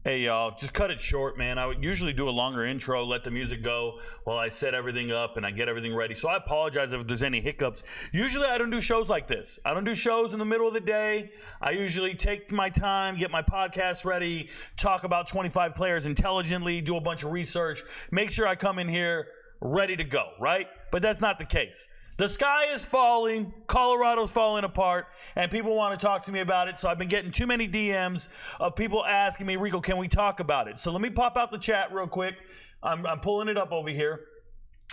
Hey y'all, just cut it short, man. I would usually do a longer intro, let the music go while I set everything up and I get everything ready. So I apologize if there's any hiccups. Usually I don't do shows like this. I don't do shows in the middle of the day. I usually take my time, get my podcast ready, talk about 25 players intelligently, do a bunch of research, make sure I come in here ready to go, right? But that's not the case. The sky is falling, Colorado's falling apart, and people want to talk to me about it. So I've been getting too many DMs of people asking me, Rico, can we talk about it? So let me pop out the chat real quick. I'm pulling it up over here.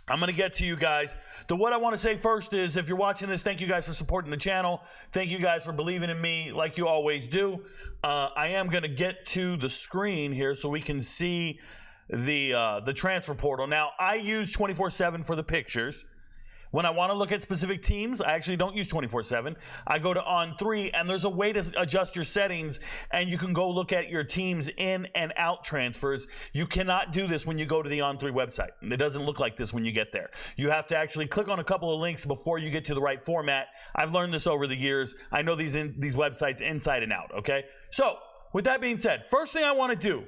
I'm going to get to you guys. What I want to say first is, if you're watching this, thank you guys for supporting the channel. Thank you guys for believing in me like you always do. I am going to get to the screen here so we can see the transfer portal. Now, I use 24/7 for the pictures. When I want to look at specific teams, I actually don't use 24/7. I go to On3, and there's a way to adjust your settings, and you can go look at your team's in and out transfers. You cannot do this when you go to the On3 website. It doesn't look like this when you get there. You have to actually click on a couple of links before you get to the right format. I've learned this over the years. I know these websites inside and out, okay? So, with that being said, first thing I want to do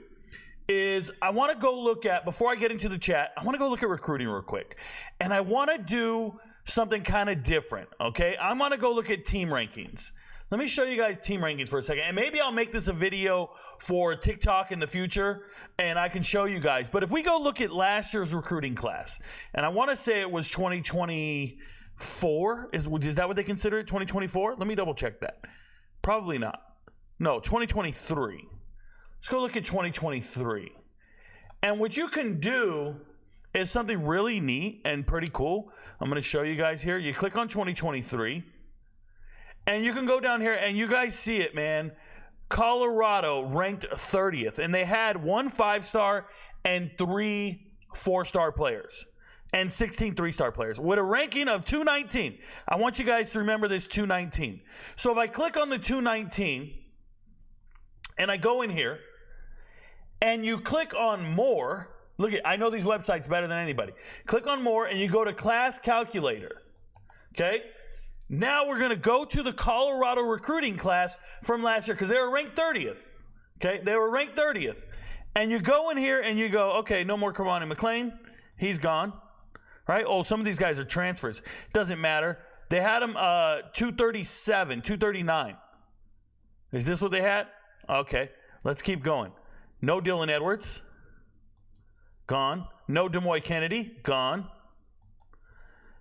is I want to go look at, before I get into the chat, I want to go look at recruiting real quick. And I want to do something kind of different, okay? I want to go look at team rankings. Let me show you guys team rankings for a second. And maybe I'll make this a video for TikTok in the future, and I can show you guys. But if we go look at last year's recruiting class, and I want to say it was 2024. Is that what they consider it, 2024? Let me double check that. Probably not. No, 2023. Let's go look at 2023. And what you can do is something really neat and pretty cool. I'm going to show you guys here. You click on 2023, and you can go down here, and you guys see it, man. Colorado ranked 30th, and they had 1 5-star and 3 4-star players and 16 3-star players with a ranking of 219. I want you guys to remember this 219. So if I click on the 219, and I go in here, and you click on more. Look at, I know these websites better than anybody. Click on more, and you go to class calculator. Okay? Now we're going to go to the Colorado recruiting class from last year, because they were ranked 30th. Okay? They were ranked 30th. And you go in here, and you go, okay, no more Kamani McLean. He's gone. Right? Oh, some of these guys are transfers. Doesn't matter. They had him 237, 239. Is this what they had? Okay, let's keep going. No Dylan Edwards, gone. No Demoy Kennedy, gone.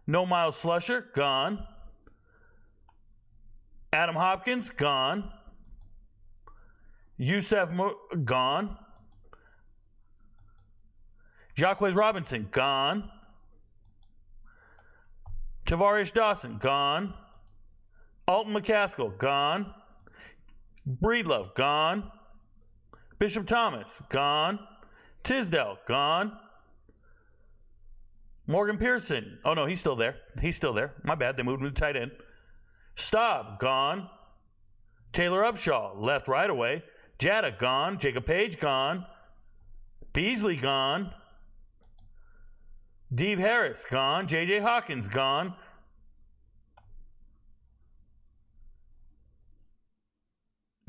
No Miles Slusher, gone. Adam Hopkins, gone. Yusef, gone. Jacquez Robinson, gone. Tavarish Dawson, gone. Alton McCaskill, gone. Breedlove, gone. Bishop Thomas, gone. Tisdale, gone. Morgan Pearson. Oh, no, he's still there. He's still there. My bad. They moved him to tight end. Staub, gone. Taylor Upshaw, left right away. Jada, gone. Jacob Page, gone. Beasley, gone. Dave Harris, gone. J.J. Hawkins, gone.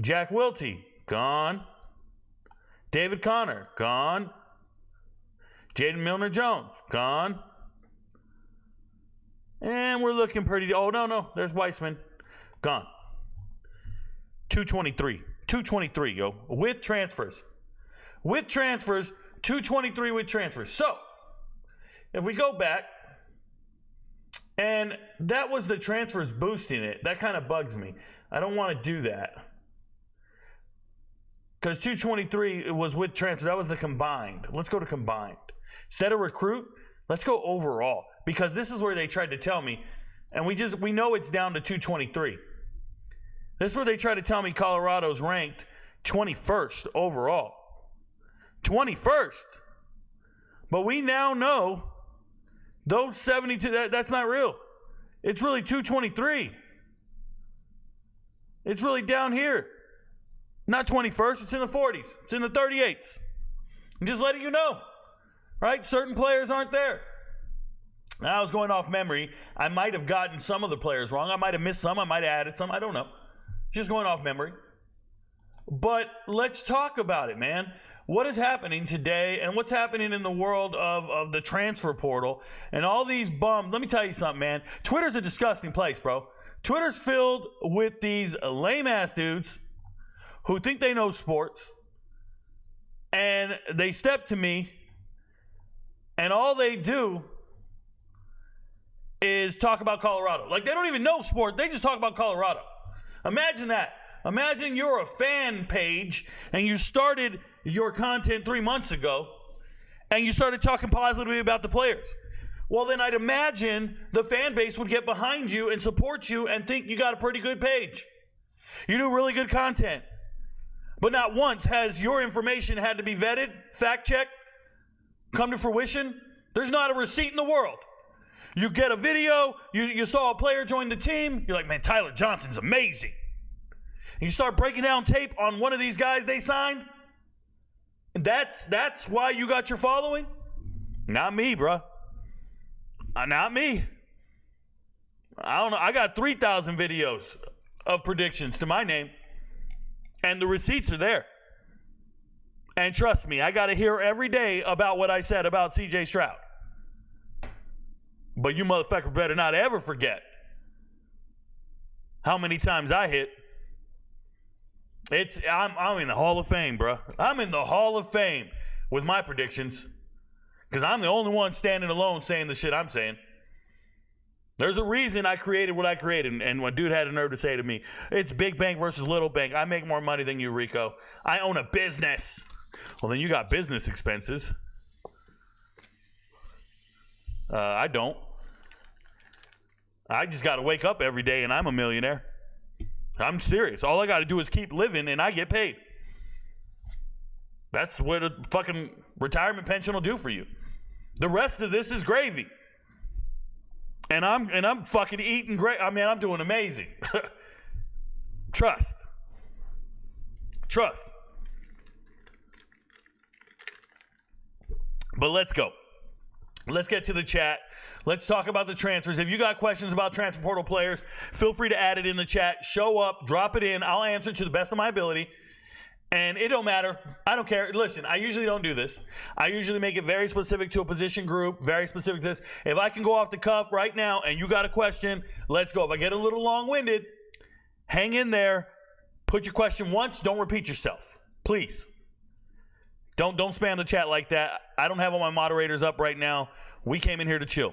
Jack Wilty, gone. David Connor, gone. Jaden Milner-Jones, gone. And we're looking pretty, oh, no, there's Weissman, gone. 223, 223, yo, with transfers. With transfers, 223 with transfers. So, if we go back, and that was the transfers boosting it. That kind of bugs me. I don't want to do that. Because 223 was with transfer. That was the combined. Let's go to combined. Instead of recruit, let's go overall. Because this is where they tried to tell me, and we know it's down to 223. This is where they tried to tell me Colorado's ranked 21st overall. 21st. But we now know those 72, that's not real. It's really 223. It's really down here. Not 21st, it's in the 40s. It's in the 38s. I'm just letting you know, right? Certain players aren't there. Now, I was going off memory. I might have gotten some of the players wrong. I might have missed some. I might have added some. I don't know. Just going off memory. But let's talk about it, man. what is happening today and what's happening in the world of the transfer portal and all these bums. Let me tell you something, man. Twitter's a disgusting place, bro. Twitter's filled with these lame-ass dudes who think they know sports, and they step to me, and all they do is talk about Colorado. Like, they don't even know sport. They just talk about Colorado. Imagine that. Imagine you're a fan page, and you started your content 3 months ago, and you started talking positively about the players. Well, then I'd imagine the fan base would get behind you and support you and think you got a pretty good page. You do really good content. But not once has your information had to be vetted, fact-checked, come to fruition. There's not a receipt in the world. You get a video, you saw a player join the team, you're like, man, Tyler Johnson's amazing. And you start breaking down tape on one of these guys they signed. That's why you got your following? Not me, bro. Not me. I don't know. I got 3,000 videos of predictions to my name. And the receipts are there. And trust me, I got to hear every day about what I said about CJ Stroud. But you motherfucker better not ever forget how many times I hit. I'm in the Hall of Fame, bro. I'm in the Hall of Fame with my predictions because I'm the only one standing alone saying the shit I'm saying. There's a reason I created what I created, and one dude had a nerve to say to me, it's big bank versus little bank. I make more money than you, Rico. I own a business. Well, then you got business expenses. I don't. I just got to wake up every day, and I'm a millionaire. I'm serious. All I got to do is keep living, and I get paid. That's what a fucking retirement pension will do for you. The rest of this is gravy. And I'm fucking eating great. I mean, I'm doing amazing. Trust. But let's go. Let's get to the chat. Let's talk about the transfers. If you got questions about transfer portal players, feel free to add it in the chat. Show up, drop it in. I'll answer it to the best of my ability. And it don't matter. I don't care. Listen, I usually don't do this. I usually make it very specific to a position group, very specific to this. If I can go off the cuff right now and you got a question, let's go. If I get a little long-winded, hang in there. Put your question once. Don't repeat yourself. Please. Don't spam the chat like that. I don't have all my moderators up right now. We came in here to chill.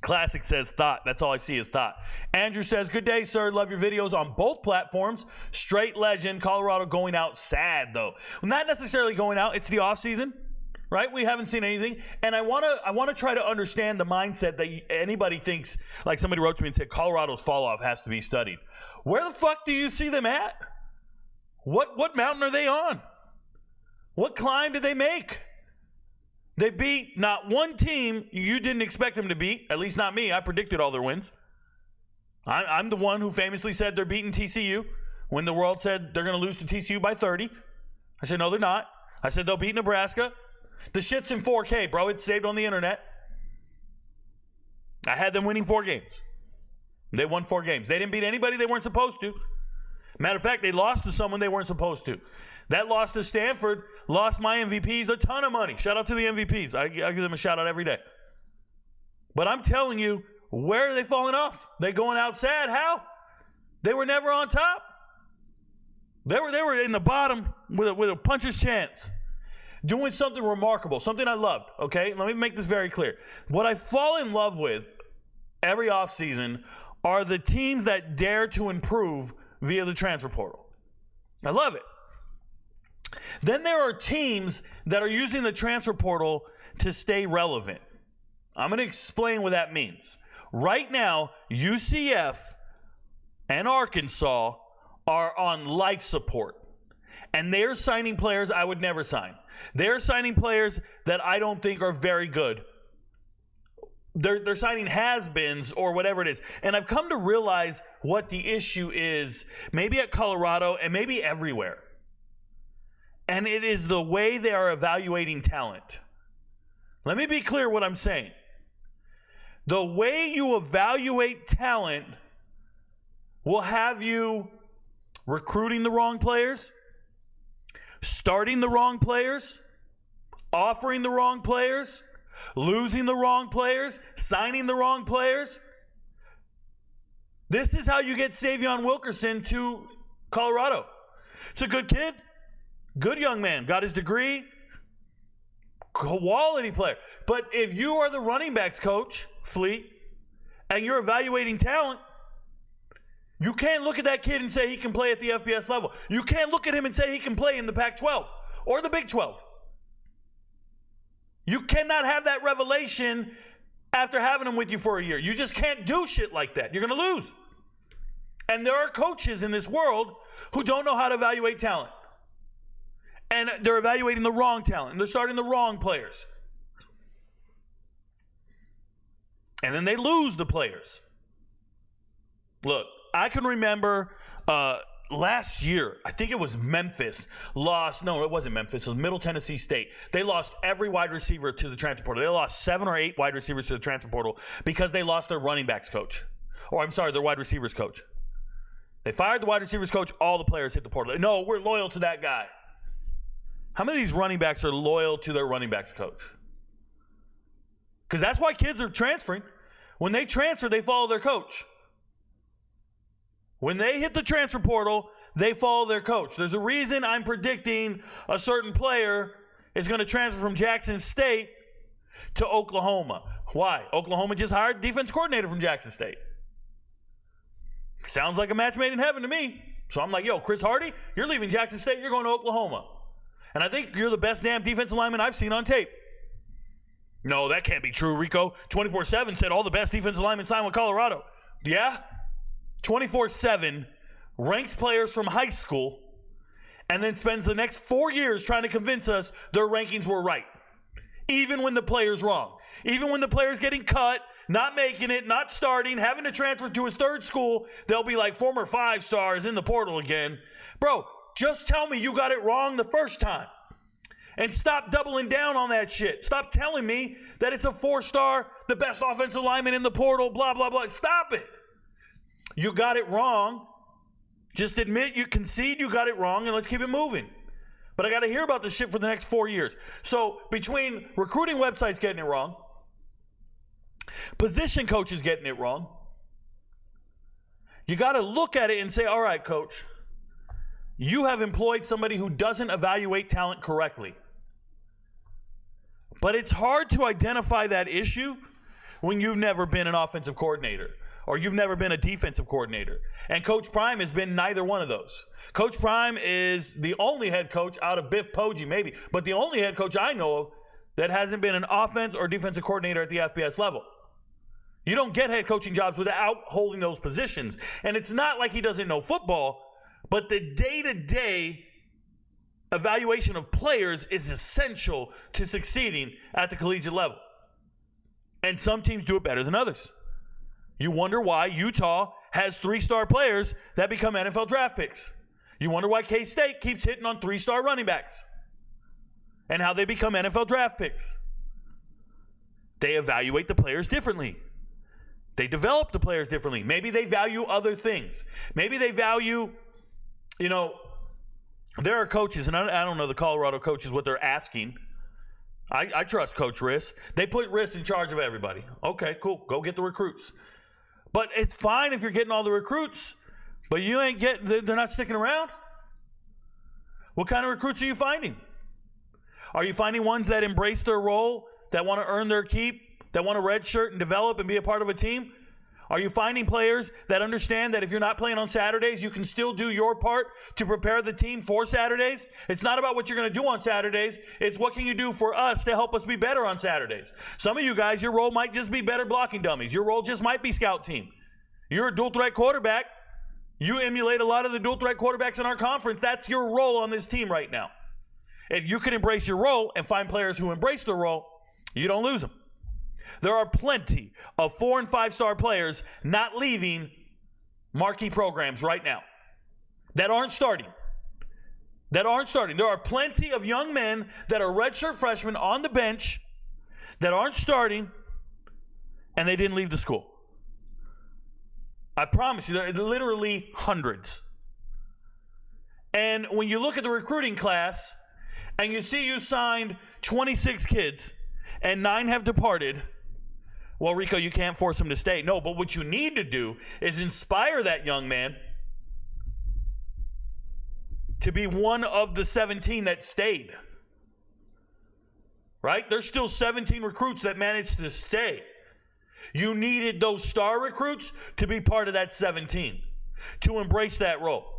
Classic says thought. That's all I see is thought. Andrew says, good day, sir. Love your videos on both platforms. Straight legend. Colorado going out sad, though. Well, not necessarily going out. It's the offseason, right? We haven't seen anything. And I want to try to understand the mindset that anybody thinks, like somebody wrote to me and said, Colorado's fall off has to be studied. Where the fuck do you see them at? What mountain are they on? What climb did they make? They beat not one team you didn't expect them to beat, at least not me. I predicted all their wins. I'm the one who famously said they're beating TCU when the world said they're going to lose to TCU by 30. I said, no, they're not. I said they'll beat Nebraska. The shit's in 4K, bro. It's saved on the internet. I had them winning 4 games. They won 4 games. They didn't beat anybody they weren't supposed to. Matter of fact, they lost to someone they weren't supposed to. That loss to Stanford lost my MVPs a ton of money. Shout out to the MVPs. I give them a shout out every day. But I'm telling you, where are they falling off? They going out sad. How? They were never on top. They were in the bottom with a puncher's chance. Doing something remarkable, something I loved, okay? Let me make this very clear. What I fall in love with every offseason are the teams that dare to improve via the transfer portal. I love it. Then there are teams that are using the transfer portal to stay relevant. I'm going to explain what that means. Right now, UCF and Arkansas are on life support. And they're signing players I would never sign. They're signing players that I don't think are very good. They're signing has-beens or whatever it is. And I've come to realize what the issue is, maybe at Colorado and maybe everywhere. And it is the way they are evaluating talent. Let me be clear what I'm saying. The way you evaluate talent will have you recruiting the wrong players, starting the wrong players, offering the wrong players, losing the wrong players, signing the wrong players. This is how you get Savion Wilkerson to Colorado. It's a good kid, good young man, got his degree, quality player. But if you are the running backs coach, Fleet, and you're evaluating talent, you can't look at that kid and say he can play at the FBS level. You can't look at him and say he can play in the Pac-12 or the Big 12. You cannot have that revelation after having him with you for a year. You just can't do shit like that. You're going to lose. And there are coaches in this world who don't know how to evaluate talent. And they're evaluating the wrong talent. And they're starting the wrong players. And then they lose the players. Look, I can remember last year, I think it was Memphis, lost. No, it wasn't Memphis. It was Middle Tennessee State. They lost every wide receiver to the transfer portal. They lost 7 or 8 wide receivers to the transfer portal because they lost their running backs coach. Or I'm sorry, their wide receivers coach. They fired the wide receivers coach. All the players hit the portal. No, we're loyal to that guy. How many of these running backs are loyal to their running backs coach? Because that's why kids are transferring. When they transfer, they follow their coach. When they hit the transfer portal, they follow their coach. There's a reason I'm predicting a certain player is going to transfer from Jackson State to Oklahoma. Why? Oklahoma just hired defense coordinator from Jackson State. Sounds like a match made in heaven to me. So I'm like, yo, Chris Hardy, you're leaving Jackson State, you're going to Oklahoma. And I think you're the best damn defensive lineman I've seen on tape. No, that can't be true, Rico. 24/7 said all the best defensive linemen signed with Colorado. Yeah? 24/7 ranks players from high school and then spends the next 4 years trying to convince us their rankings were right. Even when the player's wrong. Even when the player's getting cut, not making it, not starting, having to transfer to his third school, they'll be like former 5 stars in the portal again. Bro, just tell me you got it wrong the first time. And stop doubling down on that shit. Stop telling me that it's a 4-star, the best offensive lineman in the portal, blah, blah, blah. Stop it. You got it wrong. Just admit, you concede you got it wrong, and let's keep it moving. But I got to hear about this shit for the next 4 years. So between recruiting websites getting it wrong, position coaches getting it wrong, you got to look at it and say, all right, coach, you have employed somebody who doesn't evaluate talent correctly. But it's hard to identify that issue when you've never been an offensive coordinator or you've never been a defensive coordinator. And Coach Prime has been neither one of those. Coach Prime is the only head coach out of Biff Poggi, maybe, but the only head coach I know of that hasn't been an offense or defensive coordinator at the FBS level. You don't get head coaching jobs without holding those positions. And it's not like he doesn't know football, but the day-to-day evaluation of players is essential to succeeding at the collegiate level. And some teams do it better than others. You wonder why Utah has 3-star players that become NFL draft picks. You wonder why K-State keeps hitting on 3-star running backs and how they become NFL draft picks. They evaluate the players differently. They develop the players differently. Maybe they value other things. Maybe they value, there are coaches, and I don't know the Colorado coaches what they're asking. I trust Coach Riss. They put Riss in charge of everybody. Okay, cool. Go get the recruits. But it's fine if you're getting all the recruits, but you ain't they're not sticking around. What kind of recruits are you finding? Are you finding ones that embrace their role, that want to earn their keep, that want to redshirt and develop and be a part of a team? Are you finding players that understand that if you're not playing on Saturdays, you can still do your part to prepare the team for Saturdays? It's not about what you're going to do on Saturdays. It's what can you do for us to help us be better on Saturdays. Some of you guys, your role might just be better blocking dummies. Your role just might be scout team. You're a dual threat quarterback. You emulate a lot of the dual threat quarterbacks in our conference. That's your role on this team right now. If you can embrace your role and find players who embrace their role, you don't lose them. There are plenty of 4- and 5-star players not leaving marquee programs right now that aren't starting. There are plenty of young men that are redshirt freshmen on the bench that aren't starting, and they didn't leave the school. I promise you, there are literally hundreds. And when you look at the recruiting class and you see you signed 26 kids and 9 have departed, well, Rico, you can't force them to stay. No, but what you need to do is inspire that young man to be one of the 17 that stayed. Right? There's still 17 recruits that managed to stay. You needed those star recruits to be part of that 17, to embrace that role.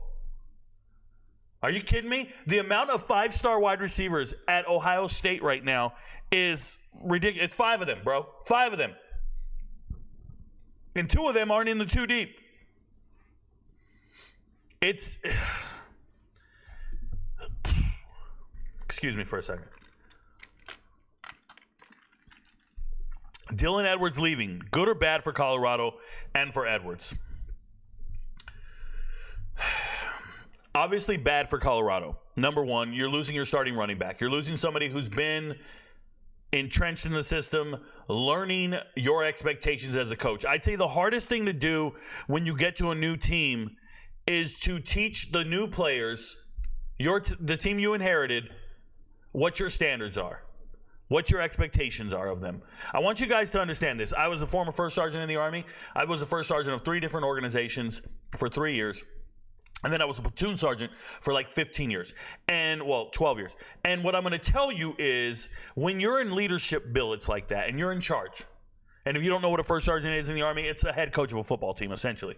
Are you kidding me? The amount of 5-star wide receivers at Ohio State right now is ridiculous. It's 5 of them, bro. 5 of them. And 2 of them aren't in the 2 deep. It's... Excuse me for a second. Dylan Edwards leaving. Good or bad for Colorado and for Edwards? Obviously bad for Colorado. Number one, you're losing your starting running back. You're losing somebody who's been entrenched in the system, learning your expectations as a coach. I'd say the hardest thing to do when you get to a new team is to teach the new players, the team you inherited, what your standards are, what your expectations are of them. I want you guys to understand this. I was a former first sergeant in the Army. I was a first sergeant of 3 different organizations for 3 years. And then I was a platoon sergeant for like 15 years. 12 years. And what I'm going to tell you is when you're in leadership billets like that and you're in charge, and if you don't know what a first sergeant is in the Army, it's a head coach of a football team, essentially.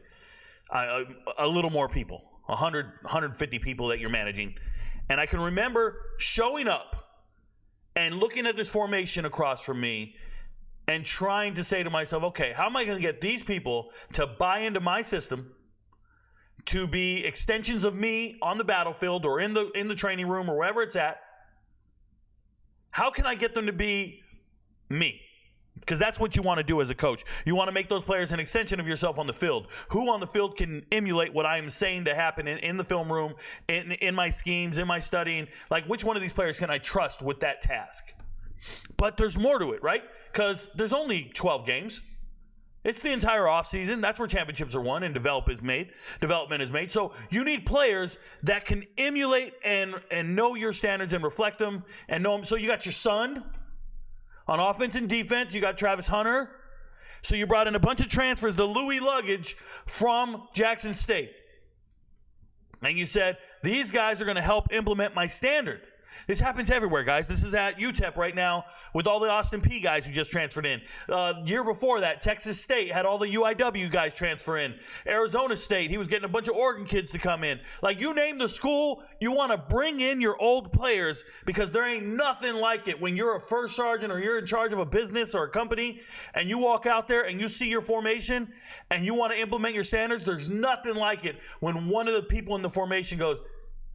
A little more people, 100, 150 people that you're managing. And I can remember showing up and looking at this formation across from me and trying to say to myself, okay, how am I going to get these people to buy into my system, to be extensions of me on the battlefield or in the training room or wherever it's at? How can I get them to be me? Because that's what you want to do as a coach. You want to make those players an extension of yourself on the field. Who on the field can emulate what I am saying to happen in the film room, in my schemes, in my studying? Like, which one of these players can I trust with that task? But there's more to it, right? Because there's only 12 games. It's the entire offseason. That's where championships are won and development is made. So you need players that can emulate and know your standards and reflect them and know them. So you got your son on offense and defense. You got Travis Hunter. So you brought in a bunch of transfers, the Louis luggage from Jackson State. And you said, these guys are going to help implement my standard. This happens everywhere, guys. This is at UTEP right now with all the Austin Peay guys who just transferred in. Year before that, Texas State had all the UIW guys transfer in. Arizona State, he was getting a bunch of Oregon kids to come in. Like, you name the school, you want to bring in your old players because there ain't nothing like it when you're a first sergeant or you're in charge of a business or a company and you walk out there and you see your formation and you want to implement your standards. There's nothing like it when one of the people in the formation goes,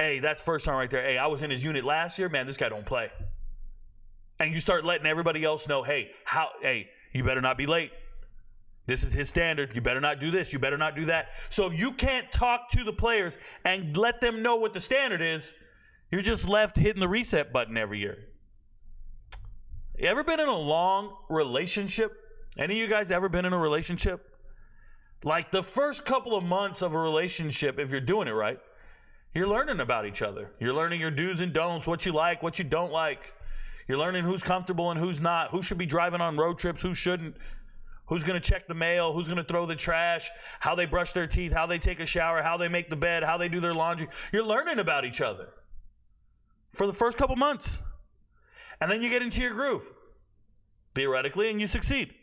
hey, that's first time right there. Hey, I was in his unit last year. Man, this guy don't play. And you start letting everybody else know, hey, you better not be late. This is his standard. You better not do this. You better not do that. So if you can't talk to the players and let them know what the standard is, you're just left hitting the reset button every year. You ever been in a long relationship? Any of you guys ever been in a relationship? Like the first couple of months of a relationship, if you're doing it right, you're learning about each other. You're learning your do's and don'ts, what you like, what you don't like. You're learning who's comfortable and who's not, who should be driving on road trips, who shouldn't, who's going to check the mail, who's going to throw the trash, how they brush their teeth, how they take a shower, how they make the bed, how they do their laundry. You're learning about each other for the first couple months. And then you get into your groove, theoretically, and you succeed.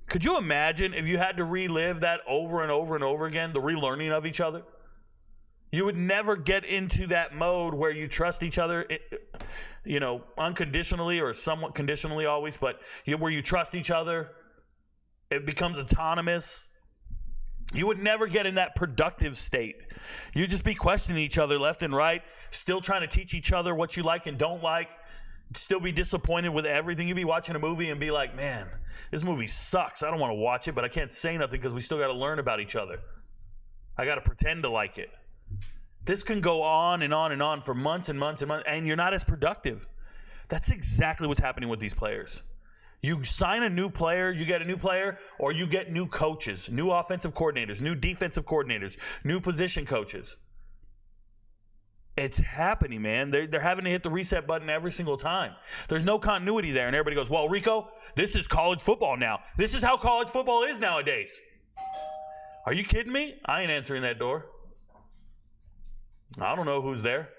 Could you imagine if you had to relive that over and over and over again, the relearning of each other? You would never get into that mode where you trust each other, unconditionally or somewhat conditionally always, but where you trust each other. It becomes autonomous. You would never get in that productive state. You'd just be questioning each other left and right, still trying to teach each other what you like and don't like, still be disappointed with everything. You'd be watching a movie and be like, man, this movie sucks. I don't want to watch it, but I can't say nothing because we still got to learn about each other. I got to pretend to like it. This can go on and on and on for months and months and months, and you're not as productive. That's exactly what's happening with these players. You sign a new player, you get a new player, or you get new coaches, new offensive coordinators, new defensive coordinators, new position coaches. It's happening, man. They're having to hit the reset button every single time. There's no continuity there. And everybody goes, well, Rico, this is college football now. This is how college football is nowadays. Are you kidding me? I ain't answering that door. I don't know who's there.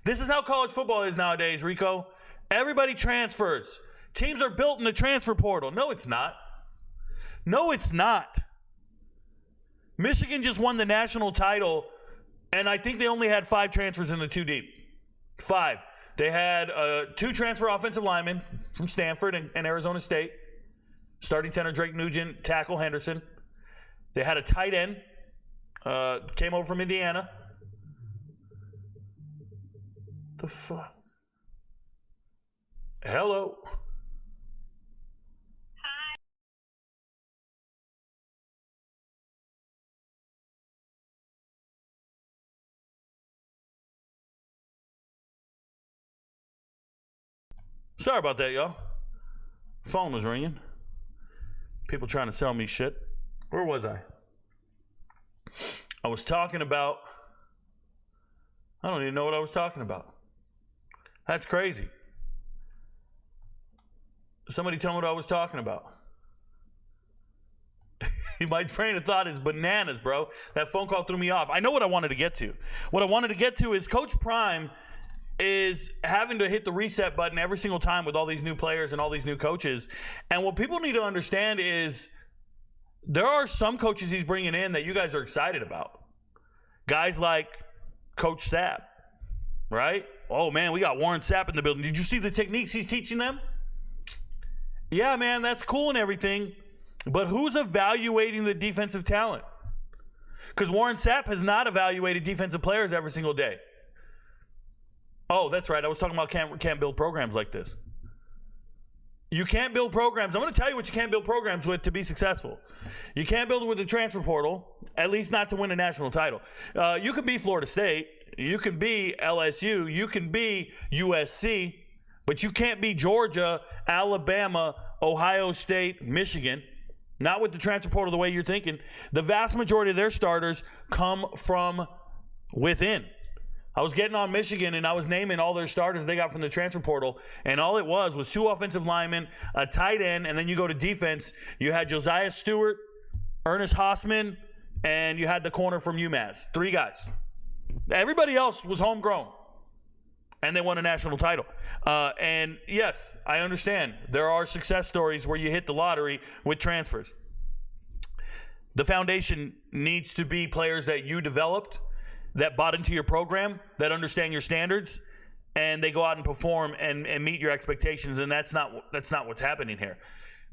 This is how college football is nowadays, Rico. Everybody transfers. Teams are built in the transfer portal. No, it's not. No, it's not. Michigan just won the national title, and I think they only had 5 transfers in the 2 deep. 5. They had 2 transfer offensive linemen from Stanford and Arizona State. Starting center Drake Nugent, tackle Henderson. They had a tight end, came over from Indiana. The fuck? Hello. Hi. Sorry about that, y'all. Phone was ringing. People trying to sell me shit. Where was I? I was talking about... I don't even know what I was talking about. That's crazy. Somebody tell me what I was talking about. My train of thought is bananas, bro. That phone call threw me off. I know what I wanted to get to. What I wanted to get to is Coach Prime is having to hit the reset button every single time with all these new players and all these new coaches. And what people need to understand is there are some coaches he's bringing in that you guys are excited about. Guys like Coach Sapp, right? Oh, man, we got Warren Sapp in the building. Did you see the techniques he's teaching them? Yeah, man, that's cool and everything, but who's evaluating the defensive talent? Because Warren Sapp has not evaluated defensive players every single day. Oh, that's right. I was talking about can't build programs like this. You can't build programs. I'm going to tell you what you can't build programs with to be successful. You can't build it with the transfer portal, at least not to win a national title. You can be Florida State. You can be LSU. You can be USC. But you can't be Georgia, Alabama, Ohio State, Michigan. Not with the transfer portal the way you're thinking. The vast majority of their starters come from within. I was getting on Michigan, and I was naming all their starters they got from the transfer portal, and all it was 2 offensive linemen, a tight end, and then you go to defense. You had Josiah Stewart, Ernest Hausman, and you had the corner from UMass. 3 guys. Everybody else was homegrown, and they won a national title. And yes, I understand. There are success stories where you hit the lottery with transfers. The foundation needs to be players that you developed, that bought into your program, that understand your standards, and they go out and perform and meet your expectations. And that's not what's happening here.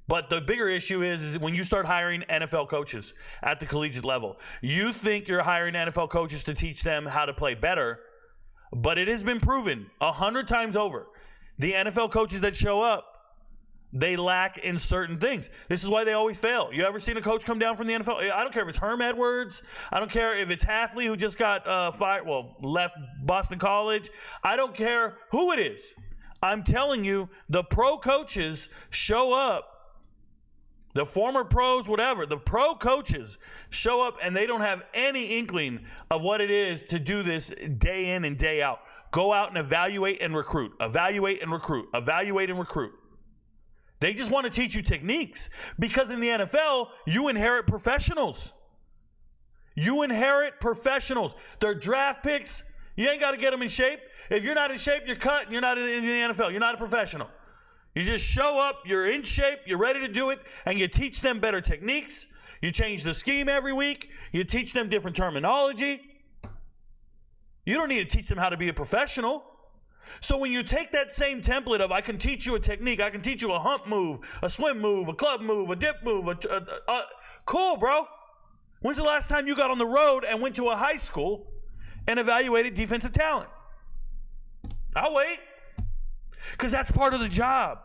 But the bigger issue is when you start hiring NFL coaches at the collegiate level. You think you're hiring NFL coaches to teach them how to play better, but it has been proven 100 times over. The NFL coaches that show up, they lack in certain things. This is why they always fail. You ever seen a coach come down from the NFL? I don't care if it's Herm Edwards. I don't care if it's Hafley, who just got left Boston College. I don't care who it is. I'm telling you, the pro coaches show up. The former pros, whatever, the pro coaches show up and they don't have any inkling of what it is to do this day in and day out. Go out and evaluate and recruit. Evaluate and recruit. Evaluate and recruit. They just want to teach you techniques because in the NFL, you inherit professionals. You inherit professionals. They're draft picks. You ain't got to get them in shape. If you're not in shape, you're cut. And you're not in the NFL. You're not a professional. You just show up, you're in shape, you're ready to do it, and you teach them better techniques. You change the scheme every week. You teach them different terminology. You don't need to teach them how to be a professional. So when you take that same template of I can teach you a technique, I can teach you a hump move, a swim move, a club move, a dip move, cool, bro. When's the last time you got on the road and went to a high school and evaluated defensive talent? I'll wait. Because that's part of the job.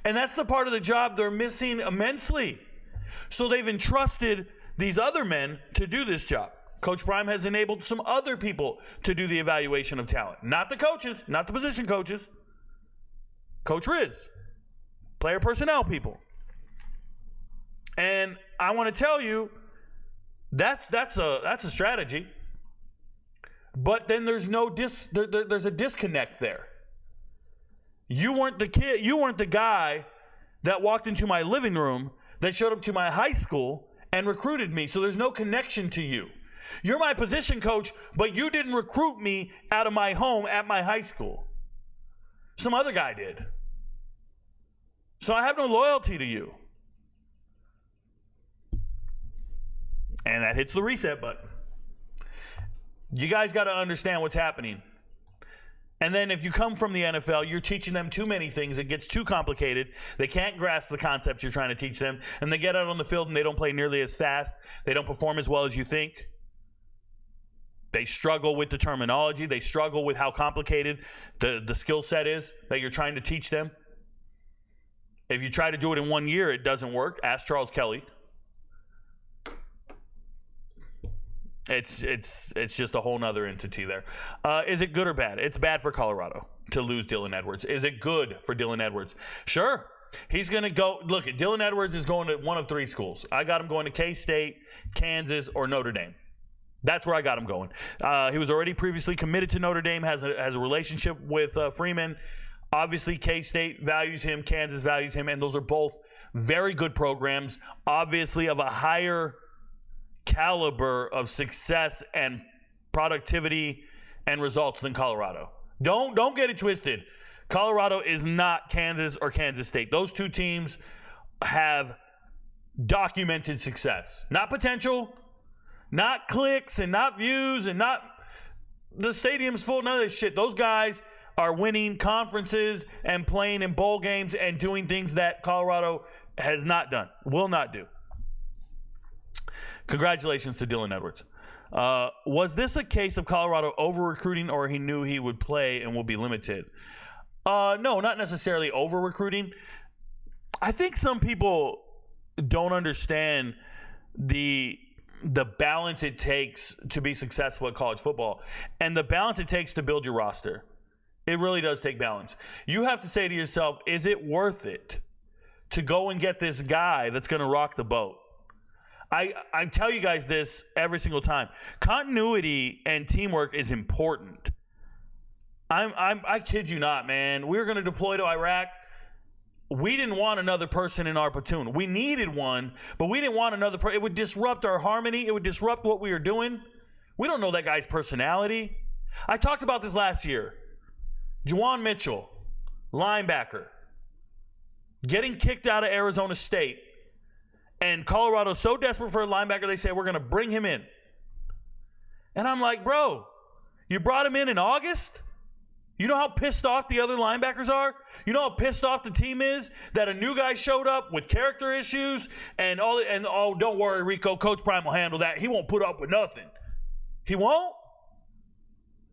And that's the part of the job they're missing immensely. So they've entrusted these other men to do this job. Coach Prime has enabled some other people to do the evaluation of talent. Not the coaches, not the position coaches. Coach Riz, player personnel people. And I want to tell you, that's a strategy. But then there's there's a disconnect there. You weren't the kid, you weren't the guy that walked into my living room, that showed up to my high school and recruited me. So there's no connection to you. You're my position coach, but you didn't recruit me out of my home at my high school. Some other guy did. So I have no loyalty to you. And that hits the reset button. You guys got to understand what's happening. And then if you come from the NFL, you're teaching them too many things. It gets too complicated. They can't grasp the concepts you're trying to teach them. And they get out on the field and they don't play nearly as fast. They don't perform as well as you think. They struggle with the terminology. They struggle with how complicated the skill set is that you're trying to teach them. If you try to do it in 1 year, it doesn't work. Ask Charles Kelly. It's just a whole nother entity there. Is it good or bad? It's bad for Colorado to lose Dylan Edwards. Is it good for Dylan Edwards? Sure. He's going to go. Look, Dylan Edwards is going to one of three schools. I got him going to K-State, Kansas, or Notre Dame. That's where I got him going. He was already previously committed to Notre Dame, has a relationship with Freeman. Obviously, K-State values him, Kansas values him, and those are both very good programs, obviously of a higher caliber of success and productivity and results than Colorado. Don't get it twisted. Colorado is not Kansas or Kansas State. Those two teams have documented success. Not potential, not clicks and not views and not the stadium's full, none of this shit. Those guys are winning conferences and playing in bowl games and doing things that Colorado has not done, will not do. Congratulations to Dylan Edwards. Was this a case of Colorado over-recruiting, or he knew he would play and will be limited? No, not necessarily over-recruiting. I think some people don't understand the balance it takes to be successful at college football and the balance it takes to build your roster. It really does take balance. You have to say to yourself, is it worth it to go and get this guy that's going to rock the boat? I tell you guys this every single time. Continuity and teamwork is important. I kid you not, man. We were going to deploy to Iraq. We didn't want another person in our platoon. We needed one, but we didn't want another person. It would disrupt our harmony. It would disrupt what we were doing. We don't know that guy's personality. I talked about this last year. Juwan Mitchell, linebacker, getting kicked out of Arizona State. And Colorado's so desperate for a linebacker, they say, we're going to bring him in. And I'm like, bro, you brought him in August? You know how pissed off the other linebackers are? You know how pissed off the team is that a new guy showed up with character issues and oh, don't worry, Rico, Coach Prime will handle that. He won't put up with nothing. He won't?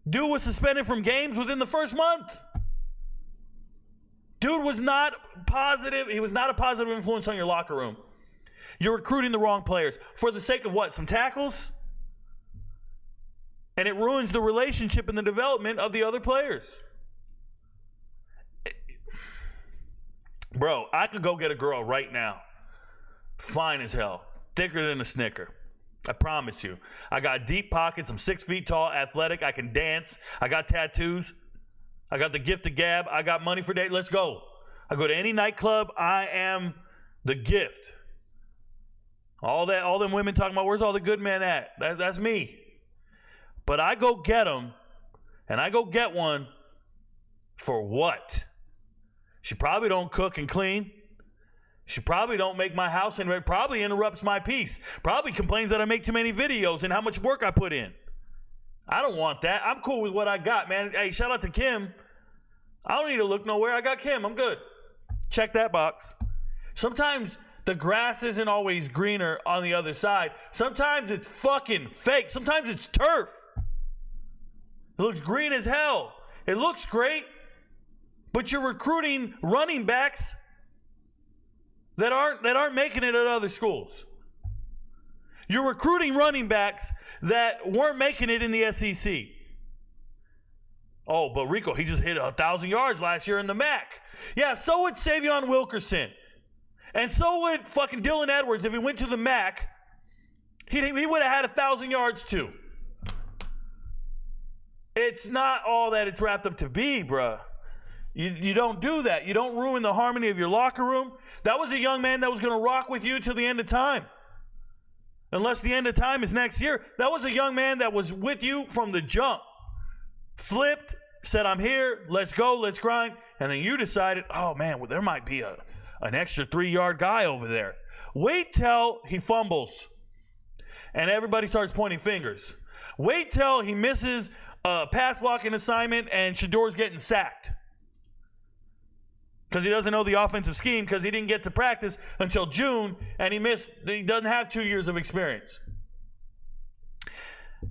Dude was suspended from games within the first month. Dude was not positive. He was not a positive influence on your locker room. You're recruiting the wrong players. For the sake of what? Some tackles? And it ruins the relationship and the development of the other players. Bro, I could go get a girl right now. Fine as hell. Thicker than a Snicker. I promise you. I got deep pockets. I'm 6 feet tall, athletic. I can dance. I got tattoos. I got the gift of gab. I got money for date. Let's go. I go to any nightclub. I am the gift. All them women talking about, where's all the good men at? That's me. But I go get them, and I go get one for what? She probably don't cook and clean. She probably don't make my house, and probably interrupts my peace. Probably complains that I make too many videos and how much work I put in. I don't want that. I'm cool with what I got, man. Hey, shout out to Kim. I don't need to look nowhere. I got Kim. I'm good. Check that box. Sometimes the grass isn't always greener on the other side. Sometimes it's fucking fake. Sometimes it's turf. It looks green as hell. It looks great, but you're recruiting running backs that aren't making it at other schools. You're recruiting running backs that weren't making it in the SEC. Oh, but Rico, he just hit 1,000 yards last year in the MAC. Yeah, so would Savion Wilkerson. And so would fucking Dylan Edwards if he went to the MAC. He would have had 1,000 yards too. It's not all that it's wrapped up to be, bruh. You don't do that. You don't ruin the harmony of your locker room. That was a young man that was going to rock with you till the end of time. Unless the end of time is next year. That was a young man that was with you from the jump. Flipped, said, I'm here, let's go, let's grind. And then you decided, oh man, well, there might be an extra 3-yard guy over there. Wait till he fumbles and everybody starts pointing fingers. Wait till he misses a pass blocking assignment and Shador's getting sacked. Because he doesn't know the offensive scheme because he didn't get to practice until June and he doesn't have 2 years of experience.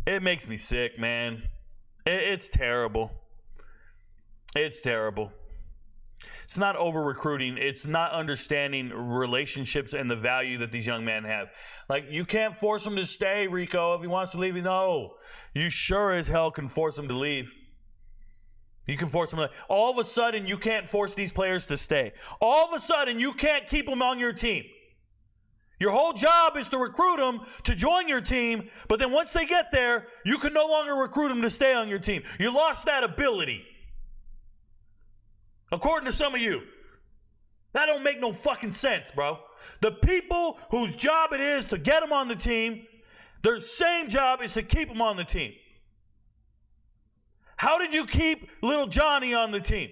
It makes me sick, man. It's terrible. It's terrible. It's not over-recruiting. It's not understanding relationships and the value that these young men have. Like, you can't force him to stay, Rico. If he wants to leave, no. You sure as hell can force him to leave. You can force them to. All of a sudden, you can't force these players to stay. All of a sudden, you can't keep them on your team. Your whole job is to recruit them to join your team, but then once they get there, you can no longer recruit them to stay on your team. You lost that ability. According to some of you. That don't make no fucking sense, bro. The people whose job it is to get them on the team, their same job is to keep them on the team. How did you keep little Johnny on the team?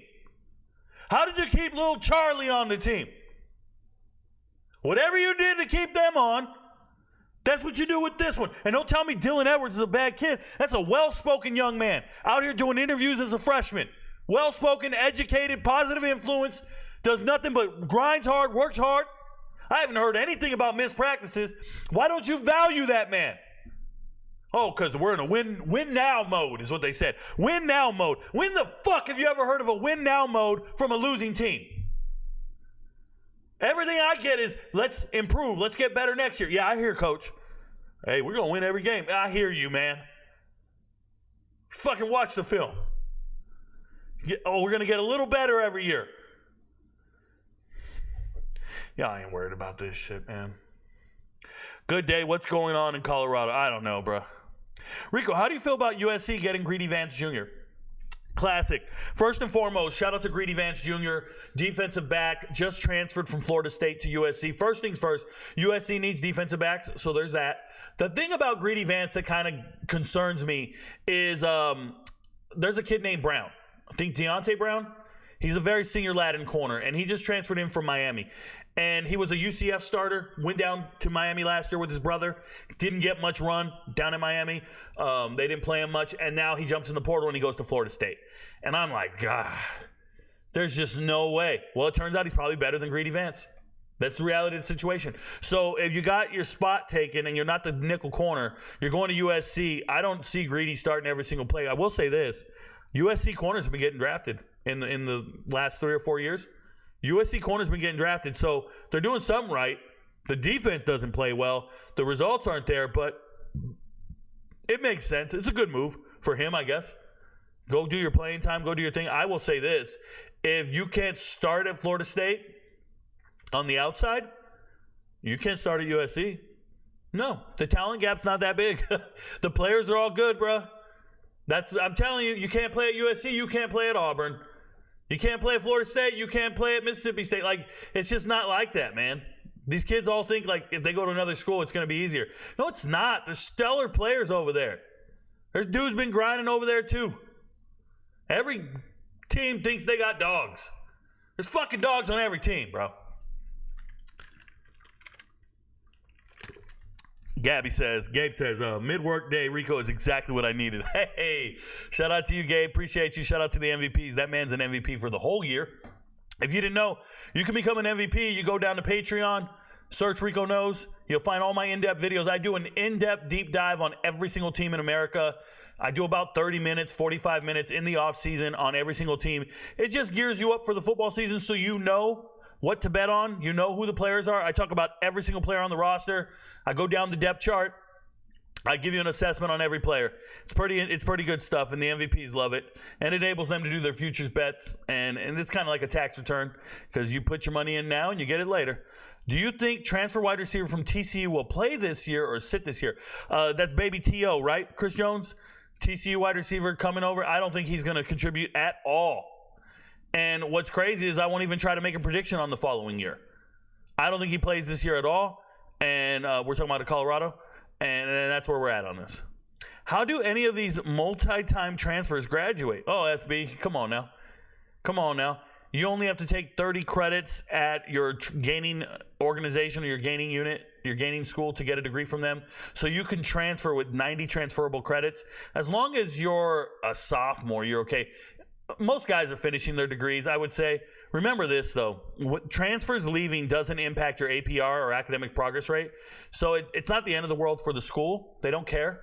How did you keep little Charlie on the team? Whatever you did to keep them on, that's what you do with this one. And don't tell me Dylan Edwards is a bad kid. That's a well-spoken young man out here doing interviews as a freshman. Well-spoken, educated, positive influence, does nothing but grinds hard, works hard. I haven't heard anything about missed practices. Why don't you value that man? Oh, because we're in a win now mode is what they said. Win now mode. When the fuck have you ever heard of a win now mode from a losing team? Everything I get is let's improve. Let's get better next year. Yeah, I hear, Coach. Hey, we're going to win every game. I hear you, man. Fucking watch the film. We're going to get a little better every year. Yeah, I ain't worried about this shit, man. Good day. What's going on in Colorado? I don't know, bro. Rico, how do you feel about USC getting Greedy Vance Jr.? Classic. First and foremost, shout out to Greedy Vance Jr., defensive back, just transferred from Florida State to USC. First things first, USC needs defensive backs, so there's that. The thing about Greedy Vance that kind of concerns me is there's a kid named Brown. I think Deontay Brown. He's a very senior lad in corner, and he just transferred in from Miami. And he was a UCF starter, went down to Miami last year with his brother, didn't get much run down in Miami. They didn't play him much, and now he jumps in the portal and he goes to Florida State. And I'm like, God, there's just no way. Well, it turns out he's probably better than Greedy Vance. That's the reality of the situation. So if you got your spot taken and you're not the nickel corner, you're going to USC. I don't see Greedy starting every single play. I will say this. USC corners have been getting drafted in the last 3 or 4 years. USC corners been getting drafted, so they're doing something right. The defense doesn't play well. The results aren't there, but it makes sense. It's a good move for him, I guess. Go do your playing time. Go do your thing. I will say this. If you can't start at Florida State on the outside, you can't start at USC. No, the talent gap's not that big. The players are all good, bro. I'm telling you, you can't play at USC. You can't play at Auburn. You can't play at Florida State. You can't play at Mississippi State. Like, it's just not like that, man. These kids all think, like, if they go to another school, it's going to be easier. No, it's not. There's stellar players over there. There's dudes been grinding over there, too. Every team thinks they got dogs. There's fucking dogs on every team, bro. Gabe says, mid-work day, Rico is exactly what I needed. Hey, shout out to you, Gabe. Appreciate you. Shout out to the MVPs. That man's an MVP for the whole year. If you didn't know, you can become an MVP. You go down to Patreon, search RicoKnows. You'll find all my in-depth videos. I do an in-depth deep dive on every single team in America. I do about 30 minutes, 45 minutes in the offseason on every single team. It just gears you up for the football season so you know what to bet on. You know who the players are. I talk about every single player on the roster. I go down the depth chart. I give you an assessment on every player. It's pretty good stuff, and the MVPs love it. And it enables them to do their futures bets, and it's kind of like a tax return because you put your money in now and you get it later. Do you think transfer wide receiver from TCU will play this year or sit this year? That's baby T.O., right, Chris Jones? TCU wide receiver coming over. I don't think he's going to contribute at all. And what's crazy is I won't even try to make a prediction on the following year. I don't think he plays this year at all. And we're talking about Colorado. And that's where we're at on this. How do any of these multi-time transfers graduate? Oh, SB, come on now. Come on now. You only have to take 30 credits at your gaining organization or your gaining unit, your gaining school to get a degree from them. So you can transfer with 90 transferable credits. As long as you're a sophomore, you're okay. Most guys are finishing their degrees, I would say. Remember this, though. Transfers leaving doesn't impact your APR or academic progress rate. So it's not the end of the world for the school. They don't care.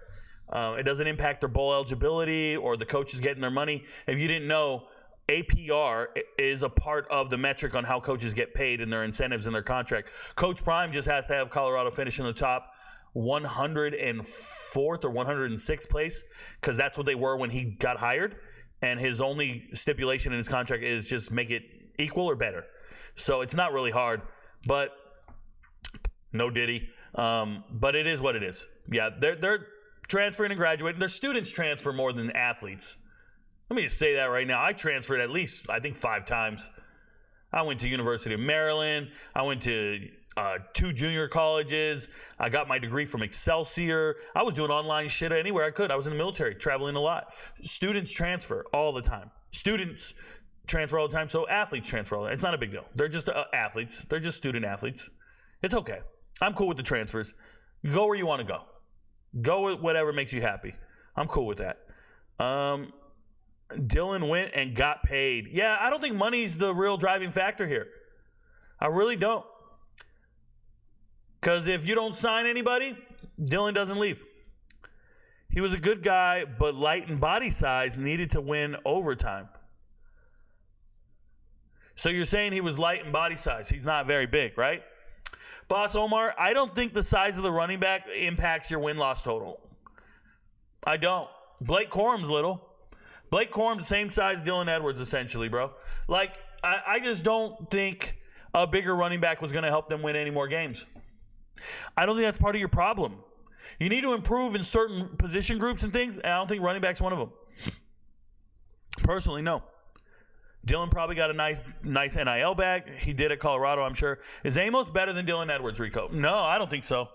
It doesn't impact their bowl eligibility or the coaches getting their money. If you didn't know, APR is a part of the metric on how coaches get paid and their incentives in their contract. Coach Prime just has to have Colorado finish in the top 104th or 106th place because that's what they were when he got hired. And his only stipulation in his contract is just make it equal or better. So it's not really hard, but no diddy. But it is what it is. Yeah, they're transferring and graduating. Their students transfer more than athletes. Let me just say that right now. I transferred at least, I think, 5 times. I went to University of Maryland. I went to 2 junior colleges. I got my degree from Excelsior. I was doing online shit anywhere I could. I was in the military, traveling a lot. Students transfer all the time. Students transfer all the time, so athletes transfer all the time. It's not a big deal. They're just athletes. They're just student athletes. It's okay. I'm cool with the transfers. Go where you want to go. Go with whatever makes you happy. I'm cool with that. Dylan went and got paid. Yeah, I don't think money's the real driving factor here. I really don't. Because if you don't sign anybody, Dylan doesn't leave. He was a good guy, but light in body size, needed to win overtime. So you're saying he was light in body size. He's not very big, right? Boss Omar, I don't think the size of the running back impacts your win-loss total. I don't. Blake Corum's little. Blake Corum's the same size Dylan Edwards, essentially, bro. Like, I just don't think a bigger running back was going to help them win any more games. I don't think that's part of your problem. You need to improve in certain position groups and things, and I don't think running back's one of them. Personally, no. Dylan probably got a nice NIL bag. He did at Colorado, I'm sure. Is Amos better than Dylan Edwards, Rico? No, I don't think so.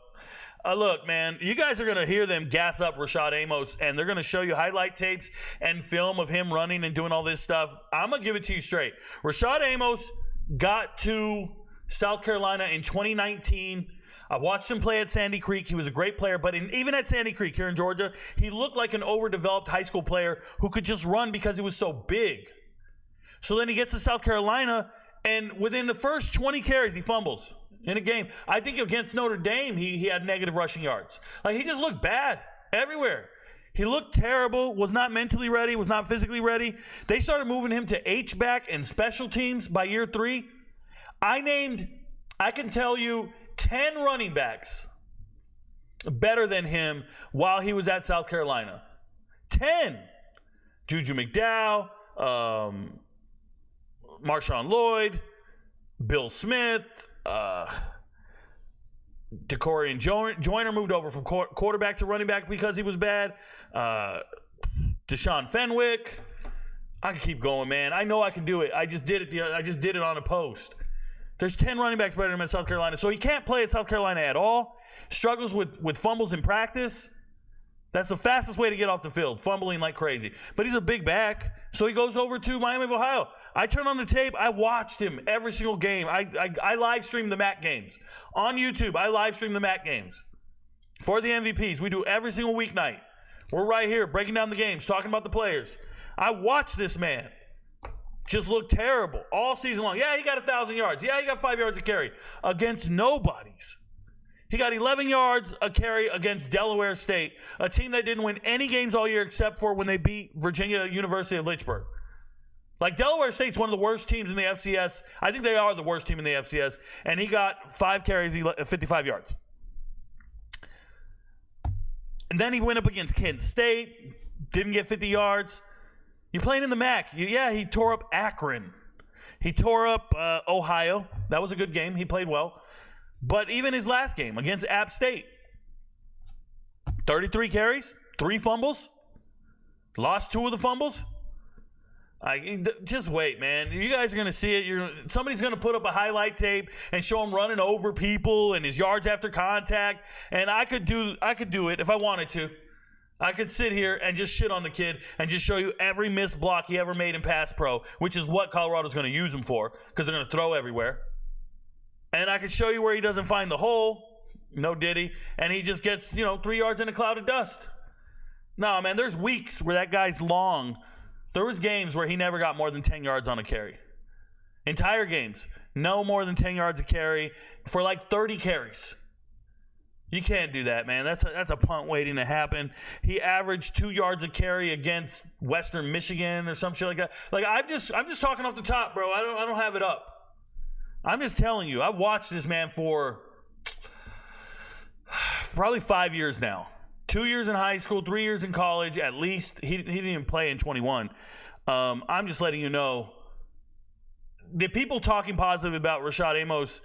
Look, man, you guys are going to hear them gas up Rashad Amos, and they're going to show you highlight tapes and film of him running and doing all this stuff. I'm going to give it to you straight. Rashad Amos got to South Carolina in 2019. I watched him play at Sandy Creek. He was a great player, but even at Sandy Creek here in Georgia, he looked like an overdeveloped high school player who could just run because he was so big. So then he gets to South Carolina, and within the first 20 carries, he fumbles in a game. I think against Notre Dame, he had negative rushing yards. Like, he just looked bad everywhere. He looked terrible, was not mentally ready, was not physically ready. They started moving him to H-back and special teams by year 3. I can tell you 10 running backs better than him while he was at South Carolina. 10. Juju McDowell, Marshawn Lloyd, Bill Smith, DeCorian Joyner moved over from quarterback to running back because he was bad. Deshaun Fenwick. I can keep going, man. I know I can do it. I just did it on a post. There's 10 running backs better than him at South Carolina. So he can't play at South Carolina at all. Struggles with fumbles in practice. That's the fastest way to get off the field, fumbling like crazy. But he's a big back, so he goes over to Miami of Ohio. I turned on the tape. I watched him every single game. I live streamed the MAC games. On YouTube, I live stream the MAC games. For the MVPs, we do every single weeknight. We're right here breaking down the games, talking about the players. I watched this man just look terrible all season long. Yeah, he got 1,000 yards. Yeah, he got 5 yards a carry against nobodies. He got 11 yards a carry against Delaware State, a team that didn't win any games all year except for when they beat Virginia University of Lynchburg. Like, Delaware State's one of the worst teams in the FCS. I think they are the worst team in the FCS. And he got 5 carries, 55 yards. And then he went up against Kent State, didn't get 50 yards. You're playing in the MAC. He tore up Akron. He tore up Ohio. That was a good game. He played well. But even his last game against App State, 33 carries, 3 fumbles. Lost 2 of the fumbles? Just wait, man. You guys are going to see it. Somebody's going to put up a highlight tape and show him running over people and his yards after contact. And I could do it if I wanted to. I could sit here and just shit on the kid and just show you every missed block he ever made in pass pro, which is what Colorado's going to use him for because they're going to throw everywhere. And I could show you where he doesn't find the hole. No diddy. And he just gets, 3 yards in a cloud of dust. No, man, there's weeks where that guy's long. There was games where he never got more than 10 yards on a carry. Entire games. No more than 10 yards a carry for like 30 carries. You can't do that, man. That's a punt waiting to happen. He averaged 2 yards a carry against Western Michigan or some shit like that. Like I'm just talking off the top, bro. I don't have it up. I'm just telling you. I've watched this man for probably 5 years now. 2 years in high school, 3 years in college, at least. He didn't even play in 21. I'm just letting you know. The people talking positive about Rashad Amos,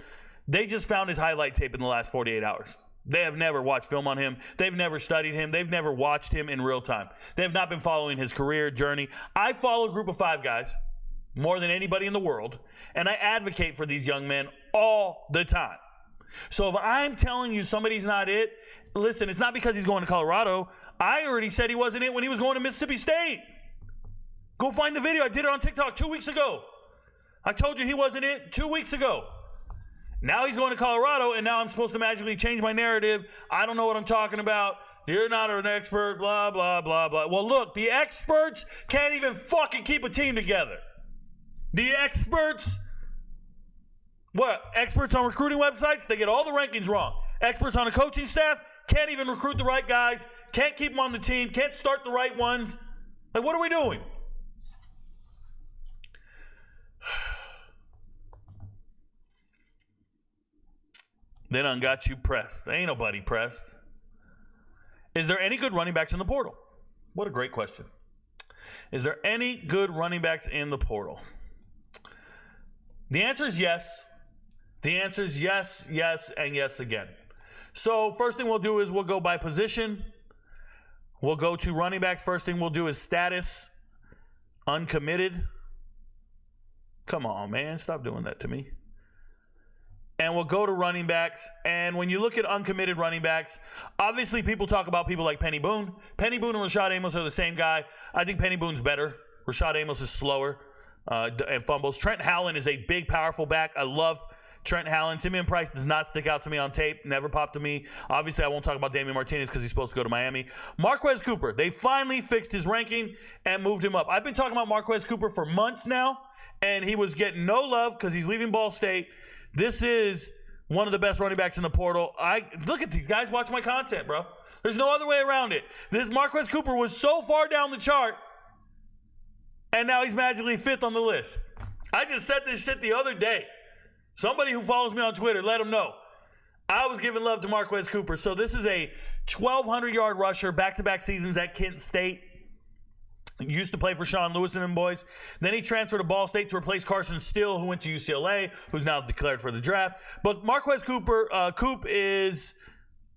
they just found his highlight tape in the last 48 hours. They have never watched film on him. They've never studied him. They've never watched him in real time. They have not been following his career journey. I follow a group of 5 guys more than anybody in the world, and I advocate for these young men all the time. So if I'm telling you somebody's not it, listen, it's not because he's going to Colorado. I already said he wasn't it when he was going to Mississippi State. Go find the video. I did it on TikTok 2 weeks ago. I told you he wasn't it 2 weeks ago. Now he's going to Colorado, and now I'm supposed to magically change my narrative. I don't know what I'm talking about. You're not an expert, blah, blah, blah, blah. Well, look, the experts can't even fucking keep a team together. The experts... What? Experts on recruiting websites, they get all the rankings wrong. Experts on a coaching staff can't even recruit the right guys, can't keep them on the team, can't start the right ones. Like, what are we doing? They done got you pressed. Ain't nobody pressed. Is there any good running backs in the portal? What a great question. Is there any good running backs in the portal? The answer is yes. The answer is yes, yes, and yes again. So first thing we'll do is we'll go by position. We'll go to running backs. First thing we'll do is status, uncommitted. Come on, man. Stop doing that to me. And we'll go to running backs. And when you look at uncommitted running backs, obviously people talk about people like Penny Boone. Penny Boone and Rashad Amos are the same guy. I think Penny Boone's better. Rashad Amos is slower and fumbles. Trent Howland is a big, powerful back. I love Trent Howland. Simeon Price does not stick out to me on tape. Never popped to me. Obviously, I won't talk about Damian Martinez because he's supposed to go to Miami. Marquez Cooper. They finally fixed his ranking and moved him up. I've been talking about Marquez Cooper for months now, and he was getting no love because he's leaving Ball State. This is one of the best running backs in the portal. Look at these guys. Watch my content, bro. There's no other way around it. This Marquez Cooper was so far down the chart, and now he's magically 5th on the list. I just said this shit the other day. Somebody who follows me on Twitter, let him know. I was giving love to Marquez Cooper. So this is a 1,200-yard rusher, back-to-back seasons at Kent State. Used to play for Sean Lewis and them boys. Then he transferred to Ball State to replace Carson Steele, who went to UCLA, who's now declared for the draft. But Marquez Cooper, Coop is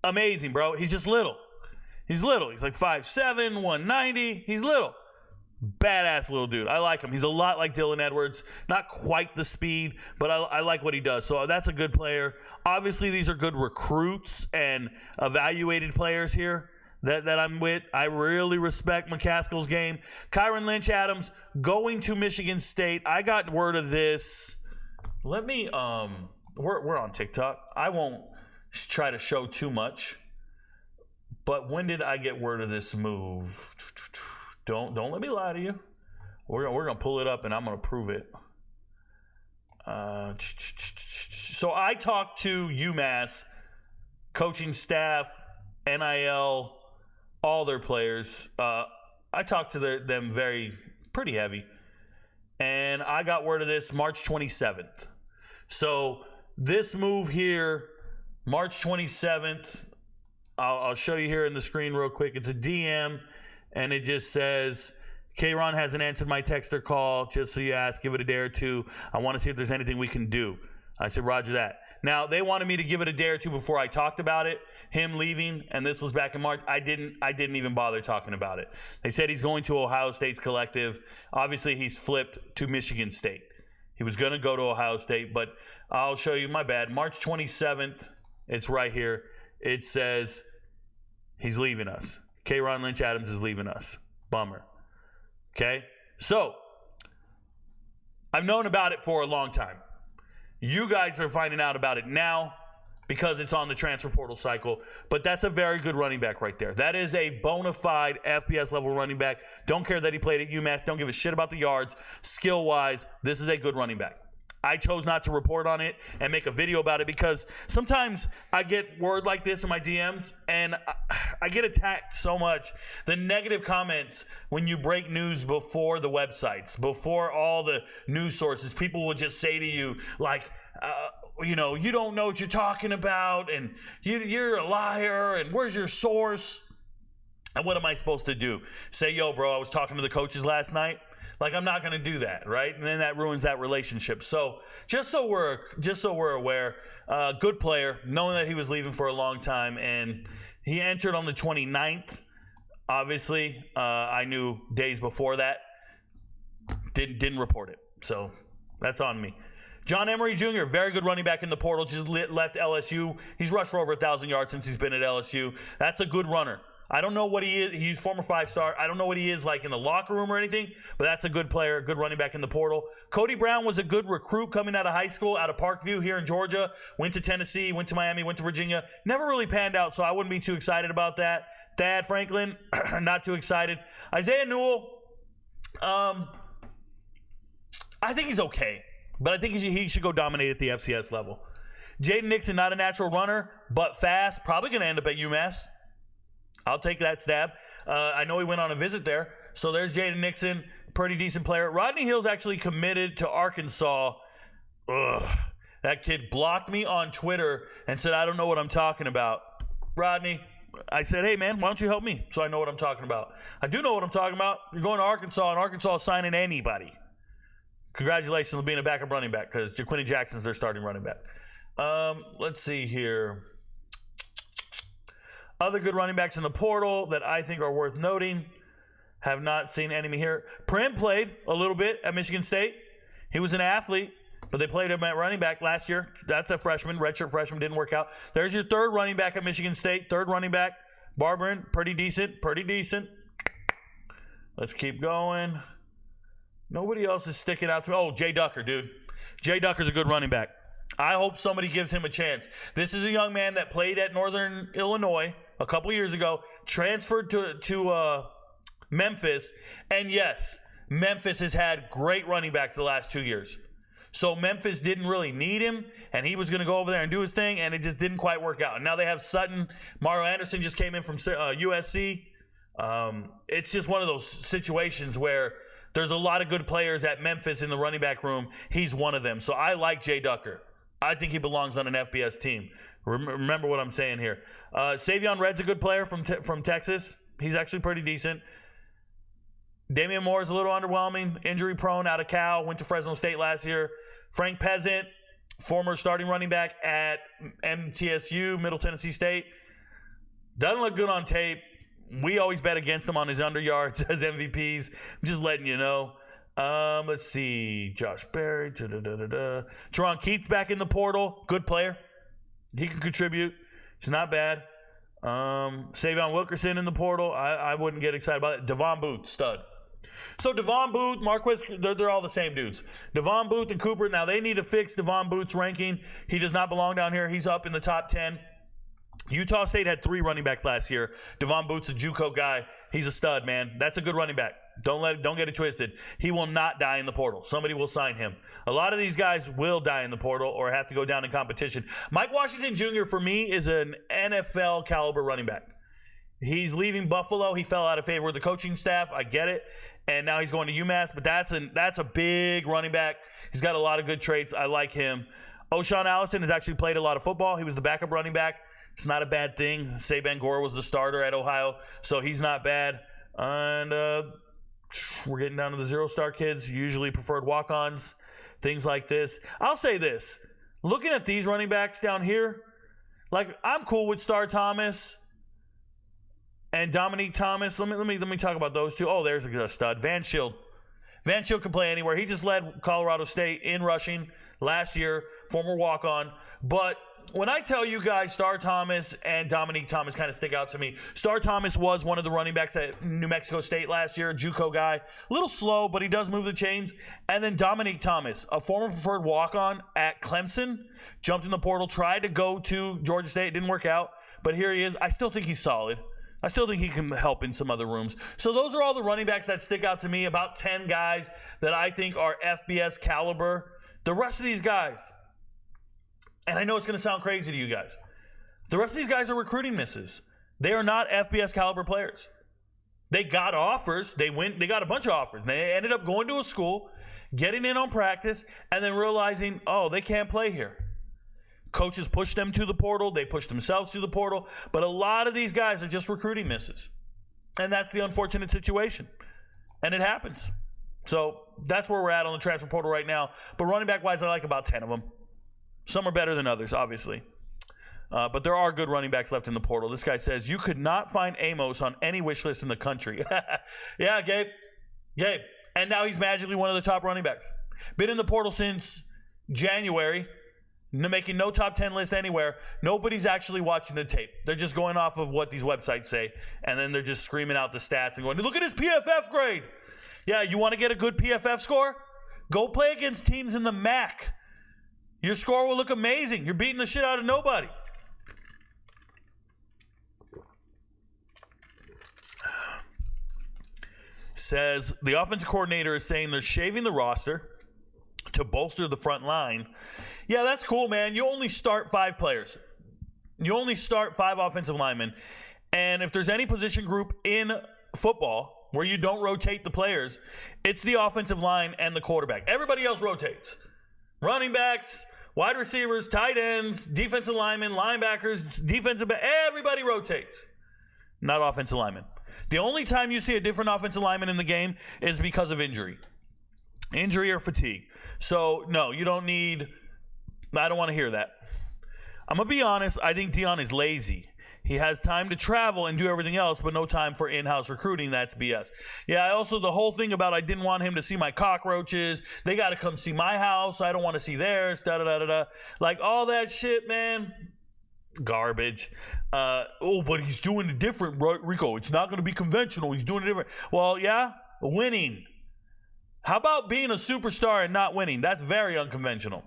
amazing, bro. He's just little. He's little. He's like 5'7", 190. He's little. Badass little dude. I like him. He's a lot like Dylan Edwards. Not quite the speed, but I like what he does. So that's a good player. Obviously, these are good recruits and evaluated players here that I'm with. I really respect McCaskill's game. Kyron Lynch-Adams going to Michigan State. I got word of this. Let me, we're on TikTok. I won't try to show too much. But when did I get word of this move? Don't let me lie to you. We're gonna pull it up and I'm gonna prove it. So I talked to UMass coaching staff, NIL, all their players. I talked to them pretty heavy, and I got word of this March 27th. So this move here, March 27th. I'll show you here in the screen real quick. It's a DM. And it just says, K-Ron hasn't answered my text or call. Just so you ask, give it a day or two. I want to see if there's anything we can do. I said, roger that. Now, they wanted me to give it a day or two before I talked about it, him leaving, and this was back in March. I didn't even bother talking about it. They said he's going to Ohio State's collective. Obviously, he's flipped to Michigan State. He was going to go to Ohio State, but I'll show you, my bad. March 27th, it's right here. It says he's leaving us. K-Ron Lynch Adams is leaving us. Bummer. Okay? So, I've known about it for a long time. You guys are finding out about it now because it's on the transfer portal cycle, but that's a very good running back right there. That is a bona fide FBS level running back. Don't care that he played at UMass. Don't give a shit about the yards. Skill-wise, this is a good running back. I chose not to report on it and make a video about it because sometimes I get word like this in my DMs and I get attacked so much. The negative comments when you break news before the websites, before all the news sources, people will just say to you like, you don't know what you're talking about and you're a liar and where's your source? And what am I supposed to do? Say, yo, bro, I was talking to the coaches last night. Like, I'm not going to do that, right? And then that ruins that relationship. So just so we're aware, good player, knowing that he was leaving for a long time, and he entered on the 29th. Obviously, I knew days before that. Didn't report it. So that's on me. John Emery Jr., very good running back in the portal, just left LSU. He's rushed for over 1,000 yards since he's been at LSU. That's a good runner. I don't know what he is. He's former 5-star. I don't know what he is like in the locker room or anything, but that's a good player, good running back in the portal. Cody Brown was a good recruit coming out of high school, out of Parkview here in Georgia. Went to Tennessee, went to Miami, went to Virginia. Never really panned out, so I wouldn't be too excited about that. Thad Franklin, not too excited. Isaiah Newell, I think he's okay, but I think he should go dominate at the FCS level. Jaden Nixon, not a natural runner, but fast. Probably going to end up at UMass. I'll take that stab. I know he went on a visit there. So there's Jaden Nixon, pretty decent player. Rodney Hill's actually committed to Arkansas. Ugh. That kid blocked me on Twitter and said, I don't know what I'm talking about. Rodney, I said, hey, man, why don't you help me so I know what I'm talking about? I do know what I'm talking about. You're going to Arkansas, and Arkansas is signing anybody. Congratulations on being a backup running back because Jaquinny Jackson's their starting running back. Let's see here. Other good running backs in the portal that I think are worth noting. Have not seen any here. Prim played a little bit at Michigan State. He was an athlete, but they played him at running back last year. That's a freshman, redshirt freshman, didn't work out. There's your third running back at Michigan State. Third running back, Barberin, pretty decent. Let's keep going. Nobody else is sticking out to me. Oh, Jay Ducker, dude. Jay Ducker's a good running back. I hope somebody gives him a chance. This is a young man that played at Northern Illinois a couple years ago, transferred to Memphis, and yes, Memphis has had great running backs the last 2 years. So Memphis didn't really need him, and he was going to go over there and do his thing, and it just didn't quite work out. And now they have Sutton. Mario Anderson just came in from USC. It's just one of those situations where there's a lot of good players at Memphis in the running back room. He's one of them. So I like Jay Ducker. I think he belongs on an FBS team. Remember what I'm saying here. Savion Red's a good player from Texas. He's actually pretty decent. Damian Moore is a little underwhelming. Injury prone out of Cal. Went to Fresno State last year. Frank Peasant, former starting running back at MTSU, Middle Tennessee State. Doesn't look good on tape. We always bet against him on his under yards as MVPs. I'm just letting you know. Let's see. Josh Berry. Teron Keith's back in the portal. Good player. He can contribute. He's not bad. Savion Wilkerson in the portal. I wouldn't get excited about it. Devon Booth, stud. So Devon Booth, Marquez, they're all the same dudes. Devon Booth and Cooper. Now they need to fix Devon Booth's ranking. He does not belong down here. He's up in the top 10. Utah State had 3 running backs last year. Devon Booth's a JUCO guy. He's a stud, man. That's a good running back. Don't get it twisted. He will not die in the portal. Somebody will sign him. A lot of these guys will die in the portal or have to go down in competition. Mike Washington Jr. for me is an NFL caliber running back. He's leaving Buffalo. He fell out of favor with the coaching staff. I get it. And now he's going to UMass, but that's a big running back. He's got a lot of good traits. I like him. O'Shawn Allison has actually played a lot of football. He was the backup running back. It's not a bad thing. Saban Gore was the starter at Ohio, so he's not bad. And we're getting down to the 0-star kids, usually preferred walk-ons, things like this. I'll say this. looking at these running backs down here, like I'm cool with Star Thomas and Dominique Thomas. Let me talk about those two. Oh, there's a stud. Van Schild. Van Schild can play anywhere. He just led Colorado State in rushing last year, former walk-on. But when I tell you guys Star Thomas and Dominique Thomas kind of stick out to me, Star Thomas was one of the running backs at New Mexico State last year, a JUCO guy. A little slow, but he does move the chains. And then Dominique Thomas, a former preferred walk-on at Clemson, jumped in the portal, tried to go to Georgia State. It didn't work out, but here he is. I still think he's solid. I still think he can help in some other rooms. So those are all the running backs that stick out to me, about 10 guys that I think are FBS caliber. The rest of these guys, and I know it's going to sound crazy to you guys, the rest of these guys are recruiting misses. They are not FBS caliber players. They got offers. They got a bunch of offers. They ended up going to a school, getting in on practice, and then realizing, oh, they can't play here. Coaches pushed them to the portal. They pushed themselves to the portal. But a lot of these guys are just recruiting misses. And that's the unfortunate situation. And it happens. So that's where we're at on the transfer portal right now. But running back-wise, I like about 10 of them. Some are better than others, obviously. But there are good running backs left in the portal. This guy says, you could not find Amos on any wish list in the country. Yeah, Gabe. And now he's magically one of the top running backs. Been in the portal since January. Making no top 10 list anywhere. Nobody's actually watching the tape. They're just going off of what these websites say, and then they're just screaming out the stats and going, look at his PFF grade. Yeah, you want to get a good PFF score? Go play against teams in the MAC. Your score will look amazing. You're beating the shit out of nobody. Says the offensive coordinator is saying they're shaving the roster to bolster the front line. Yeah, that's cool, man. You only start 5 players. You only start 5 offensive linemen. And if there's any position group in football where you don't rotate the players, it's the offensive line and the quarterback. Everybody else rotates. Running backs, wide receivers, tight ends, defensive linemen, linebackers, defensive back. Everybody rotates. Not offensive linemen. The only time you see a different offensive lineman in the game is because of injury. Injury or fatigue. So, no, you don't need... I don't want to hear that. I'm going to be honest. I think Deion is lazy. He has time to travel and do everything else, but no time for in-house recruiting. That's BS. Yeah, also the whole thing about I didn't want him to see my cockroaches. They got to come see my house. I don't want to see theirs. Da-da-da-da-da. Like all that shit, man. Garbage. Oh, but he's doing it different, Rico. It's not going to be conventional. He's doing it different. Well, yeah, winning. How about being a superstar and not winning? That's very unconventional.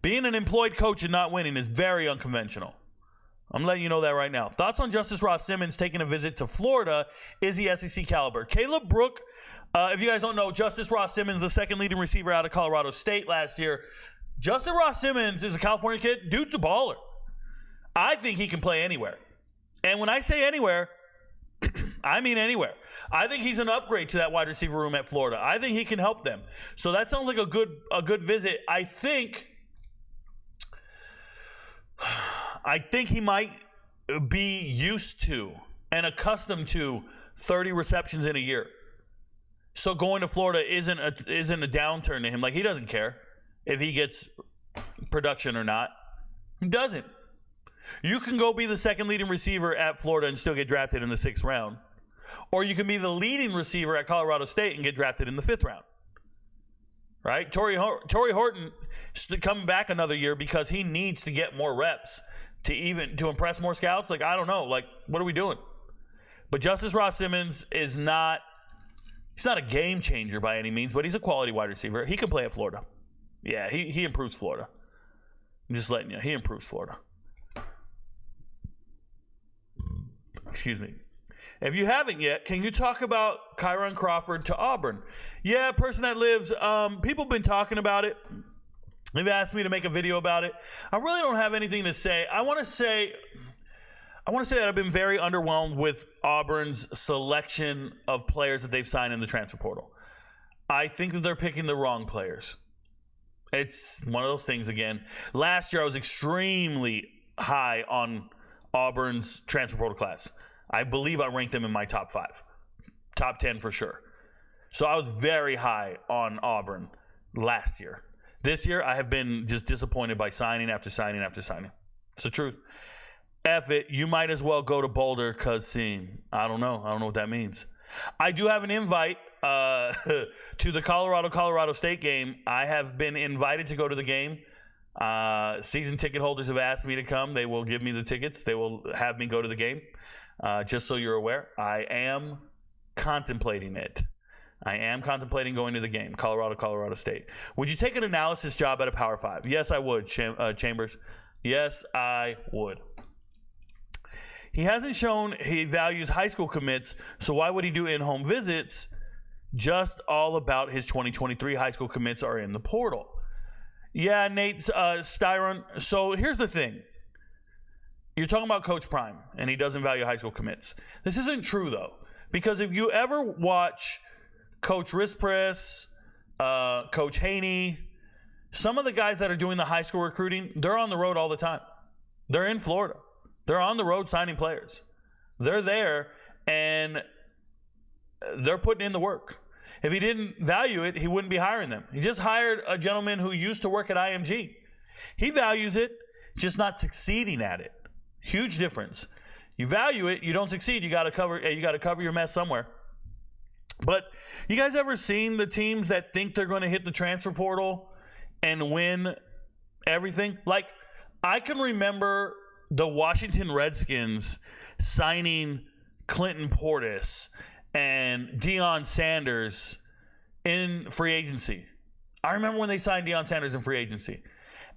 Being an employed coach and not winning is very unconventional. I'm letting you know that right now. Thoughts on Justice Ross Simmons taking a visit to Florida? Is he SEC caliber? Caleb Brook, if you guys don't know, Justice Ross Simmons, the second leading receiver out of Colorado State last year. Justin Ross Simmons is a California kid. Dude's a baller. I think he can play anywhere. And when I say anywhere, I mean anywhere. I think he's an upgrade to that wide receiver room at Florida. I think he can help them. So that sounds like a good visit. I think he might be used to and accustomed to 30 receptions in a year. So going to Florida isn't a downturn to him. Like, he doesn't care if he gets production or not. He doesn't. You can go be the second leading receiver at Florida and still get drafted in the 6th round. Or you can be the leading receiver at Colorado State and get drafted in the 5th round. Right? Torrey Horton coming back another year because he needs to get more reps to impress more scouts. Like, I don't know. Like, what are we doing? But Justice Ross Simmons is not a game changer by any means, but he's a quality wide receiver. He can play at Florida. Yeah, he improves Florida. I'm just letting you know, he improves Florida. Excuse me. If you haven't yet, can you talk about Kyron Crawford to Auburn? Yeah, person that lives. People have been talking about it. They've asked me to make a video about it. I really don't have anything to say. I want to say that I've been very underwhelmed with Auburn's selection of players that they've signed in the transfer portal. I think that they're picking the wrong players. It's one of those things again. Last year, I was extremely high on Auburn's transfer portal class. I believe I ranked them in my top 5. Top 10 for sure. So I was very high on Auburn last year. This year, I have been just disappointed by signing after signing after signing. It's the truth. F it. You might as well go to Boulder because seeing. I don't know. I don't know what that means. I do have an invite to the Colorado State game. I have been invited to go to the game. Season ticket holders have asked me to come. They will give me the tickets. They will have me go to the game. Just so you're aware, I am contemplating it. I am contemplating going to the game, Colorado State. Would you take an analysis job at a Power 5? Yes, I would, Chambers. Yes, I would. He hasn't shown he values high school commits, so why would he do in-home visits? Just all about his 2023 high school commits are in the portal. Yeah, Nate Styron. So here's the thing. You're talking about Coach Prime, and he doesn't value high school commits. This isn't true, though, because if you ever watch Coach Rispress, Coach Haney, some of the guys that are doing the high school recruiting, they're on the road all the time. They're in Florida. They're on the road signing players. They're there, and they're putting in the work. If he didn't value it, he wouldn't be hiring them. He just hired a gentleman who used to work at IMG. He values it, just not succeeding at it. Huge difference. You value it, you don't succeed. You got to cover your mess somewhere. But you guys ever seen the teams that think they're going to hit the transfer portal and win everything? Like, I can remember the Washington Redskins signing Clinton Portis and Deion Sanders in free agency. I remember when they signed Deion Sanders in free agency.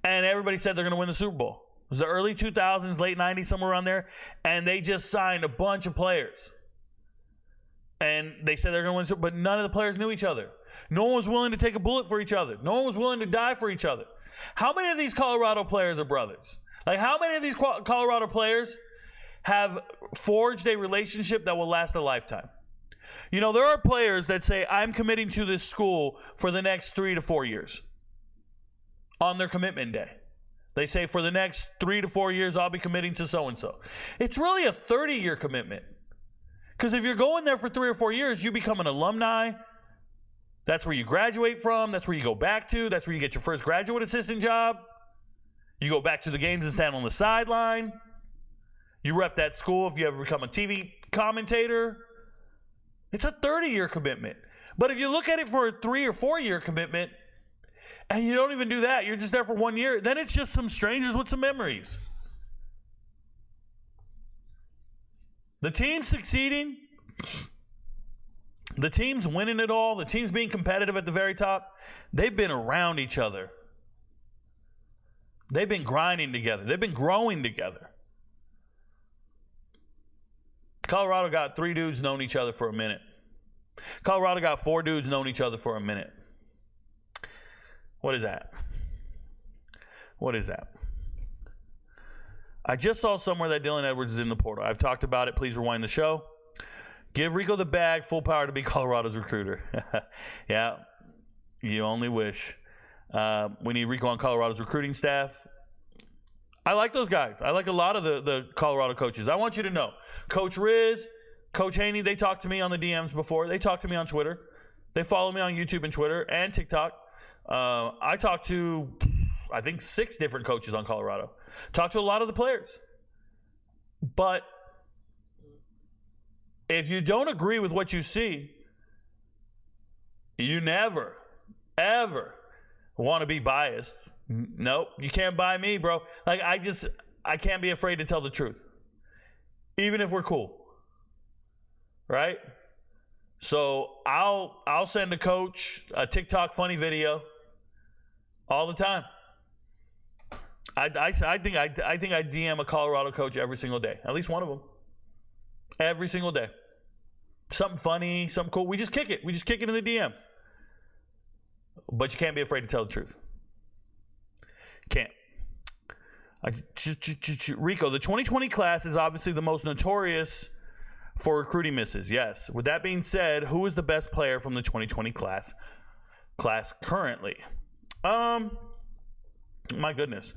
And everybody said they're going to win the Super Bowl. It was the early 2000s, late 90s, somewhere around there. And they just signed a bunch of players. And they said they're going to win the Super Bowl, but none of the players knew each other. No one was willing to take a bullet for each other. No one was willing to die for each other. How many of these Colorado players are brothers? Like, how many of these Colorado players have forged a relationship that will last a lifetime? You know, there are players that say, I'm committing to this school for the next 3 to 4 years on their commitment day. They say, for the next 3 to 4 years, I'll be committing to so-and-so. It's really a 30-year commitment. Because if you're going there for 3 or 4 years, you become an alumni. That's where you graduate from. That's where you go back to. That's where you get your first graduate assistant job. You go back to the games and stand on the sideline. You rep that school if you ever become a TV commentator. It's a 30-year commitment. But if you look at it for a 3 or 4 year commitment, and you don't even do that, you're just there for 1 year, then it's just some strangers with some memories. The team's succeeding. The team's winning it all. The team's being competitive at the very top. They've been around each other. They've been grinding together. They've been growing together. Colorado got 3 dudes known each other for a minute. Colorado got 4 dudes known each other for a minute. What is that? What is that? I just saw somewhere that Dylan Edwards is in the portal. I've talked about it. Please rewind the show. Give Rico the bag, full power to be Colorado's recruiter. Yeah, you only wish. We need Rico on Colorado's recruiting staff. I like those guys. I like a lot of the Colorado coaches. I want you to know, Coach Riz, Coach Haney, they talked to me on the DMs before. They talked to me on Twitter. They follow me on YouTube and Twitter and TikTok. I talked to, I think, 6 different coaches on Colorado. Talked to a lot of the players. But if you don't agree with what you see, you never, ever want to be biased. Nope, you can't buy me, bro. Like, I can't be afraid to tell the truth. Even if we're cool. Right? So I'll send a coach a TikTok funny video all the time. I think I DM a Colorado coach every single day. At least one of them. Every single day. Something funny, something cool. We just kick it. We just kick it in the DMs. But you can't be afraid to tell the truth. Can't. Rico, the 2020 class is obviously the most notorious for recruiting misses. Yes. With that being said, who is the best player from the 2020 class currently? My goodness.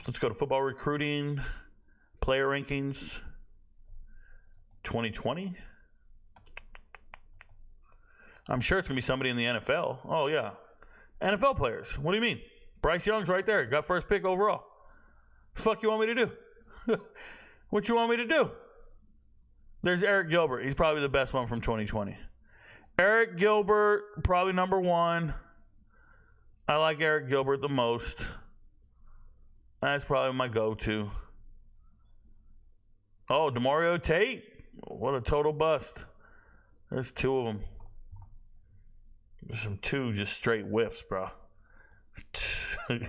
Let's go to football recruiting, player rankings, 2020. I'm sure it's going to be somebody in the NFL. Oh, yeah. NFL players. What do you mean? Bryce Young's right there. Got first pick overall. Fuck you want me to do? What you want me to do? There's Eric Gilbert. He's probably the best one from 2020. Eric Gilbert, probably number one. I like Eric Gilbert the most. That's probably my go-to. Oh, Demario Tate. What a total bust. There's two of them. There's some two just straight whiffs, bro.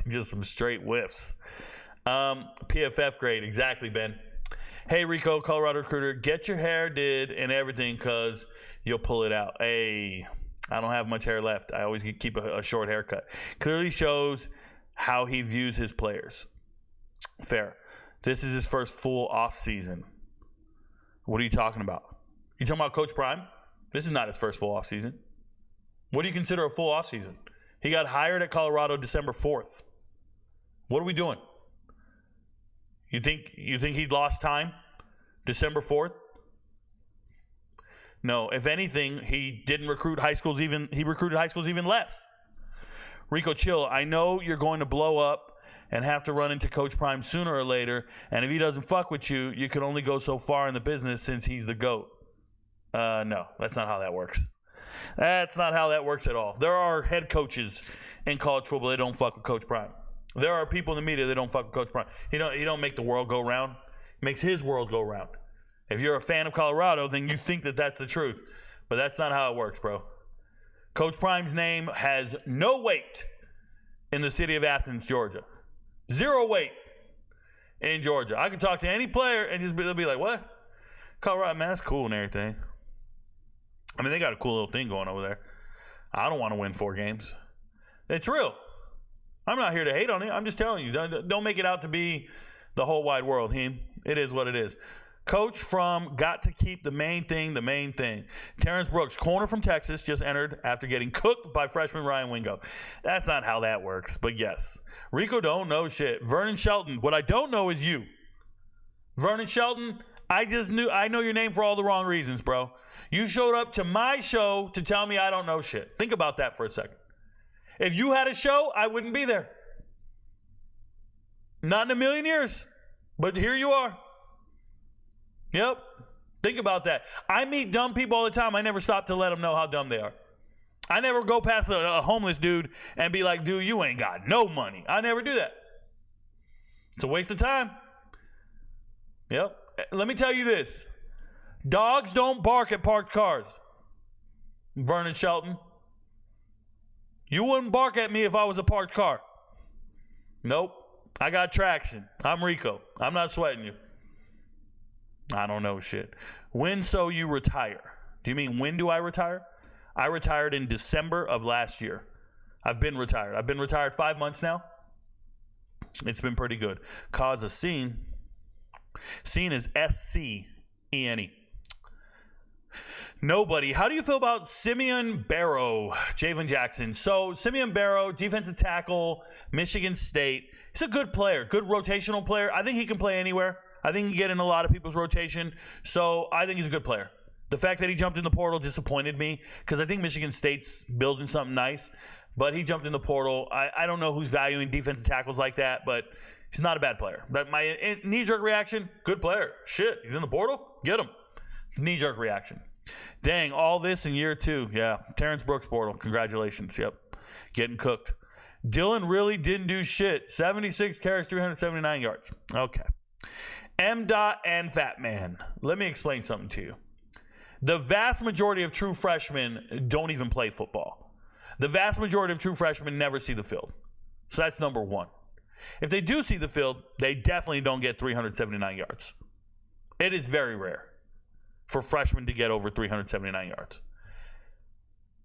Just some straight whiffs. PFF grade. Exactly, Ben. Hey, Rico, Colorado recruiter, get your hair did and everything because you'll pull it out. Hey, I don't have much hair left. I always keep a short haircut. Clearly shows how he views his players. Fair. This is his first full off season. What are you talking about? You talking about Coach Prime? This is not his first full off season. What do you consider a full off season? He got hired at Colorado December 4th. What are we doing? You think he lost time? December 4th? No. If anything, he didn't recruit high schools even. He recruited high schools even less. Rico, chill. I know you're going to blow up and have to run into Coach Prime sooner or later. And if he doesn't fuck with you, you can only go so far in the business since he's the GOAT. No, that's not how that works. That's not how that works at all. There are head coaches in college football that don't fuck with Coach Prime. There are people in the media that don't fuck with Coach Prime. He don't make the world go round. He makes his world go round. If you're a fan of Colorado, then you think that that's the truth. But that's not how it works, bro. Coach Prime's name has no weight in the city of Athens, Georgia. Zero weight in Georgia. I can talk to any player and they'll be like, what? Colorado, man, that's cool and everything. I mean, they got a cool little thing going over there. I don't want to win 4 games. It's real. I'm not here to hate on it. I'm just telling you. Don't make it out to be the whole wide world, Heem. It is what it is. Coach from got to keep the main thing the main thing. Terrence Brooks, corner from Texas, just entered after getting cooked by freshman Ryan Wingo. That's not how that works, but yes. Rico don't know shit. Vernon Shelton, what I don't know is you. Vernon Shelton, I know your name for all the wrong reasons, bro. You showed up to my show to tell me I don't know shit. Think about that for a second. If you had a show, I wouldn't be there. Not in a million years. But here you are. Yep. Think about that. I meet dumb people all the time. I never stop to let them know how dumb they are. I never go past a homeless dude and be like, dude, you ain't got no money. I never do that. It's a waste of time. Yep. Let me tell you this. Dogs don't bark at parked cars. Vernon Shelton. You wouldn't bark at me if I was a parked car. Nope. I got traction. I'm Rico. I'm not sweating you. I don't know shit. When so you retire? Do you mean when do I retire? I retired in December of last year. I've been retired. I've been retired 5 months now. It's been pretty good. Cause a scene. Scene is S-C-E-N-E. Nobody. How do you feel about Simeon Barrow, Javen Jackson? So Simeon Barrow, defensive tackle, Michigan State. He's a good player, good rotational player. I think he can play anywhere. I think he can get in a lot of people's rotation. So I think he's a good player. The fact that he jumped in the portal disappointed me because I think Michigan State's building something nice. But he jumped in the portal. I don't know who's valuing defensive tackles like that, but he's not a bad player. But my knee-jerk reaction, good player. Shit, he's in the portal? Get him. Knee-jerk reaction. Dang, all this in year 2. Yeah, Terrence Brooks portal. Congratulations. Yep, getting cooked. Dylan really didn't do shit. 76 carries, 379 yards. Okay. M-Dot and Fat Man. Let me explain something to you. The vast majority of true freshmen don't even play football. The vast majority of true freshmen never see the field. So that's number one. If they do see the field, they definitely don't get 379 yards. It is very rare for freshmen to get over 379 yards.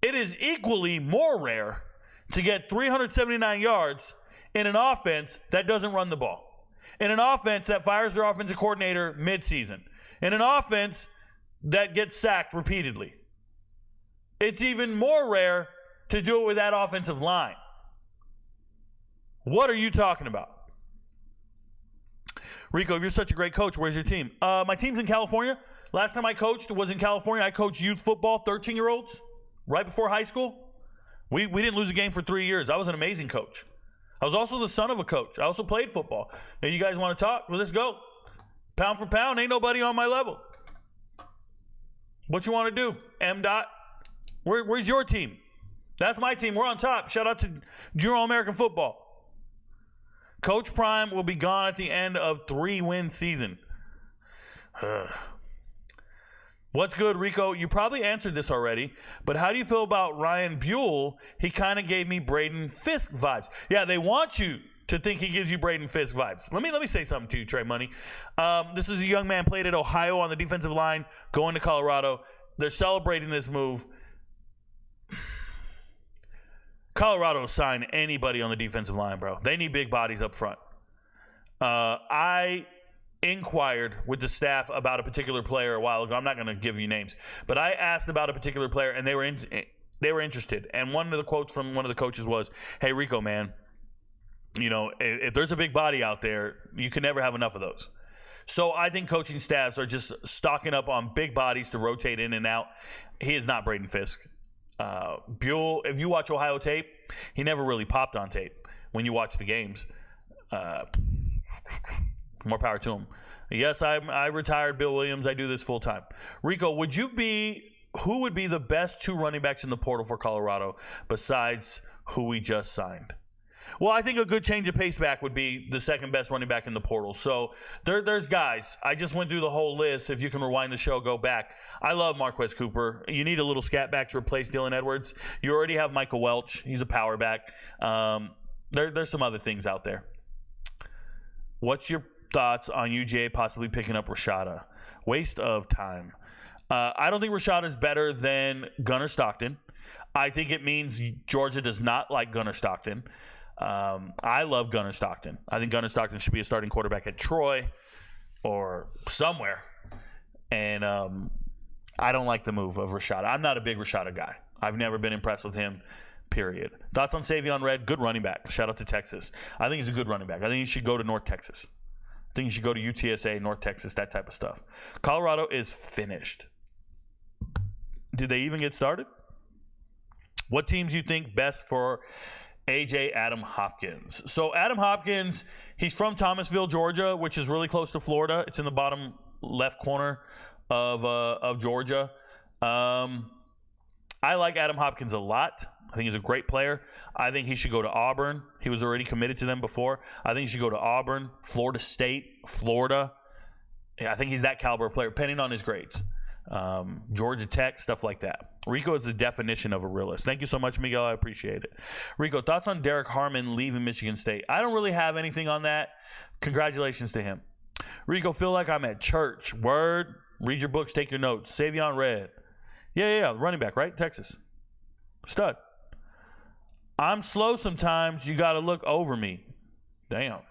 It is equally more rare to get 379 yards in an offense that doesn't run the ball. In an offense that fires their offensive coordinator midseason. In an offense that gets sacked repeatedly. It's even more rare to do it with that offensive line. What are you talking about? Rico, if you're such a great coach, where's your team? My team's in California. Last time I coached was in California. I coached youth football, 13-year-olds. right before high school. We didn't lose a game for 3 years. I was an amazing coach. I was also the son of a coach. I also played football. And you guys want to talk? Well, let's go. Pound for pound, ain't nobody on my level. What you want to do? M-Dot? Where's your team? That's my team. We're on top. Shout out to Junior All-American Football. Coach Prime will be gone at the end of 3-win season. What's good, Rico? You probably answered this already, but how do you feel about Ryan Buell? He kind of gave me Braden Fisk vibes. Yeah, they want you to think he gives you Braden Fisk vibes. Let me say something to you, Trey Money. This is a young man played at Ohio on the defensive line, going to Colorado. They're celebrating this move. Colorado sign anybody on the defensive line, bro. They need big bodies up front. I inquired with the staff about a particular player a while ago. I'm not going to give you names, but I asked about a particular player, and they were interested. And one of the quotes from one of the coaches was, "Hey, Rico, man, you know, if there's a big body out there, you can never have enough of those." So I think coaching staffs are just stocking up on big bodies to rotate in and out. He is not Braden Fisk. Buell, if you watch Ohio tape, he never really popped on tape when you watch the games. More power to him. Yes, I retired Bill Williams. I do this full time. Rico, who would be the best 2 running backs in the portal for Colorado besides who we just signed? Well, I think a good change of pace back would be the second best running back in the portal. So there's guys. I just went through the whole list. If you can rewind the show, go back. I love Marquez Cooper. You need a little scat back to replace Dylan Edwards. You already have Michael Welch. He's a power back. There's some other things out there. What's your thoughts on UGA possibly picking up Rashad? Waste of time. I don't think Rashad is better than Gunnar Stockton. I think it means Georgia does not like Gunnar Stockton. I love Gunnar Stockton. I think Gunnar Stockton should be a starting quarterback at Troy or somewhere. And I don't like the move of Rashad. I'm not a big Rashad guy. I've never been impressed with him, period. Thoughts on Savion Red? Good running back. Shout out to Texas. I think he's a good running back. I think he should go to North Texas. I think you should go to UTSA, North Texas, that type of stuff. Colorado is finished. Did they even get started? What teams you think best for A.J. Adam Hopkins? So Adam Hopkins, he's from Thomasville, Georgia, which is really close to Florida. It's in the bottom left corner of Georgia. I like Adam Hopkins a lot. I think he's a great player. I think he should go to Auburn. He was already committed to them before. I think he should go to Auburn, Florida State, Florida. I think he's that caliber player, depending on his grades. Georgia Tech, stuff like that. Rico is the definition of a realist. Thank you so much, Miguel. I appreciate it. Rico, thoughts on Derek Harmon leaving Michigan State? I don't really have anything on that. Congratulations to him. Rico, feel like I'm at church. Word. Read your books. Take your notes. Savion Red. Yeah. Running back, right? Texas. Stud. I'm slow sometimes. You got to look over me. Damn.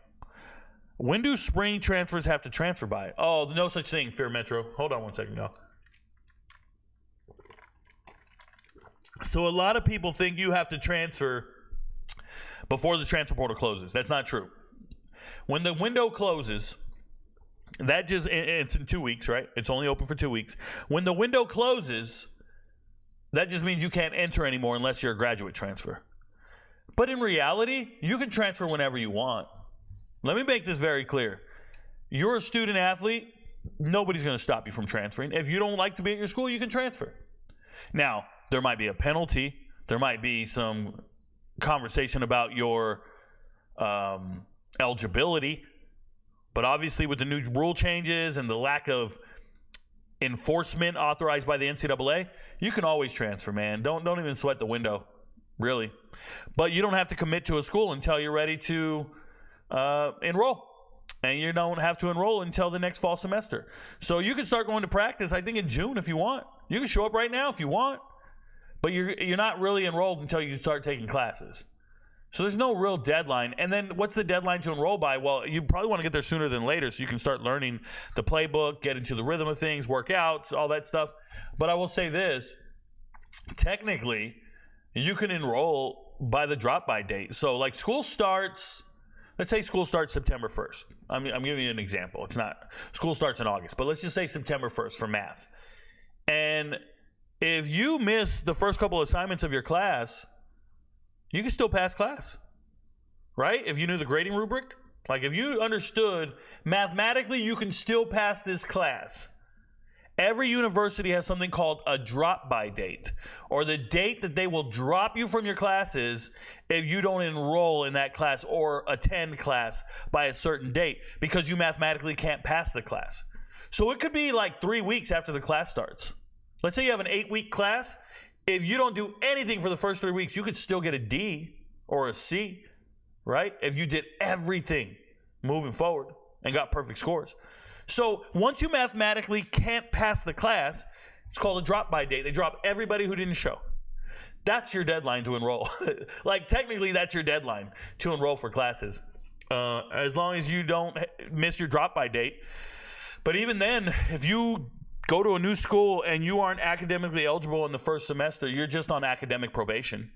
When do spring transfers have to transfer by? Oh, no such thing, Fear Metro. Hold on one second, y'all. So a lot of people think you have to transfer before the transfer portal closes. That's not true. When the window closes, it's in 2 weeks, right? It's only open for 2 weeks. When the window closes, that just means you can't enter anymore unless you're a graduate transfer. But in reality, you can transfer whenever you want. Let me make this very clear. You're a student athlete. Nobody's going to stop you from transferring. If you don't like to be at your school, you can transfer. Now, there might be a penalty. There might be some conversation about your eligibility. But obviously, with the new rule changes and the lack of enforcement authorized by the NCAA, you can always transfer, man. Don't even sweat the window, really. But you don't have to commit to a school until you're ready to enroll. And you don't have to enroll until the next fall semester. So you can start going to practice, I think, in June if you want. You can show up right now if you want. But you're not really enrolled until you start taking classes. So there's no real deadline. And then what's the deadline to enroll by? Well, you probably want to get there sooner than later so you can start learning the playbook, get into the rhythm of things, workouts, all that stuff. But I will say this. Technically, you can enroll by the drop-by date. So like school starts, let's say school starts September 1st. I'm giving you an example. It's not, school starts in August, but let's just say September 1st for math. And if you miss the first couple assignments of your class, you can still pass class, right? If you knew the grading rubric, like if you understood mathematically, you can still pass this class. Every university has something called a drop-by date, or the date that they will drop you from your classes if you don't enroll in that class or attend class by a certain date, because you mathematically can't pass the class. So it could be like 3 weeks after the class starts. Let's say you have an 8-week class. If you don't do anything for the first 3 weeks, you could still get a D or a C, right? If you did everything moving forward and got perfect scores. So once you mathematically can't pass the class, it's called a drop-by date. They drop everybody who didn't show. That's your deadline to enroll. Like technically that's your deadline to enroll for classes. As long as you don't miss your drop-by date. But even then, if you go to a new school and you aren't academically eligible in the first semester, you're just on academic probation,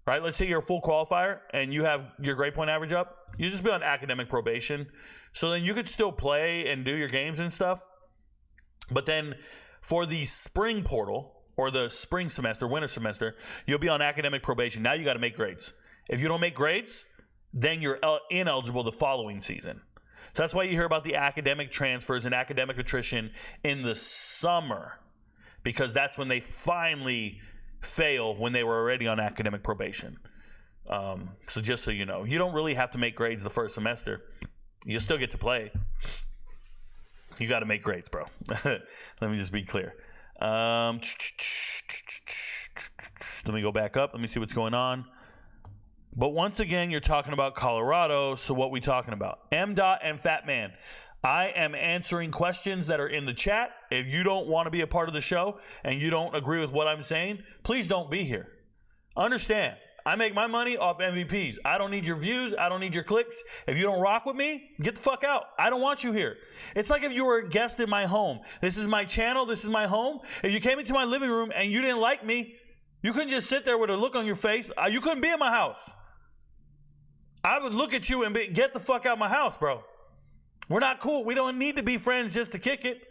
right? Let's say you're a full qualifier and you have your grade point average up. You just be on academic probation. So then you could still play and do your games and stuff. But then for the spring portal or the spring semester, winter semester, you'll be on academic probation. Now you got to make grades. If you don't make grades, then you're ineligible the following season. So that's why you hear about the academic transfers and academic attrition in the summer, because that's when they finally fail when they were already on academic probation. So just so you know, you don't really have to make grades the first semester. You still get to play. You got to make grades, bro. Let me just be clear. Let me go back up. Let me see what's going on. But once again, you're talking about Colorado, so what we talking about? M-Dot and Fat Man. I am answering questions that are in the chat. If you don't want to be a part of the show and you don't agree with what I'm saying, please don't be here. Understand, I make my money off MVPs. I don't need your views. I don't need your clicks. If you don't rock with me, get the fuck out. I don't want you here. It's like if you were a guest in my home. This is my channel. This is my home. If you came into my living room and you didn't like me, you couldn't just sit there with a look on your face. You couldn't be in my house. I would look at you and get the fuck out of my house, bro. We're not cool. We don't need to be friends just to kick it.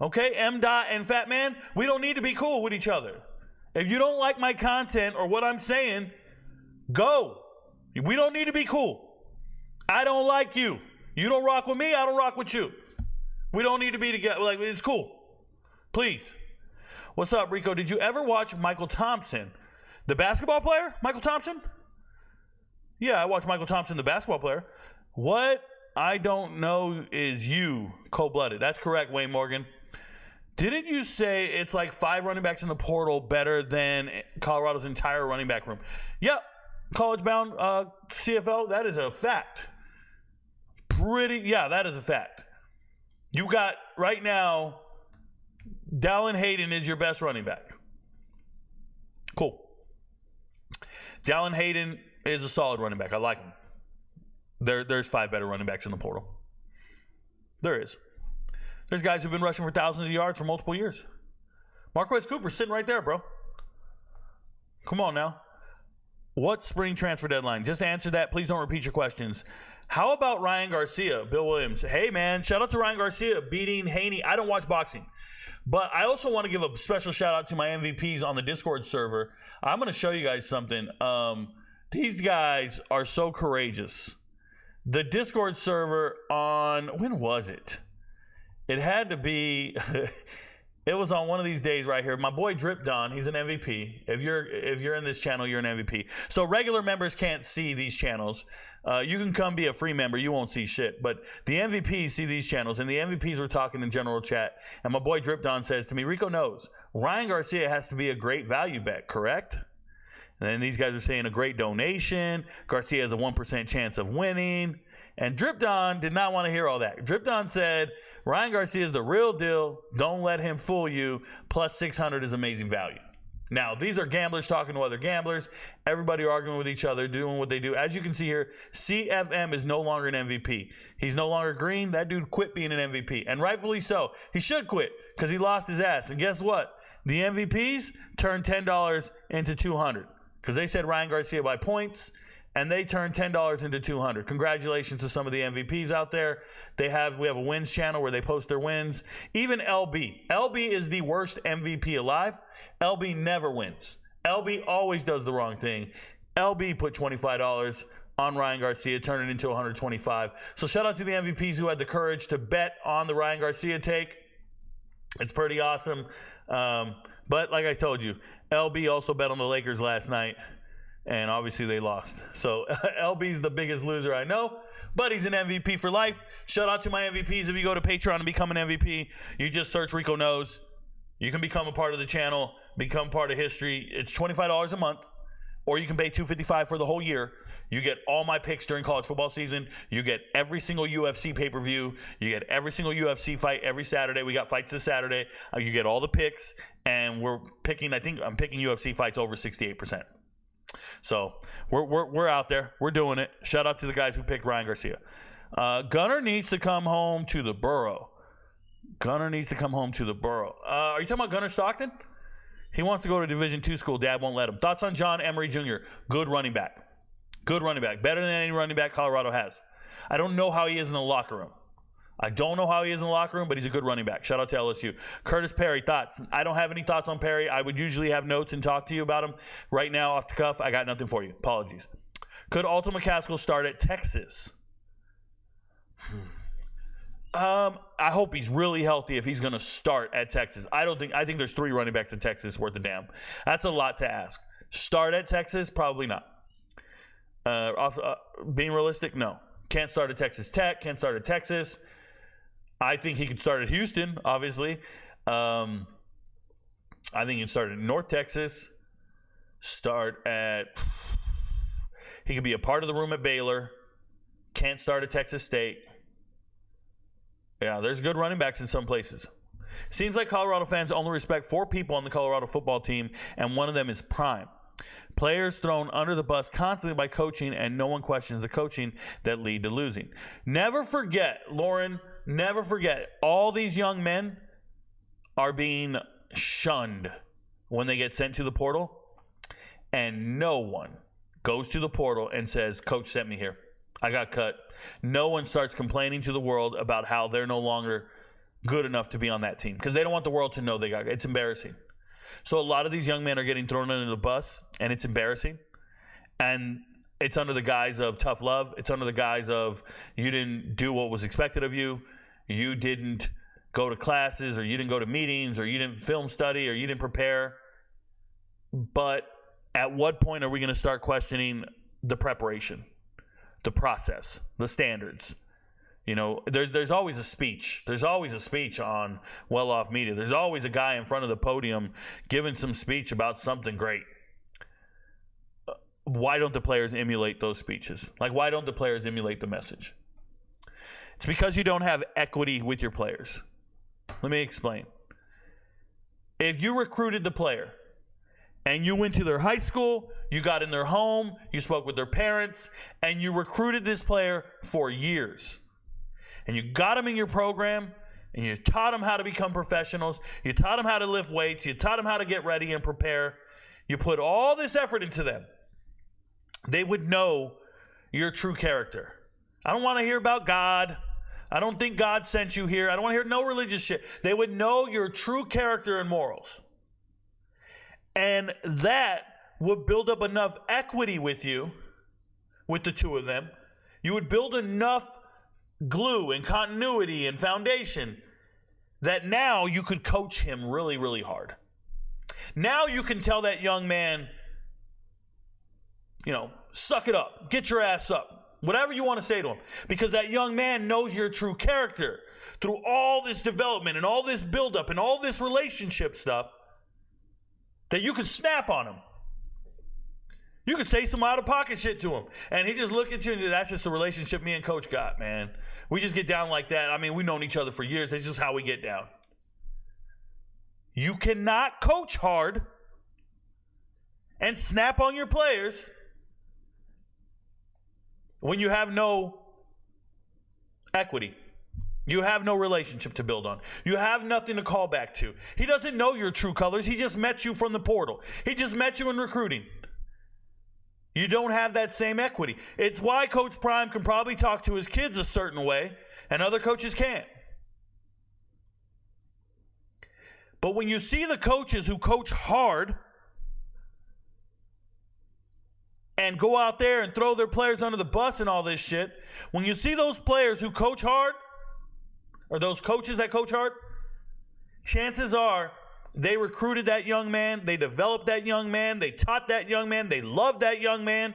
Okay, M-Dot and Fat Man, we don't need to be cool with each other. If you don't like my content or what I'm saying, go. We don't need to be cool. I don't like you. You don't rock with me, I don't rock with you. We don't need to be together. Like, it's cool. Please. What's up, Rico? Did you ever watch Michael Thompson, the basketball player? Michael Thompson? Yeah, I watched Michael Thompson, the basketball player. What I don't know is you, cold-blooded. That's correct, Wayne Morgan. Didn't you say it's like 5 running backs in the portal better than Colorado's entire running back room? Yep. College-bound CFL, that is a fact. That is a fact. You got, right now, Dallin Hayden is your best running back. Cool. Dallin Hayden is a solid running back. I like him. There's 5 better running backs in the portal. There is. There's guys who've been rushing for thousands of yards for multiple years. Marquez Cooper's sitting right there, bro. Come on now. What spring transfer deadline? Just answer that. Please don't repeat your questions. How about Ryan Garcia, Bill Williams? Hey, man, shout out to Ryan Garcia beating Haney. I don't watch boxing, but I also want to give a special shout out to my MVPs on the Discord server. I'm going to show you guys something. These guys are so courageous. The Discord server on, when was it? It had to be, it was on one of these days right here. My boy Drip Don, he's an MVP. If you're in this channel, you're an MVP. So regular members can't see these channels. You can come be a free member. You won't see shit. But the MVPs see these channels, and the MVPs were talking in general chat. And my boy Drip Don says to me, RicoKnows, Ryan Garcia has to be a great value bet, correct? And then these guys are saying a great donation. Garcia has a 1% chance of winning. And Drip Don did not want to hear all that. Drip Don said, Ryan Garcia is the real deal. Don't let him fool you. Plus 600 is amazing value. Now, these are gamblers talking to other gamblers. Everybody arguing with each other, doing what they do. As you can see here, CFM is no longer an MVP. He's no longer green. That dude quit being an MVP. And rightfully so. He should quit because he lost his ass. And guess what? The MVPs turned $10 into $200 because they said Ryan Garcia by points. and they turned $10 into $200. Congratulations to some of the MVPs out there. We have a wins channel where they post their wins. Even LB. LB is the worst MVP alive. LB never wins. LB always does the wrong thing. LB put $25 on Ryan Garcia, turned it into $125. So shout out to the MVPs who had the courage to bet on the Ryan Garcia take. It's pretty awesome. But like I told you, LB also bet on the Lakers last night, and obviously they lost. So LB's the biggest loser I know, but he's an MVP for life. Shout out to my MVPs. If you go to Patreon and become an MVP, you just search RicoKnows. You can become a part of the channel, become part of history. It's $25 a month, or you can pay $255 for the whole year. You get all my picks during college football season. You get every single UFC pay-per-view. You get every single UFC fight every Saturday. We got fights this Saturday. You get all the picks, and I'm picking UFC fights over 68%. So we're out there. We're doing it. Shout out to the guys who picked Ryan Garcia. Gunner needs to come home to the borough. Gunner needs to come home to the borough. Are you talking about Gunner Stockton? He wants to go to Division II school. Dad won't let him. Thoughts on John Emery Jr.? Good running back. Good running back. Better than any running back Colorado has. I don't know how he is in the locker room. But he's a good running back. Shout out to LSU. Curtis Perry, thoughts? I don't have any thoughts on Perry. I would usually have notes and talk to you about him. Right now, off the cuff, I got nothing for you. Apologies. Could Alton McCaskill start at Texas? I hope he's really healthy if he's going to start at Texas. I think there's 3 running backs in Texas worth a damn. That's a lot to ask. Start at Texas? Probably not. Being realistic, no. Can't start at Texas Tech. Can't start at Texas. I think he could start at Houston, obviously. I think he can start at North Texas. He could be a part of the room at Baylor. Can't start at Texas State. Yeah, there's good running backs in some places. Seems like Colorado fans only respect 4 people on the Colorado football team, and one of them is Prime. Players thrown under the bus constantly by coaching, and no one questions the coaching that lead to losing. Never forget, Lauren, all these young men are being shunned when they get sent to the portal, and no one goes to the portal and says, Coach sent me here. I got cut. No one starts complaining to the world about how they're no longer good enough to be on that team because they don't want the world to know they got. It's embarrassing. So a lot of these young men are getting thrown under the bus, and it's embarrassing. And it's under the guise of tough love. It's under the guise of you didn't do what was expected of you. You didn't go to classes, or you didn't go to meetings, or you didn't film study, or you didn't prepare. But at what point are we going to start questioning the preparation, the process, the standards? You know, there's always a speech. There's always a speech on well-off media. There's always a guy in front of the podium giving some speech about something great. Why don't the players emulate those speeches? Like, why don't the players emulate the message? It's because you don't have equity with your players. Let me explain. If you recruited the player and you went to their high school, you got in their home, you spoke with their parents, and you recruited this player for years, and you got them in your program, and you taught them how to become professionals, you taught them how to lift weights, you taught them how to get ready and prepare, you put all this effort into them, they would know your true character. I don't want to hear about God. I don't think God sent you here. I don't want to hear no religious shit. They would know your true character and morals. And that would build up enough equity with you, with the two of them. You would build enough glue and continuity and foundation that now you could coach him really, really hard. Now you can tell that young man, you know, suck it up, get your ass up, whatever you want to say to him, because that young man knows your true character through all this development and all this buildup and all this relationship stuff, that you could snap on him. You could say some out-of-pocket shit to him, and he just look at you and that's just the relationship me and Coach got, man. We just get down like that. I mean, we've known each other for years. That's just how we get down. You cannot coach hard and snap on your players when you have no equity. You have no relationship to build on. You have nothing to call back to. He doesn't know your true colors. He just met you from the portal. He just met you in recruiting. You don't have that same equity. It's why Coach Prime can probably talk to his kids a certain way and other coaches can't. But when you see the coaches who coach hard and go out there and throw their players under the bus and all this shit, when you see those players who coach hard, or those coaches that coach hard, chances are they recruited that young man, they developed that young man, they taught that young man, they loved that young man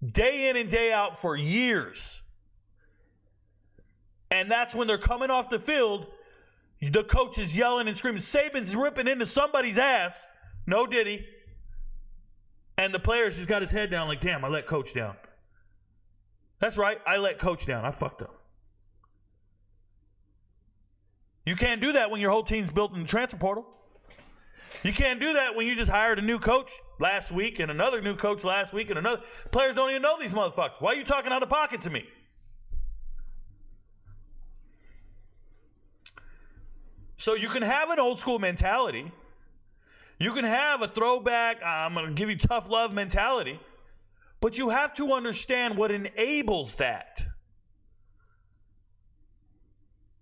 day in and day out for years. And that's when they're coming off the field, the coach is yelling and screaming, Saban's ripping into somebody's ass. No, did he? And the player's just got his head down like, damn, I let coach down. That's right, I let coach down. I fucked up. You can't do that when your whole team's built in the transfer portal. You can't do that when you just hired a new coach last week and another new coach last week and another. Players don't even know these motherfuckers. Why are you talking out of pocket to me? So you can have an old school mentality. You can have a throwback, I'm going to give you tough love mentality. But you have to understand what enables that.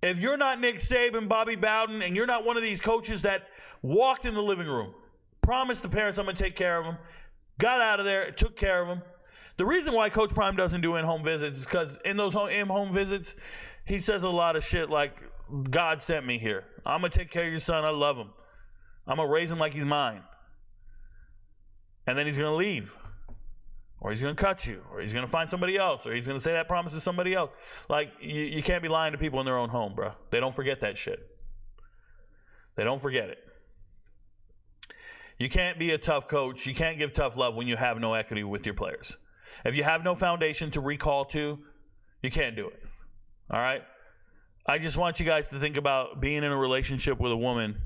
If you're not Nick Saban, Bobby Bowden, and you're not one of these coaches that walked in the living room, promised the parents I'm going to take care of them, got out of there, took care of them. The reason why Coach Prime doesn't do in-home visits is because in those in-home visits, he says a lot of shit like, God sent me here. I'm going to take care of your son. I love him. I'm going to raise him like he's mine. And then he's going to leave. Or he's going to cut you. Or he's going to find somebody else. Or he's going to say that promise to somebody else. Like, you can't be lying to people in their own home, bro. They don't forget that shit. They don't forget it. You can't be a tough coach. You can't give tough love when you have no equity with your players. If you have no foundation to recall to, you can't do it. All right? I just want you guys to think about being in a relationship with a woman,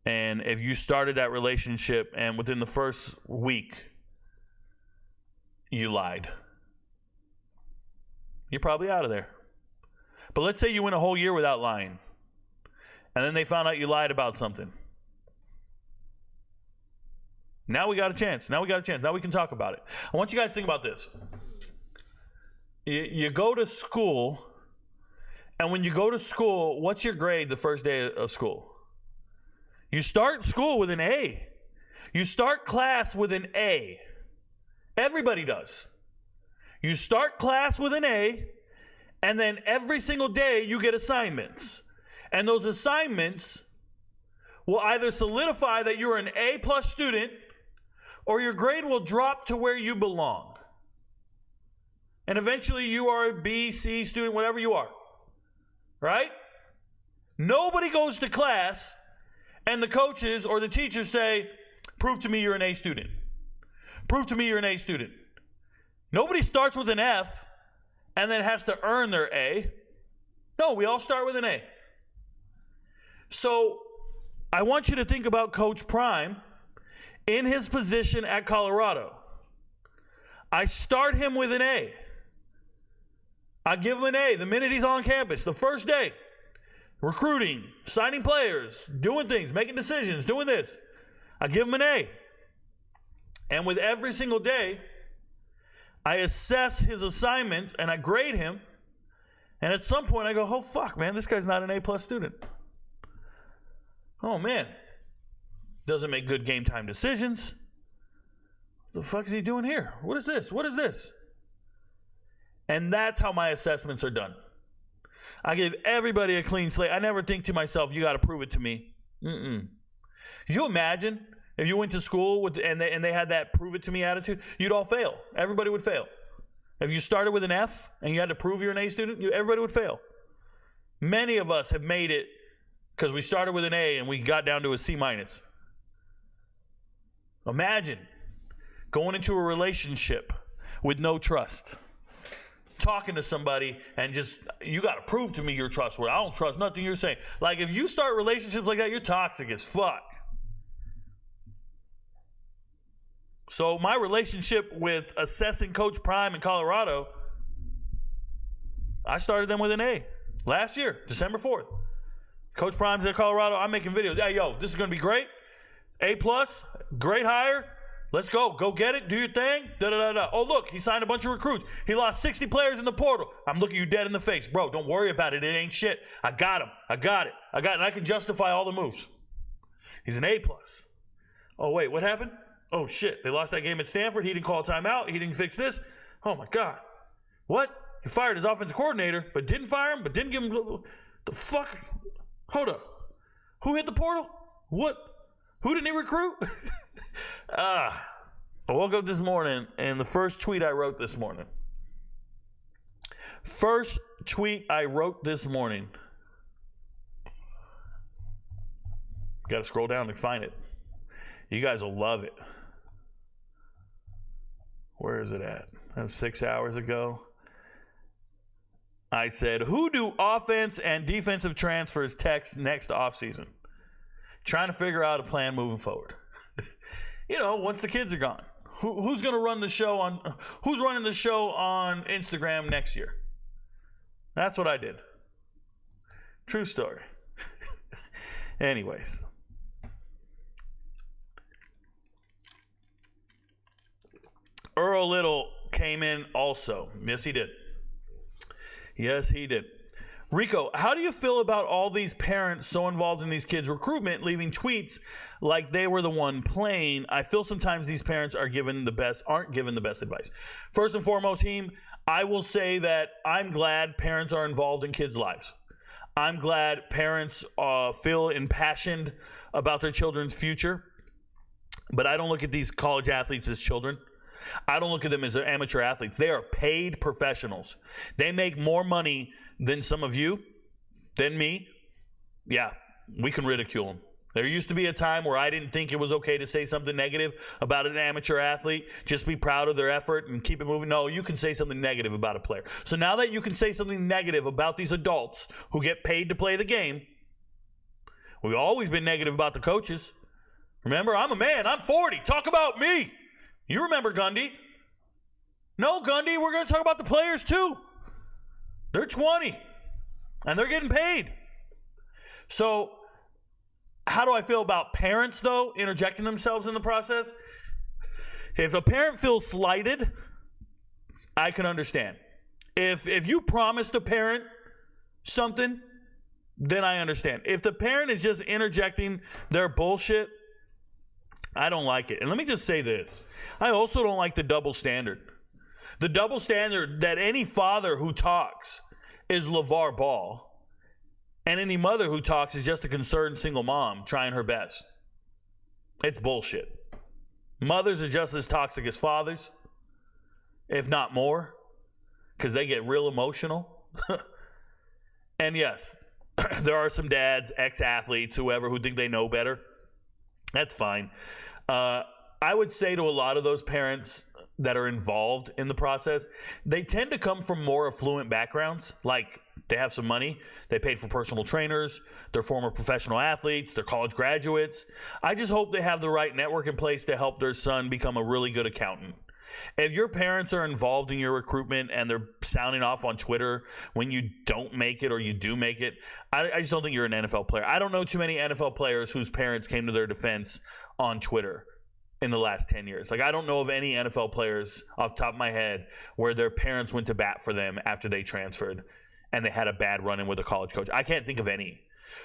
and if you started that relationship and within the first week you lied, you're probably out of there. But let's say you went a whole year without lying, and then they found out you lied about something. Now we got a chance. Now we can talk about it. I want you guys to think about this. You go to school, and when you go to school, what's your grade the first day of school? You start school with an A. You start class with an A. Everybody does. You start class with an A, and then every single day you get assignments. And those assignments will either solidify that you're an A+ student, or your grade will drop to where you belong. And eventually you are a B, C student, whatever you are. Right? Nobody goes to class and the coaches or the teachers say, prove to me you're an A student. Prove to me you're an A student. Nobody starts with an F and then has to earn their A. No, we all start with an A. So I want you to think about Coach Prime in his position at Colorado. I start him with an A. I give him an A the minute he's on campus, the first day. Recruiting, signing players, doing things, making decisions, doing this. I give him an A. And with every single day, I assess his assignments and I grade him. And at some point I go, oh fuck, man, this guy's not an A+ student. Oh man. Doesn't make good game time decisions. What the fuck is he doing here? What is this? What is this? And that's how my assessments are done. I give everybody a clean slate. I never think to myself, you got to prove it to me. Could you imagine if you went to school and they had that prove it to me attitude? You'd all fail. Everybody would fail. If you started with an F and you had to prove you're an A student, everybody would fail. Many of us have made it because we started with an A and we got down to a C-. Imagine going into a relationship with no trust. Talking to somebody and just, you got to prove to me you're trustworthy. I don't trust nothing you're saying. Like, if you start relationships like that, you're toxic as fuck. So my relationship with assessing Coach Prime in Colorado, I started them with an A last year, December 4th. Coach Prime's in Colorado. I'm making videos. Hey, yo, this is going to be great. A+, great hire. Let's go. Go get it. Do your thing. Da-da-da-da. Oh, look, he signed a bunch of recruits. He lost 60 players in the portal. I'm looking you dead in the face. Bro, don't worry about it. It ain't shit. I got him. I got it. And I can justify all the moves. He's an A+. Oh, wait, what happened? Oh, shit. They lost that game at Stanford. He didn't call a timeout. He didn't fix this. Oh, my God. What? He fired his offensive coordinator, but didn't fire him, but didn't give him the fuck? Hold up. Who hit the portal? What? Who didn't he recruit? I woke up this morning, and the first tweet I wrote this morning. Got to scroll down to find it. You guys will love it. Where is it at? That's 6 hours ago. I said, who do offense and defensive transfers text next offseason? Trying to figure out a plan moving forward. Once the kids are gone. Who's going to run the show on, who's running the show on Instagram next year? That's what I did. True story. Anyways. Earl Little came in also. Yes, he did. Yes, he did. Rico, how do you feel about all these parents so involved in these kids' recruitment, leaving tweets like they were the one playing? I feel sometimes these parents aren't given the best advice. First and foremost, I will say that I'm glad parents are involved in kids' lives. I'm glad parents feel impassioned about their children's future. But I don't look at these college athletes as children. I don't look at them as amateur athletes. They are paid professionals. They make more money than some of you, than me. Yeah, we can ridicule them. There used to be a time where I didn't think it was okay to say something negative about an amateur athlete. Just be proud of their effort and keep it moving. No, you can say something negative about a player. So now that you can say something negative about these adults who get paid to play the game, we've always been negative about the coaches. Remember, I'm a man. I'm 40. Talk about me. You remember Gundy. No, Gundy, we're going to talk about the players too. They're 20, and they're getting paid. So how do I feel about parents, though, interjecting themselves in the process? If a parent feels slighted, I can understand. If you promised a parent something, then I understand. If the parent is just interjecting their bullshit, I don't like it. And let me just say this. I also don't like the double standard. The double standard that any father who talks is LeVar Ball, and any mother who talks is just a concerned single mom trying her best. It's bullshit. Mothers are just as toxic as fathers, if not more, because they get real emotional. And yes, there are some dads, ex-athletes, whoever, who think they know better. That's fine. I would say to a lot of those parents that are involved in the process, they tend to come from more affluent backgrounds. Like, they have some money, they paid for personal trainers, they're former professional athletes, they're college graduates. I just hope they have the right network in place to help their son become a really good accountant. If your parents are involved in your recruitment and they're sounding off on Twitter when you don't make it or you do make it, I just don't think you're an NFL player. I don't know too many NFL players whose parents came to their defense on Twitter in the last 10 years. Like, I don't know of any NFL players off the top of my head where their parents went to bat for them after they transferred and they had a bad run-in with a college coach. I can't think of any.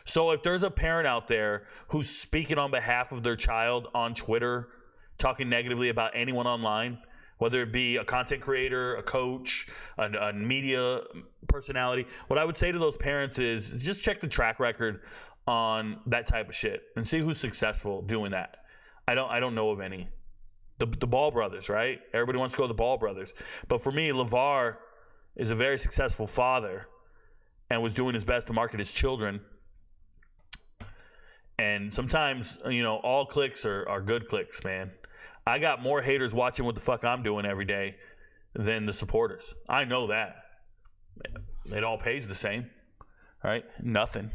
So if there's a parent out there who's speaking on behalf of their child on Twitter, talking negatively about anyone online, whether it be a content creator, a coach, a media personality, what I would say to those parents is just check the track record on that type of shit and see who's successful doing that. I don't know of any. The Ball brothers, right? Everybody wants to go to the Ball brothers. But for me, LeVar is a very successful father and was doing his best to market his children. And sometimes, all clicks are good clicks, man. I got more haters watching what the fuck I'm doing every day than the supporters. I know that. It all pays the same, right? Nothing.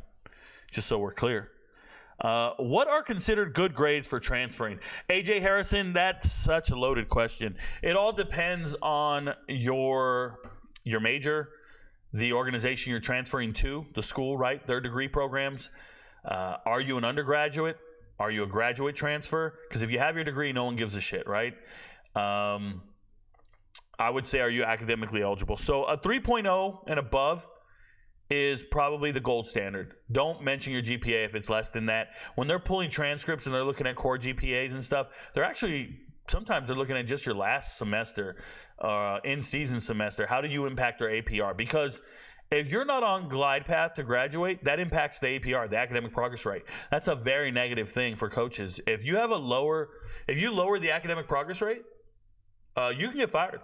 Just so we're clear. What are considered good grades for transferring? AJ Harrison, that's such a loaded question. It all depends on your major, the organization you're transferring to, the school, right? Their degree programs. Are you an undergraduate? Are you a graduate transfer? Because if you have your degree, no one gives a shit, right? I would say, are you academically eligible? So a 3.0 and above is probably the gold standard. Don't mention your GPA if it's less than that. When they're pulling transcripts and they're looking at core GPAs and stuff, sometimes they're looking at just your last semester, in-season semester. How do you impact your APR? Because if you're not on glide path to graduate, that impacts the APR, the academic progress rate. That's a very negative thing for coaches. If you lower the academic progress rate, you can get fired.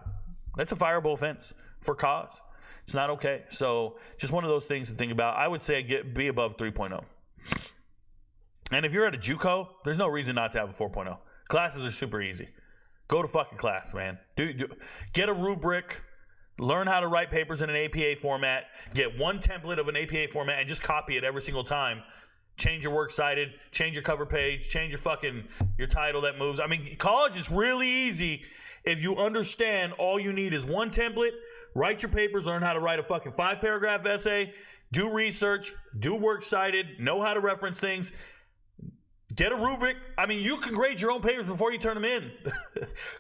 That's a fireable offense for cause. It's not okay. So just one of those things to think about. I would say be above 3.0. And if you're at a JUCO, there's no reason not to have a 4.0. Classes are super easy. Go to fucking class, man. Get a rubric. Learn how to write papers in an APA format. Get one template of an APA format and just copy it every single time. Change your works cited. Change your cover page. Change your title that moves. I mean, college is really easy if you understand all you need is one template. Write your papers, learn how to write a fucking 5-paragraph essay, do research, do works cited, know how to reference things, get a rubric. I mean, you can grade your own papers before you turn them in.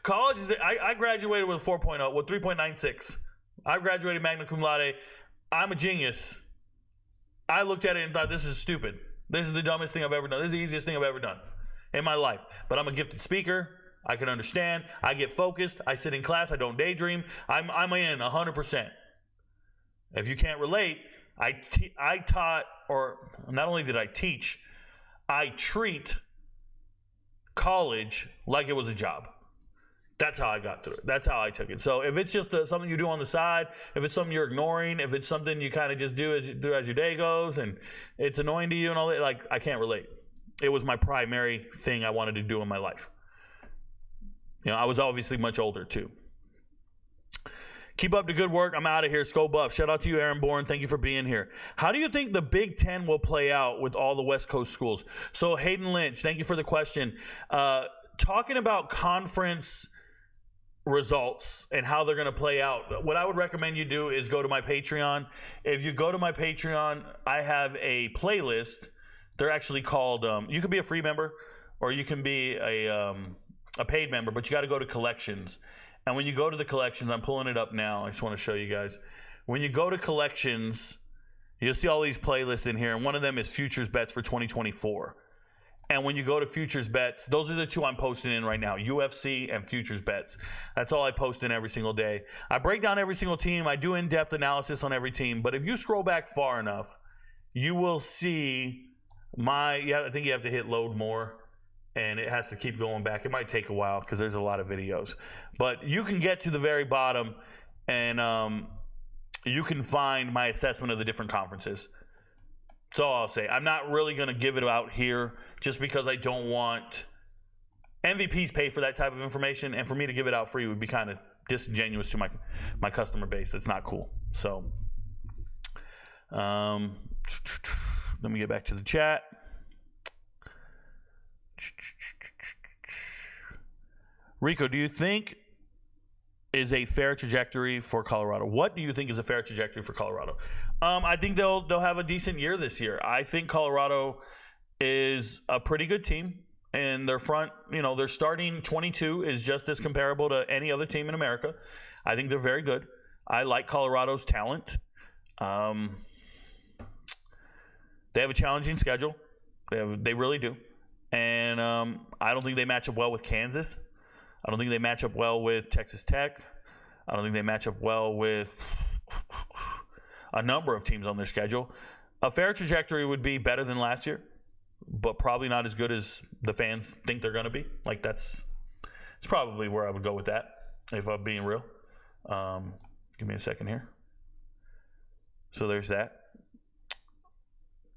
College I graduated with a 4.0, with 3.96. I graduated magna cum laude. I'm a genius. I looked at it and thought, this is stupid. This is the dumbest thing I've ever done. This is the easiest thing I've ever done in my life. But I'm a gifted speaker. I can understand. I get focused. I sit in class. I don't daydream. I'm in 100%. If you can't relate, I taught, or not only did I teach, I treat college like it was a job. That's how I got through it. That's how I took it. So if it's just something you do on the side, if it's something you're ignoring, if it's something you kind of just do as your day goes and it's annoying to you and all that, like, I can't relate. It was my primary thing I wanted to do in my life. You know, I was obviously much older too. Keep up the good work. I'm out of here. Skull Buff. Shout out to you, Aaron Bourne. Thank you for being here. How do you think the Big Ten will play out with all the West Coast schools? So Hayden Lynch, thank you for the question. Talking about conference results and how they're going to play out, what I would recommend you do is go to my Patreon. If you go to my Patreon, I have a playlist. They're actually called, you can be a free member or you can be a paid member, but you got to go to collections. And when you go to the collections, I'm pulling it up now. I just want to show you guys. When you go to collections, you'll see all these playlists in here. And one of them is Futures Bets for 2024. And when you go to Futures Bets, those are the two I'm posting in right now, UFC and Futures Bets. That's all I post in every single day. I break down every single team. I do in-depth analysis on every team. But if you scroll back far enough, you will see I think you have to hit load more. And it has to keep going back. It might take a while because there's a lot of videos. But you can get to the very bottom and you can find my assessment of the different conferences. That's all I'll say. I'm not really going to give it out here just because I don't want MVPs pay for that type of information. And for me to give it out free would be kind of disingenuous to my customer base. That's not cool. So let me get back to the chat. Rico, do you think is a fair trajectory for Colorado? What do you think is a fair trajectory for Colorado? I think they'll have a decent year this year. I think Colorado is a pretty good team, and their front, their starting 22 is just as comparable to any other team in America. I think they're very good. I like Colorado's talent. They have a challenging schedule. They really do. And I don't think they match up well with Kansas. I don't think they match up well with Texas Tech. I don't think they match up well with a number of teams on their schedule. A fair trajectory would be better than last year, but probably not as good as the fans think they're going to be. Like, it's probably where I would go with that, if I'm being real. Give me a second here. So there's that.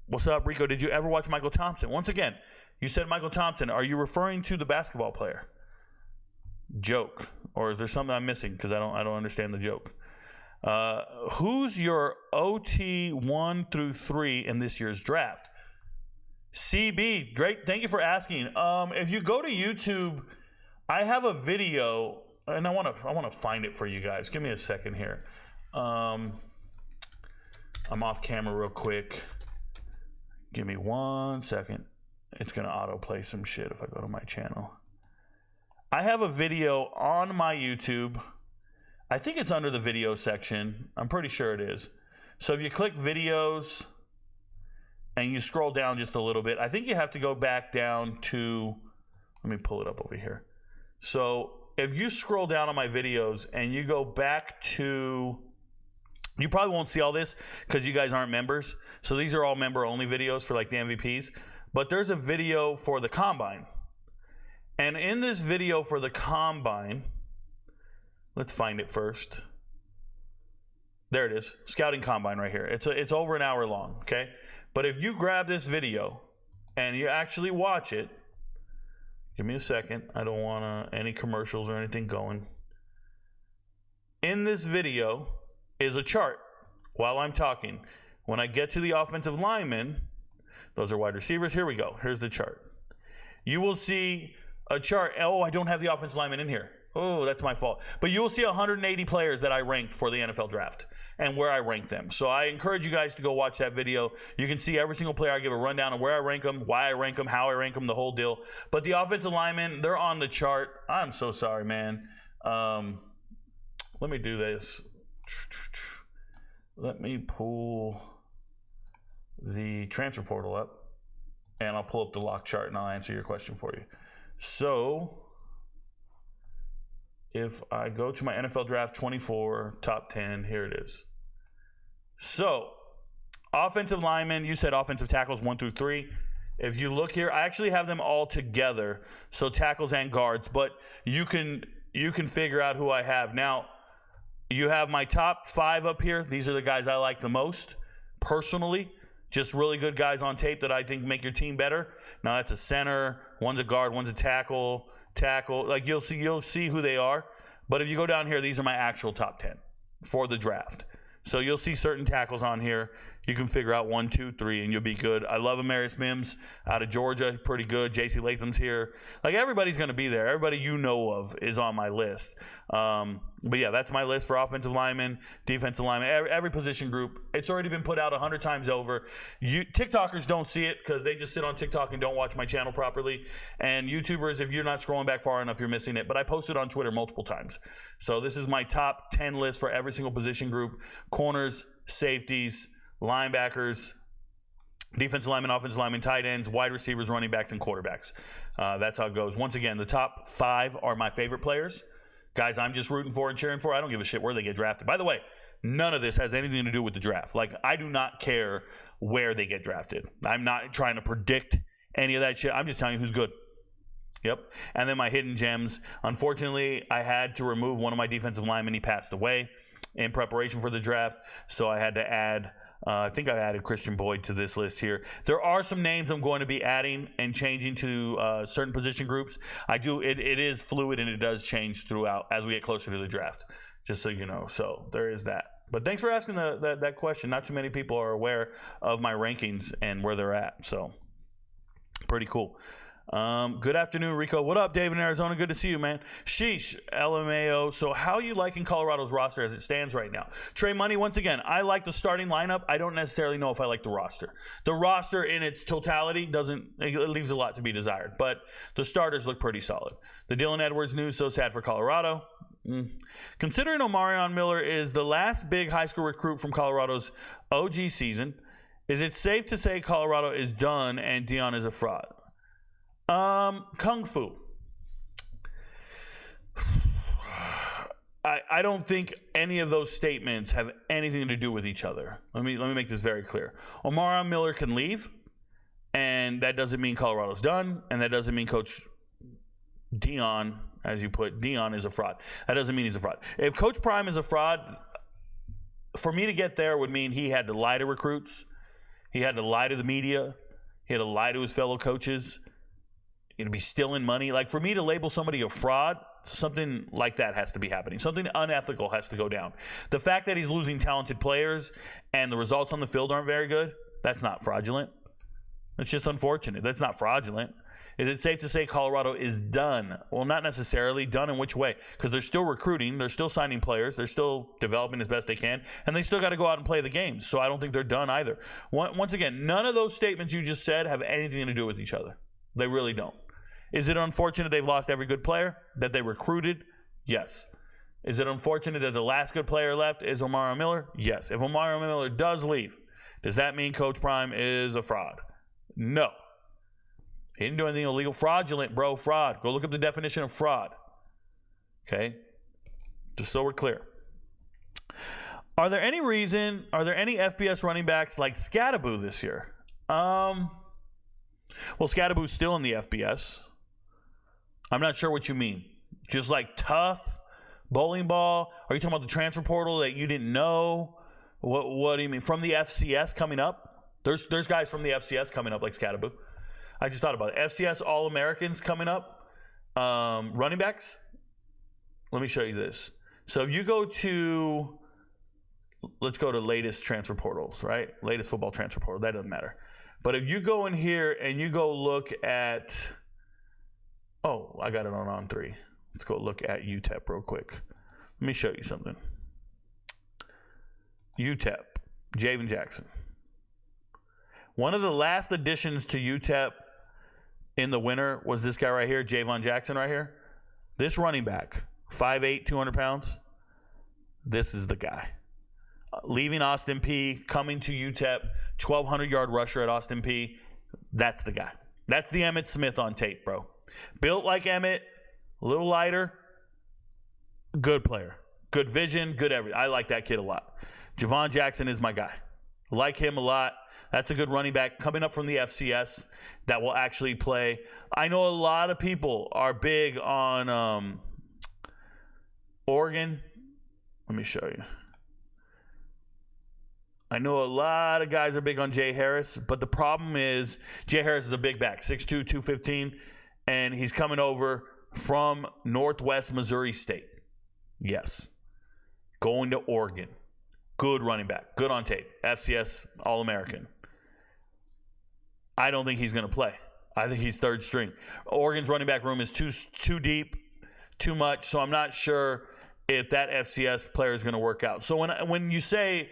What's up, Rico? Did you ever watch Michael Thompson? Once again, you said Michael Thompson. Are you referring to the basketball player? Joke. Or is there something I'm missing? Because I don't understand the joke. Who's your OT 1 through 3 in this year's draft? CB, great. Thank you for asking. If you go to YouTube, I have a video, and I want to find it for you guys. Give me a second here. I'm off camera real quick. Give me 1 second. It's going to autoplay some shit if I go to my channel. I have a video on my YouTube. I think it's under the video section. I'm pretty sure it is. So if you click videos and you scroll down just a little bit, I think you have to go back down to, let me pull it up over here. So if you scroll down on my videos and you go back to, you probably won't see all this because you guys aren't members. So these are all member only videos for like the MVPs. But there's a video for the Combine. And in this video for the Combine, let's find it first. There it is, Scouting Combine right here. It's over an hour long, okay? But if you grab this video and you actually watch it, give me a second. I don't want any commercials or anything going. In this video is a chart while I'm talking. When I get to the offensive linemen, those are wide receivers. Here we go. Here's the chart. You will see a chart. Oh, I don't have the offensive linemen in here. Oh, that's my fault. But you will see 180 players that I ranked for the NFL draft and where I ranked them. So I encourage you guys to go watch that video. You can see every single player. I give a rundown of where I rank them, why I rank them, how I rank them, the whole deal. But the offensive linemen, they're on the chart. I'm so sorry, man. Let me do this. Let me pull the transfer portal up, and I'll pull up the lock chart, and I'll answer your question for you. So if I go to my NFL Draft 24, top 10, here it is. So offensive linemen, you said offensive tackles 1 through 3. If you look here, I actually have them all together, so tackles and guards, but you can figure out who I have. Now, you have my top 5 up here. These are the guys I like the most, personally. Just really good guys on tape that I think make your team better. Now, that's a center, one's a guard, one's a tackle. Like you'll see who they are. But if you go down here, these are my actual top 10 for the draft. So you'll see certain tackles on here. You can figure out 1, 2, 3, and you'll be good. I love Amarius Mims out of Georgia, pretty good. J.C. Latham's here. Like, everybody's going to be there. Everybody you know of is on my list. But yeah, that's my list for offensive linemen, defensive linemen, every position group. It's already been put out 100 times over. TikTokers don't see it because they just sit on TikTok and don't watch my channel properly. And YouTubers, if you're not scrolling back far enough, you're missing it. But I posted on Twitter multiple times. So this is my top 10 list for every single position group: corners, safeties, linebackers, defensive linemen, offensive linemen, tight ends, wide receivers, running backs, and quarterbacks. That's how it goes. Once again, the top 5 are my favorite players. Guys I'm just rooting for and cheering for. I don't give a shit where they get drafted. By the way, none of this has anything to do with the draft. Like, I do not care where they get drafted. I'm not trying to predict any of that shit. I'm just telling you who's good. Yep. And then my hidden gems. Unfortunately, I had to remove one of my defensive linemen. He passed away in preparation for the draft, so I had to add I think I added Christian Boyd to this list here. There are some names I'm going to be adding and changing to certain position groups. It is fluid, and it does change throughout as we get closer to the draft, just so you know. So there is that. But thanks for asking that question. Not too many people are aware of my rankings and where they're at, so pretty cool. Good afternoon, Rico. What up, Dave in Arizona? Good to see you, man. Sheesh, LMAO. So how are you liking Colorado's roster as it stands right now? Trey Money, once again, I like the starting lineup. I don't necessarily know if I like the roster. The roster in its totality it leaves a lot to be desired, but the starters look pretty solid. The Dylan Edwards news, so sad for Colorado. Considering Omarion Miller is the last big high school recruit from Colorado's OG season, is it safe to say Colorado is done and Dion is a fraud? Kung Fu. I don't think any of those statements have anything to do with each other. Let me make this very clear. Omarion Miller can leave, and that doesn't mean Colorado's done, and that doesn't mean Coach Dion, as you put, Dion is a fraud. That doesn't mean he's a fraud. If Coach Prime is a fraud, for me to get there would mean he had to lie to recruits, he had to lie to the media, he had to lie to his fellow coaches, to be stealing money. Like, for me to label somebody a fraud, something like that has to be happening. Something unethical has to go down. The fact that he's losing talented players and the results on the field aren't very good, that's not fraudulent. That's just unfortunate. That's not fraudulent. Is it safe to say Colorado is done? Well, not necessarily. Done in which way? Because they're still recruiting. They're still signing players. They're still developing as best they can. And they still got to go out and play the games. So I don't think they're done either. Once again, none of those statements you just said have anything to do with each other. They really don't. Is it unfortunate they've lost every good player that they recruited? Yes. Is it unfortunate that the last good player left is Omar Miller? Yes. If Omar Miller does leave, does that mean Coach Prime is a fraud? No. He didn't do anything illegal. Fraudulent, bro. Fraud. Go look up the definition of fraud. Okay? Just so we're clear. Are there any FBS running backs like Scadaboo this year? Well, Scadaboo's still in the FBS. I'm not sure what you mean. Just like tough, bowling ball? Are you talking about the transfer portal that you didn't know? What do you mean? From the FCS coming up? There's guys from the FCS coming up like Scadaboo. I just thought about it. FCS All-Americans coming up. Running backs. Let me show you this. So if you go to, let's go to latest transfer portals, right? Latest football transfer portal. That doesn't matter. But if you go in here and you go look at, oh, I got it on 3. Let's go look at UTEP real quick. Let me show you something. UTEP, Javen Jackson. One of the last additions to UTEP in the winter was this guy right here, Javon Jackson right here. This running back, 5'8", 200 pounds. This is the guy. Leaving Austin Peay, coming to UTEP, 1,200-yard rusher at Austin Peay. That's the guy. That's the Emmitt Smith on tape, bro. Built like Emmitt, a little lighter, good player. Good vision, good everything. I like that kid a lot. Javon Jackson is my guy. Like him a lot. That's a good running back coming up from the FCS that will actually play. I know a lot of people are big on Oregon. Let me show you. I know a lot of guys are big on Jay Harris, but the problem is Jay Harris is a big back, 6'2", 215, and he's coming over from Northwest Missouri State. Yes. Going to Oregon. Good running back. Good on tape. FCS All-American. I don't think he's going to play. I think he's third string. Oregon's running back room is too deep, too much, so I'm not sure if that FCS player is going to work out. So when you say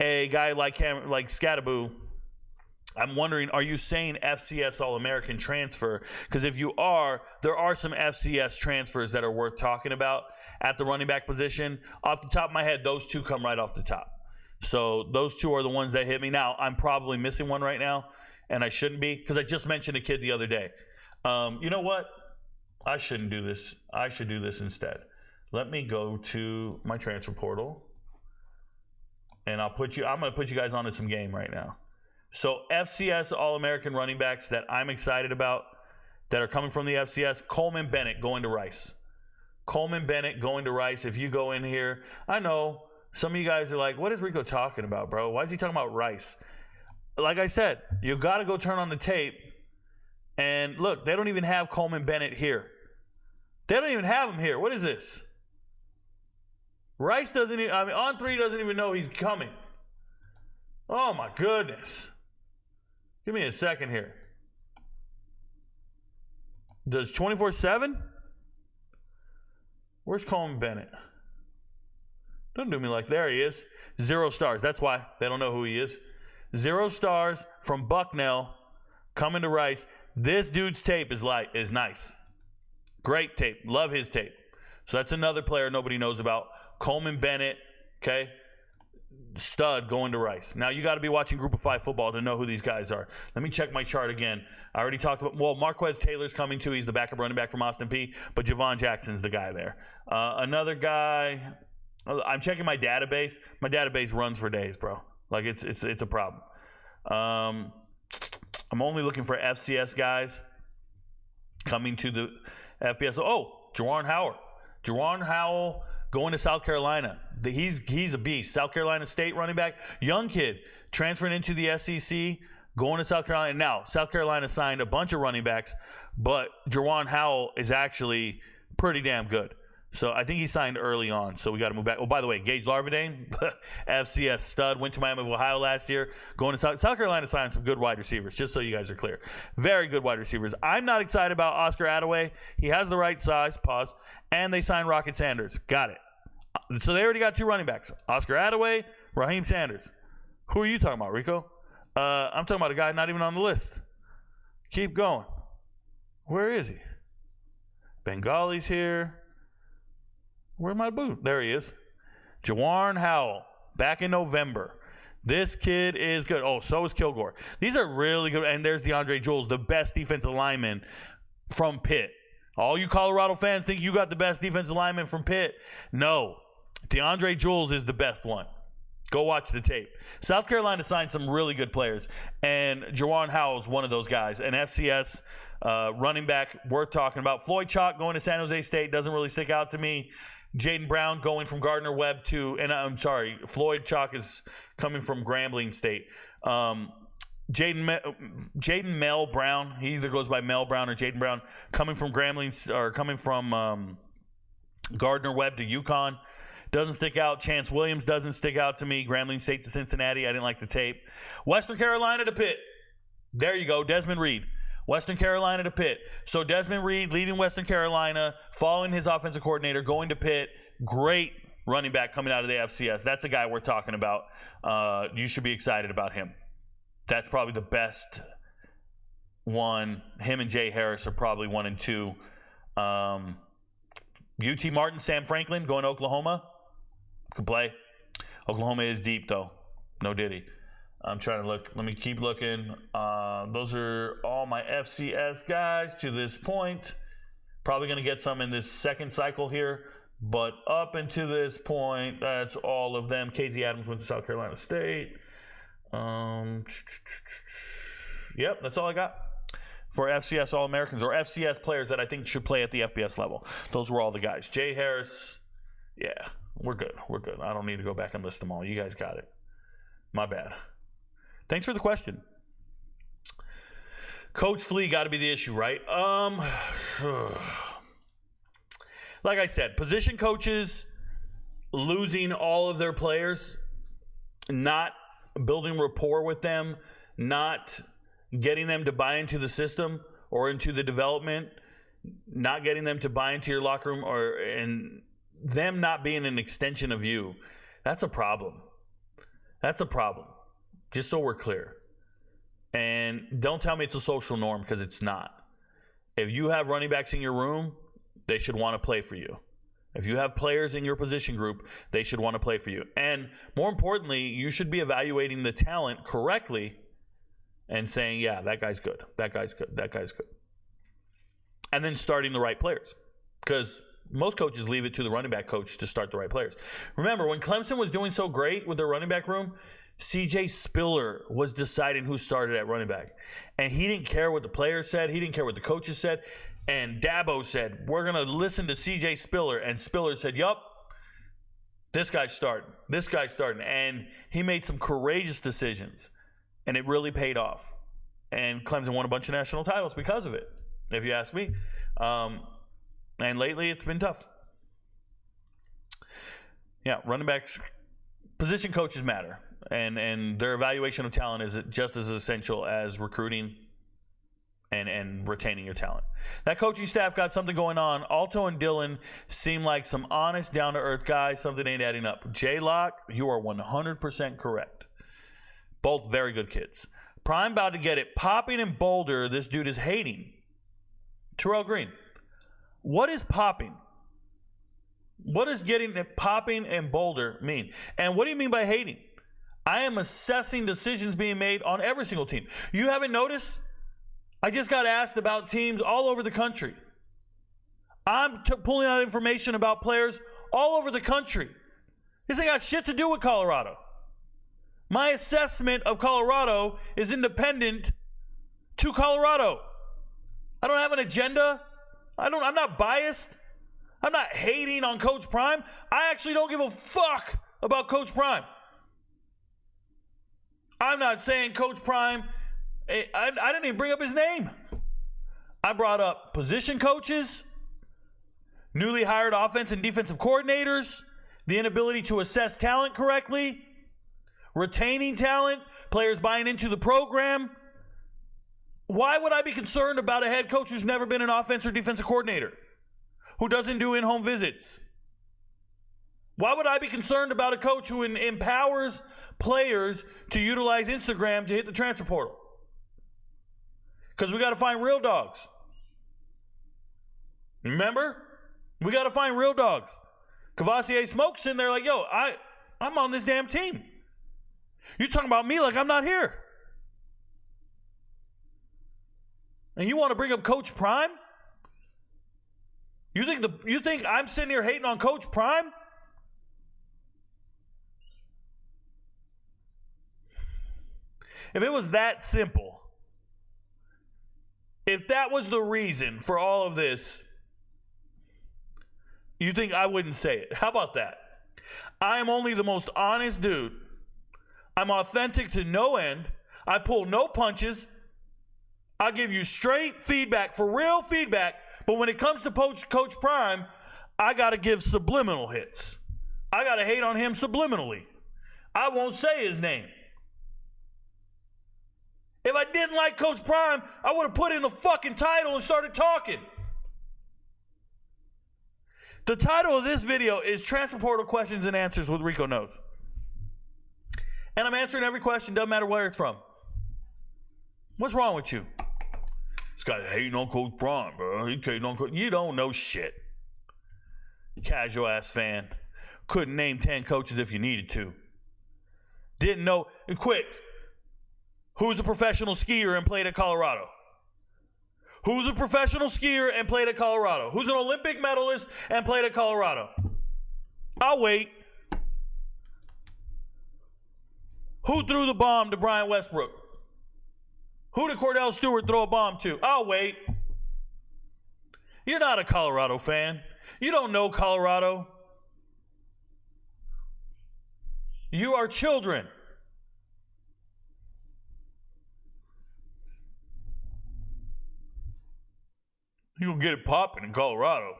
a guy like him, like Scadaboo, I'm wondering, are you saying FCS All-American transfer? Because if you are, there are some FCS transfers that are worth talking about at the running back position. Off the top of my head, those two come right off the top. So those two are the ones that hit me. Now, I'm probably missing one right now, and I shouldn't be, because I just mentioned a kid the other day. You know what? I shouldn't do this. I should do this instead. Let me go to my transfer portal, and I'm going to put you guys onto some game right now. So FCS All-American running backs that I'm excited about that are coming from the FCS, Coleman Bennett going to Rice. Coleman Bennett going to Rice. If you go in here, I know some of you guys are like, what is Rico talking about, bro? Why is he talking about Rice? Like I said, you got to go turn on the tape. And look, they don't even have Coleman Bennett here. They don't even have him here. What is this? Rice doesn't even, On 3 doesn't even know he's coming. Oh my goodness. Give me a second here. Does 24/7? Where's Coleman Bennett? Don't do me like, there he is. 0 stars. That's why they don't know who he is. 0 stars from Bucknell coming to Rice. This dude's tape is nice. Great tape. Love his tape. So that's another player nobody knows about. Coleman Bennett, okay? Stud going to Rice. Now, you got to be watching Group of 5 football to know who these guys are. Let me check my chart again. I already talked about, well, Marquez Taylor's coming too. He's the backup running back from Austin Peay, but Javon Jackson's the guy there. Another guy, I'm checking my database. My database runs for days, bro. Like, it's a problem. I'm only looking for FCS guys coming to the FBS. Oh, Juwan Howard. Juwan Howell going to South Carolina. He's a beast. South Carolina State running back. Young kid transferring into the SEC, going to South Carolina. Now, South Carolina signed a bunch of running backs, but Juwan Howell is actually pretty damn good. So I think he signed early on, so we got to move back. Oh, by the way, Gage Larvadane, FCS stud, went to Miami of Ohio last year. Going to South Carolina signed some good wide receivers, just so you guys are clear. Very good wide receivers. I'm not excited about Oscar Attaway. He has the right size, pause, and they signed Rocket Sanders. Got it. So they already got 2 running backs, Oscar Attaway, Raheem Sanders. Who are you talking about, Rico? I'm talking about a guy not even on the list. Keep going. Where is he? Bengali's here. Where's my boot? There he is. Jawarn Howell, back in November. This kid is good. Oh, so is Kilgore. These are really good. And there's DeAndre Jules, the best defensive lineman from Pitt. All you Colorado fans think you got the best defensive lineman from Pitt. No. DeAndre Jules is the best one. Go watch the tape. South Carolina signed some really good players, and Jawarn Howell is one of those guys. An FCS running back worth talking about. Floyd Chalk going to San Jose State doesn't really stick out to me. Jaden Brown going from Gardner-Webb to, and I'm sorry, Floyd Chalk is coming from Grambling State. Jaden Mel Brown, he either goes by Mel Brown or Jaden Brown, coming from Grambling or coming from Gardner-Webb to UConn. Doesn't stick out. Chance Williams doesn't stick out to me. Grambling State to Cincinnati. I didn't like the tape. Western Carolina to Pitt. There you go. Desmond Reed. Western Carolina to Pitt. So Desmond Reed leaving Western Carolina, following his offensive coordinator, going to Pitt. Great running back coming out of the FCS. That's a guy we're talking about. You should be excited about him. That's probably the best one. Him and Jay Harris are probably 1 and 2. UT Martin, Sam Franklin going to Oklahoma. Could play. Oklahoma is deep, though. No diddy. I'm trying to look. Let me keep looking. Those are all my FCS guys to this point. Probably going to get some in this second cycle here. But up until this point, that's all of them. KZ Adams went to South Carolina State. Yep, that's all I got for FCS All-Americans or FCS players that I think should play at the FBS level. Those were all the guys. Jay Harris, yeah, we're good. We're good. I don't need to go back and list them all. You guys got it. My bad. Thanks for the question. Coach Flea got to be the issue, right? Like I said, position coaches losing all of their players, not building rapport with them, not getting them to buy into the system or into the development, not getting them to buy into your locker room, and them not being an extension of you. That's a problem. That's a problem. Just so we're clear. And don't tell me it's a social norm, because it's not. If you have running backs in your room, they should want to play for you. If you have players in your position group, they should want to play for you. And more importantly, you should be evaluating the talent correctly and saying, yeah, that guy's good. That guy's good. That guy's good. And then starting the right players. Because most coaches leave it to the running back coach to start the right players. Remember, when Clemson was doing so great with their running back room, CJ Spiller was deciding who started at running back. And he didn't care what the players said. He didn't care what the coaches said. And Dabo said, we're going to listen to CJ Spiller. And Spiller said, yup, this guy's starting. This guy's starting. And he made some courageous decisions. And it really paid off. And Clemson won a bunch of national titles because of it, if you ask me. And lately, it's been tough. Yeah, running backs, position coaches matter. And their evaluation of talent is just as essential as recruiting and retaining your talent. That coaching staff got something going on. Alto and Dillon seem like some honest, down-to-earth guys. Something ain't adding up. J-Lock, you are 100% correct. Both very good kids. Prime about to get it popping in Boulder. This dude is hating. Terrell Green. What is popping? What does getting it popping in Boulder mean? And what do you mean by hating? I am assessing decisions being made on every single team. You haven't noticed? I just got asked about teams all over the country. I'm pulling out information about players all over the country. This ain't got shit to do with Colorado. My assessment of Colorado is independent to Colorado. I don't have an agenda. I'm not biased. I'm not hating on Coach Prime. I actually don't give a fuck about Coach Prime. I'm not saying Coach Prime, I didn't even bring up his name. I brought up position coaches, newly hired offense and defensive coordinators, the inability to assess talent correctly, retaining talent, players buying into the program. Why would I be concerned about a head coach who's never been an offense or defensive coordinator, who doesn't do in-home visits? Why would I be concerned about a coach who empowers players to utilize Instagram to hit the transfer portal? Because we got to find real dogs. Remember? We got to find real dogs. Cavassier Smoke's in there like, yo, I'm on this damn team. You're talking about me like I'm not here. And you want to bring up Coach Prime? You think I'm sitting here hating on Coach Prime? If it was that simple, if that was the reason for all of this, you think I wouldn't say it? How about that? I am only the most honest dude. I'm authentic to no end. I pull no punches. I give you straight feedback, for real feedback. But when it comes to Coach Prime, I got to give subliminal hits. I got to hate on him subliminally. I won't say his name. If I didn't like Coach Prime, I would have put in the fucking title and started talking. The title of this video is Transfer Portal Questions and Answers with RicoKnows. And I'm answering every question, doesn't matter where it's from. What's wrong with you? This guy hating on Coach Prime, bro. He hating on Coach. You don't know shit. Casual ass fan. Couldn't name 10 coaches if you needed to. Didn't know. And quick. Who's a professional skier and played at Colorado? Who's a professional skier and played at Colorado? Who's an Olympic medalist and played at Colorado? I'll wait. Who threw the bomb to Brian Westbrook? Who did Cordell Stewart throw a bomb to? I'll wait. You're not a Colorado fan. You don't know Colorado. You are children. You're going to get it popping in Colorado.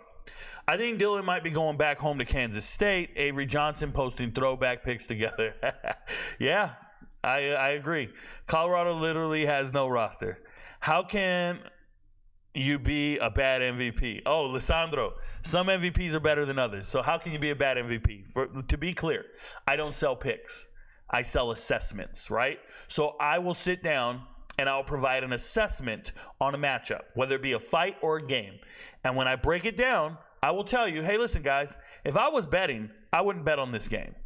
I think Dylan might be going back home to Kansas State. Avery Johnson posting throwback pics together. Yeah, I agree. Colorado literally has no roster. How can you be a bad MVP? Oh, Lissandro, some MVPs are better than others. So how can you be a bad MVP? To be clear, I don't sell picks. I sell assessments, right? So I will sit down and I'll provide an assessment on a matchup, whether it be a fight or a game. And when I break it down, I will tell you, hey, listen, guys, if I was betting, I wouldn't bet on this game.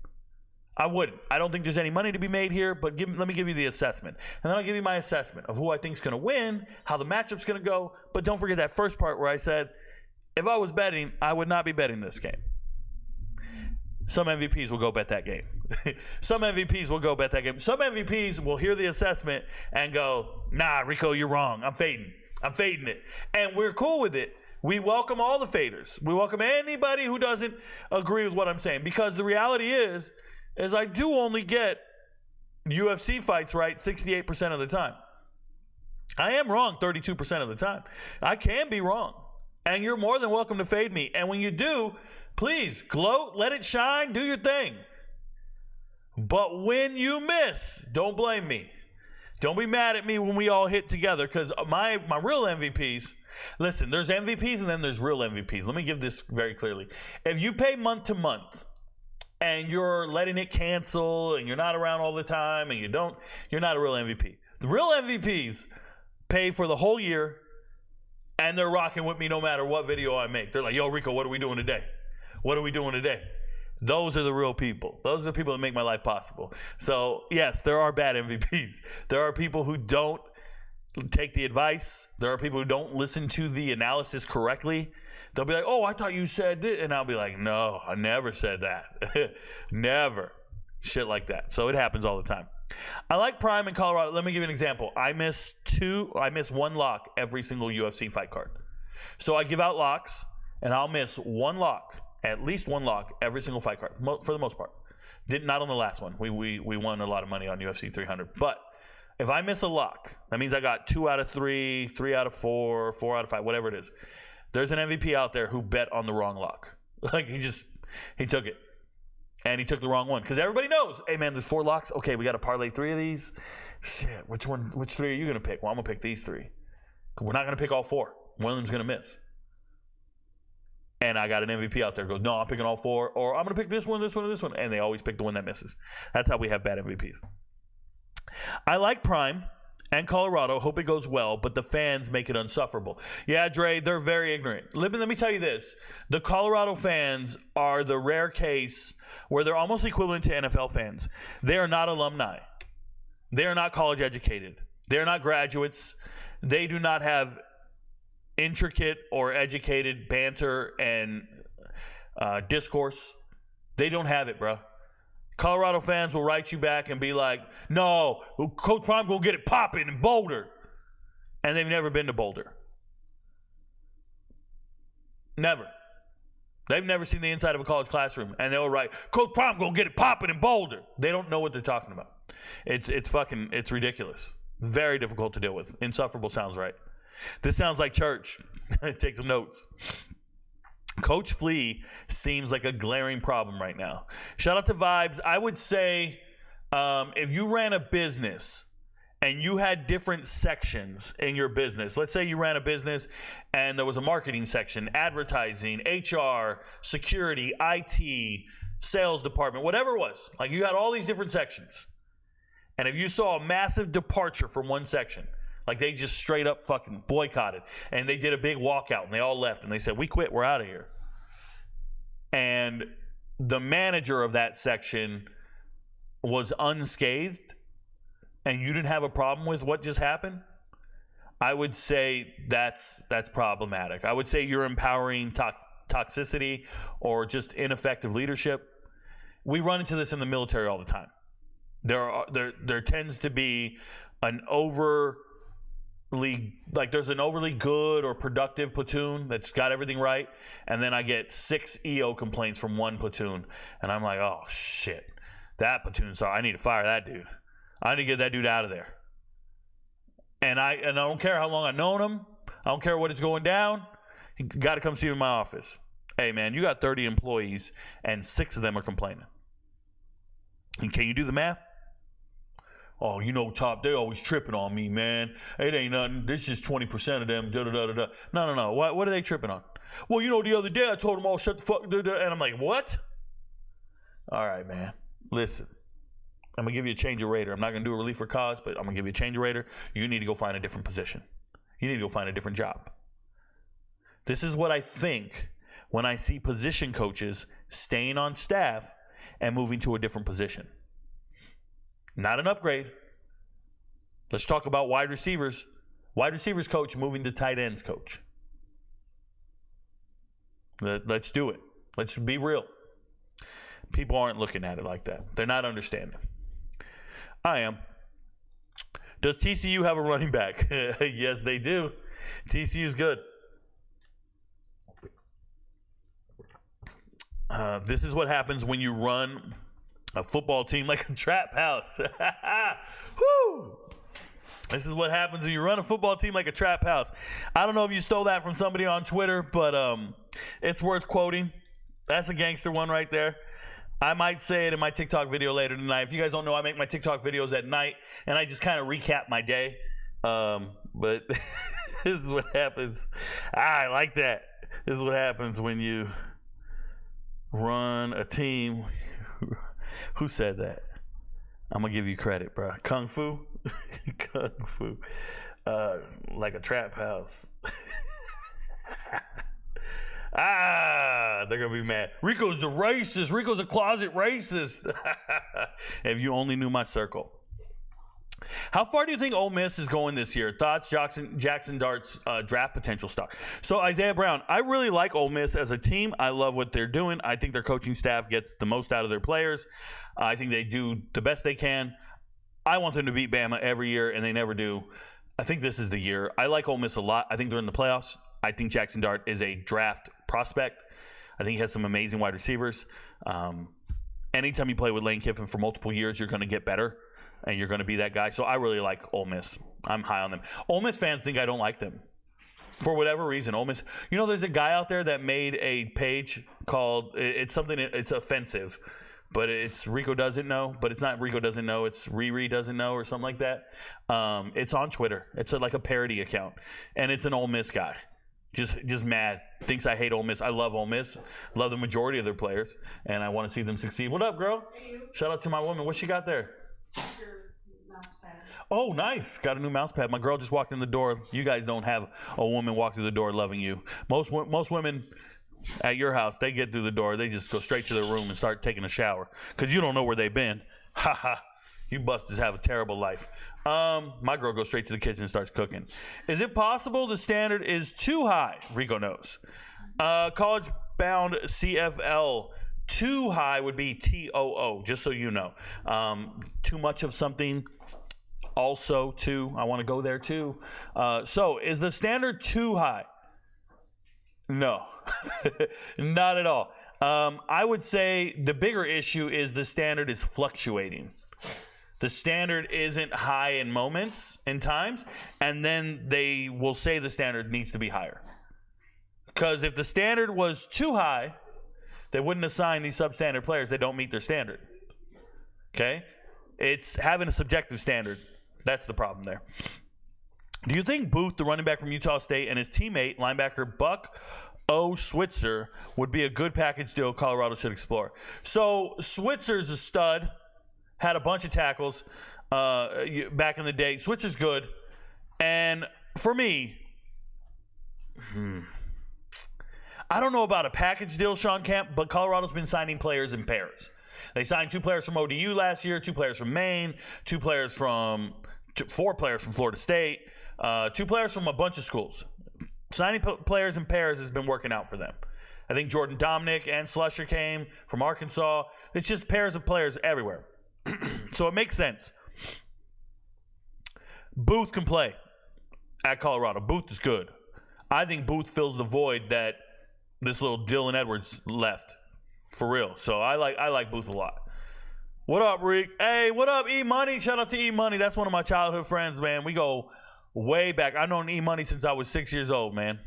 I wouldn't. I don't think there's any money to be made here, but let me give you the assessment. And then I'll give you my assessment of who I think is going to win, how the matchup's going to go. But don't forget that first part where I said, if I was betting, I would not be betting this game. Some MVPs will go bet that game. Some MVPs will go bet that game. Some MVPs will hear the assessment and go, nah, Rico, you're wrong. I'm fading it. And we're cool with it. We welcome all the faders. We welcome anybody who doesn't agree with what I'm saying. Because the reality is I do only get UFC fights right 68% of the time. I am wrong 32% of the time. I can be wrong. And you're more than welcome to fade me. And when you do, please gloat, let it shine, do your thing. But when you miss, don't blame me. Don't be mad at me when we all hit together, because my real MVPs, listen, there's MVPs and then there's real MVPs. Let me give this very clearly. If you pay month to month and you're letting it cancel and you're not around all the time and you're not a real MVP. The real MVPs pay for the whole year and they're rocking with me no matter what video I make. They're like, yo, Rico, what are we doing today? What are we doing today? Those are the real people. Those are the people that make my life possible. So, yes, there are bad MVPs. There are people who don't take the advice. There are people who don't listen to the analysis correctly. They'll be like, oh, I thought you said it. And I'll be like, no, I never said that. Never. Shit like that. So it happens all the time. I like Prime in Colorado. Let me give you an example. I miss one lock every single UFC fight card. So I give out locks, and I'll miss one lock, at least one lock, every single fight card, for the most part. Not on the last one. We won a lot of money on UFC 300. But if I miss a lock, that means I got 2 out of 3, 3 out of 4, 4 out of 5, whatever it is. There's an MVP out there who bet on the wrong lock. Like, he took it. And he took the wrong one. Because everybody knows, hey, man, there's 4 locks. Okay, we got to parlay 3 of these. Shit, which 3 are you going to pick? Well, I'm going to pick these 3. We're not going to pick all 4. One of them's going to miss. And I got an MVP out there who goes, no, I'm picking all 4. Or I'm going to pick this one, this one, and this one. And they always pick the one that misses. That's how we have bad MVPs. I like Prime and Colorado. Hope it goes well, but the fans make it unsufferable. Yeah, Dre, they're very ignorant. Let me tell you this. The Colorado fans are the rare case where they're almost equivalent to NFL fans. They are not alumni. They are not college educated. They are not graduates. They do not have intricate or educated banter and discourse. They don't have it, bro. Colorado fans will write you back and be like, no, Coach Prime going to get it popping in Boulder. And they've never been to Boulder. Never. They've never seen the inside of a college classroom. And they'll write, Coach Prime going to get it popping in Boulder. They don't know what they're talking about. It's ridiculous. Very difficult to deal with. Insufferable sounds right. This sounds like church. Take some notes. Coach Flea seems like a glaring problem right now. Shout out to Vibes. I would say if you ran a business and you had different sections in your business, let's say you ran a business and there was a marketing section, advertising, HR, security, IT, sales department, whatever it was. Like, you had all these different sections. And if you saw a massive departure from one section, like they just straight up fucking boycotted, and they did a big walkout, and they all left, and they said, we quit, we're out of here. And the manager of that section was unscathed, and you didn't have a problem with what just happened, I would say that's problematic. I would say you're empowering toxicity or just ineffective leadership. We run into this in the military all the time. There tends to be an overly good or productive platoon that's got everything right, and then I get 6 EO complaints from one platoon, and I'm like, oh shit, that platoon, sorry, I need to fire that dude. I need to get that dude out of there. And I don't care how long I've known him. I don't care what it's going down. You got to come see me in my office. Hey man, you got 30 employees, and 6 of them are complaining. And can you do the math? Oh, you know, Top, they always tripping on me, man. It ain't nothing. This is just 20% of them. Da-da-da-da-da. No. What are they tripping on? Well, you know, the other day I told them all, shut the fuck. Da-da. And I'm like, what? All right, man. Listen. I'm going to give you a change of rater. I'm not going to do a relief for cause, but I'm going to give you a change of rater. You need to go find a different position. You need to go find a different job. This is what I think when I see position coaches staying on staff and moving to a different position. Not an upgrade. Let's talk about wide receivers. Wide receivers coach moving to tight ends coach. Let's do it. Let's be real. People aren't looking at it like that. They're not understanding. I am. Does TCU have a running back? Yes, they do. TCU's good. This is what happens when you run a football team like a trap house. Woo! This is what happens when you run a football team like a trap house. I don't know if you stole that from somebody on Twitter, but it's worth quoting. That's a gangster one right there. I might say it in my TikTok video later tonight. If you guys don't know, I make my TikTok videos at night, and I just kind of recap my day. But this is what happens. I like that. This is what happens when you run a team. Who said that? I'm going to give you credit, bro. Kung Fu? Kung Fu. Like a trap house. They're going to be mad. Rico's the racist. Rico's a closet racist. If you only knew my circle. How far do you think Ole Miss is going this year? Thoughts, Jackson Dart's draft potential stock. So Isaiah Brown, I really like Ole Miss as a team. I love what they're doing. I think their coaching staff gets the most out of their players. I think they do the best they can. I want them to beat Bama every year, and they never do. I think this is the year. I like Ole Miss a lot. I think they're in the playoffs. I think Jackson Dart is a draft prospect. I think he has some amazing wide receivers. Anytime you play with Lane Kiffin for multiple years, you're going to get better. And you're going to be that guy. So I really like Ole Miss. I'm high on them. Ole Miss fans think I don't like them. For whatever reason, Ole Miss. You know, there's a guy out there that made a page called, it's something, it's offensive, but it's Rico Doesn't Know, but it's not Rico Doesn't Know, it's Riri Doesn't Know or something like that. It's on Twitter. It's like a parody account, and it's an Ole Miss guy. Just mad. Thinks I hate Ole Miss. I love Ole Miss. Love the majority of their players, and I want to see them succeed. What up, girl? Hey, Shout out to my woman. What she got there? your mouse pad. Oh, nice. Got a new mouse pad. My girl just walked in the door. You guys don't have a woman walk through the door loving you. Most women at your house, they get through the door. They just go straight to their room and start taking a shower because you don't know where they've been. Ha ha. You busters have a terrible life. My girl goes straight to the kitchen and starts cooking. Is it possible the standard is too high? Rico knows. College-bound CFL. Too high would be TOO, just so you know. Too much of something, also too. I want to go there too. So is the standard too high? No, not at all. I would say the bigger issue is the standard is fluctuating. The standard isn't high in moments and times, and then they will say the standard needs to be higher. Because if the standard was too high, they wouldn't assign these substandard players that don't meet their standard. Okay? It's having a subjective standard. That's the problem there. Do you think Booth, the running back from Utah State, and his teammate, linebacker Buck Switzer, would be a good package deal Colorado should explore? So Switzer's a stud. Had a bunch of tackles back in the day. Switzer's good. And for me, I don't know about a package deal, Sean Kemp, but Colorado's been signing players in pairs. They signed 2 players from ODU last year, 2 players from Maine, 4 players from Florida State, 2 players from a bunch of schools. Signing players in pairs has been working out for them. I think Jordan Dominic and Slusher came from Arkansas. It's just pairs of players everywhere. So it makes sense. Booth can play at Colorado. Booth is good. I think Booth fills the void that this little Dylan Edwards left. For real. So I like Booth a lot. What up, Rick? Hey, what up, E-Money? Shout out to E-Money. That's one of my childhood friends, man. We go way back. I've known E-Money since I was 6 years old, man.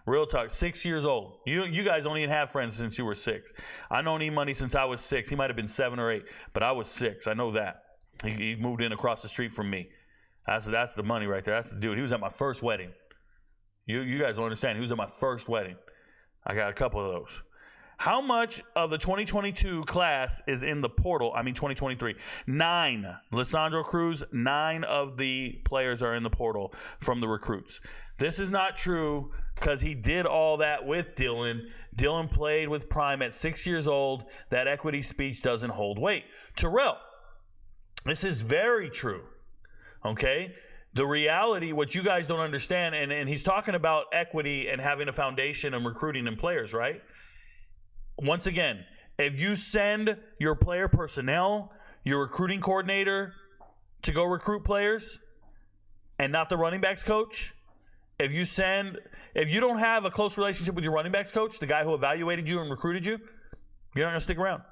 Real talk, 6 years old. You guys don't even have friends since you were 6. I known E-Money since I was 6. He might have been 7 or 8, but I was 6. I know that. He moved in across the street from me. That's the money right there. That's the dude. He was at my first wedding. You guys don't understand. He was at my first wedding. I got a couple of those. How much of the 2022 class is in the portal? 2023. 9. Lissandro Cruz, 9 of the players are in the portal from the recruits. This is not true because he did all that with Dylan. Dylan played with Prime at 6 years old. That equity speech doesn't hold weight. Terrell, this is very true. Okay? The reality, what you guys don't understand, and he's talking about equity and having a foundation and recruiting and players, right? Once again, if you send your player personnel, your recruiting coordinator to go recruit players and not the running backs coach, if you don't have a close relationship with your running backs coach, the guy who evaluated you and recruited you, you're not going to stick around.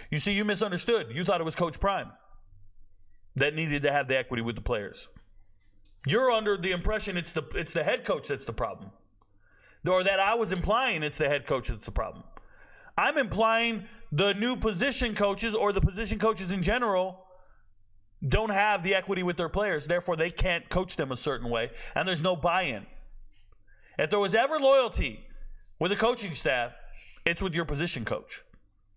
You see, you misunderstood. You thought it was Coach Prime that needed to have the equity with the players. You're under the impression it's the head coach that's the problem. Or that I was implying it's the head coach that's the problem. I'm implying the new position coaches or the position coaches in general don't have the equity with their players. Therefore, they can't coach them a certain way, and there's no buy-in. If there was ever loyalty with the coaching staff, it's with your position coach.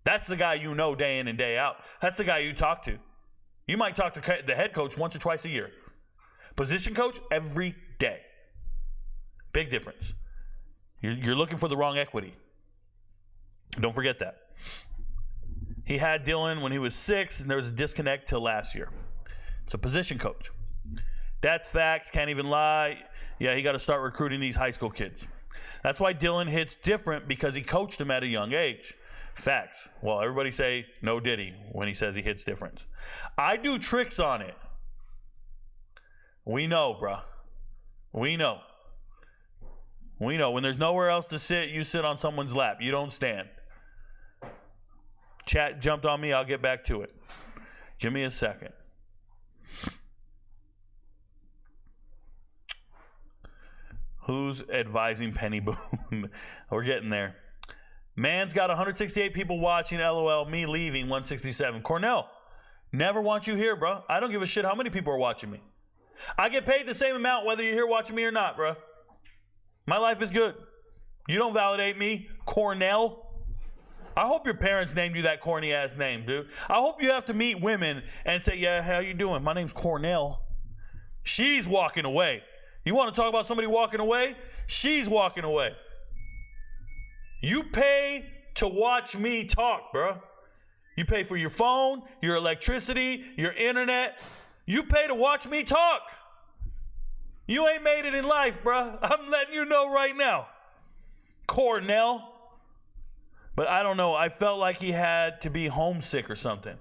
That's the guy you know day in and day out. That's the guy you talk to. You might talk to the head coach once or twice a year. Position coach, every day. Big difference. You're looking for the wrong equity. Don't forget that. He had Dylan when he was 6, and there was a disconnect till last year. It's a position coach. That's facts. Can't even lie. Yeah, he got to start recruiting these high school kids. That's why Dylan hits different, because he coached them at a young age. Facts. Well, everybody say no diddy when he says he hits different. I do tricks on it. We know, bruh. We know. We know. When there's nowhere else to sit, you sit on someone's lap. You don't stand. Chat jumped on me. I'll get back to it. Give me a second. Who's advising Penny Boone? We're getting there. Man's got 168 people watching. LOL. Me leaving 167. Cornell, never want you here, bro. I don't give a shit how many people are watching me. I get paid the same amount whether you're here watching me or not, bro. My life is good. You don't validate me, Cornell. I hope your parents named you that corny ass name, dude. I hope you have to meet women and say, yeah, how you doing? My name's Cornell. She's walking away. You want to talk about somebody walking away? She's walking away. You pay to watch me talk, bro. You pay for your phone, your electricity, your internet. You pay to watch me talk. You ain't made it in life, bro. I'm letting you know right now. Cornell. But I don't know. I felt like he had to be homesick or something.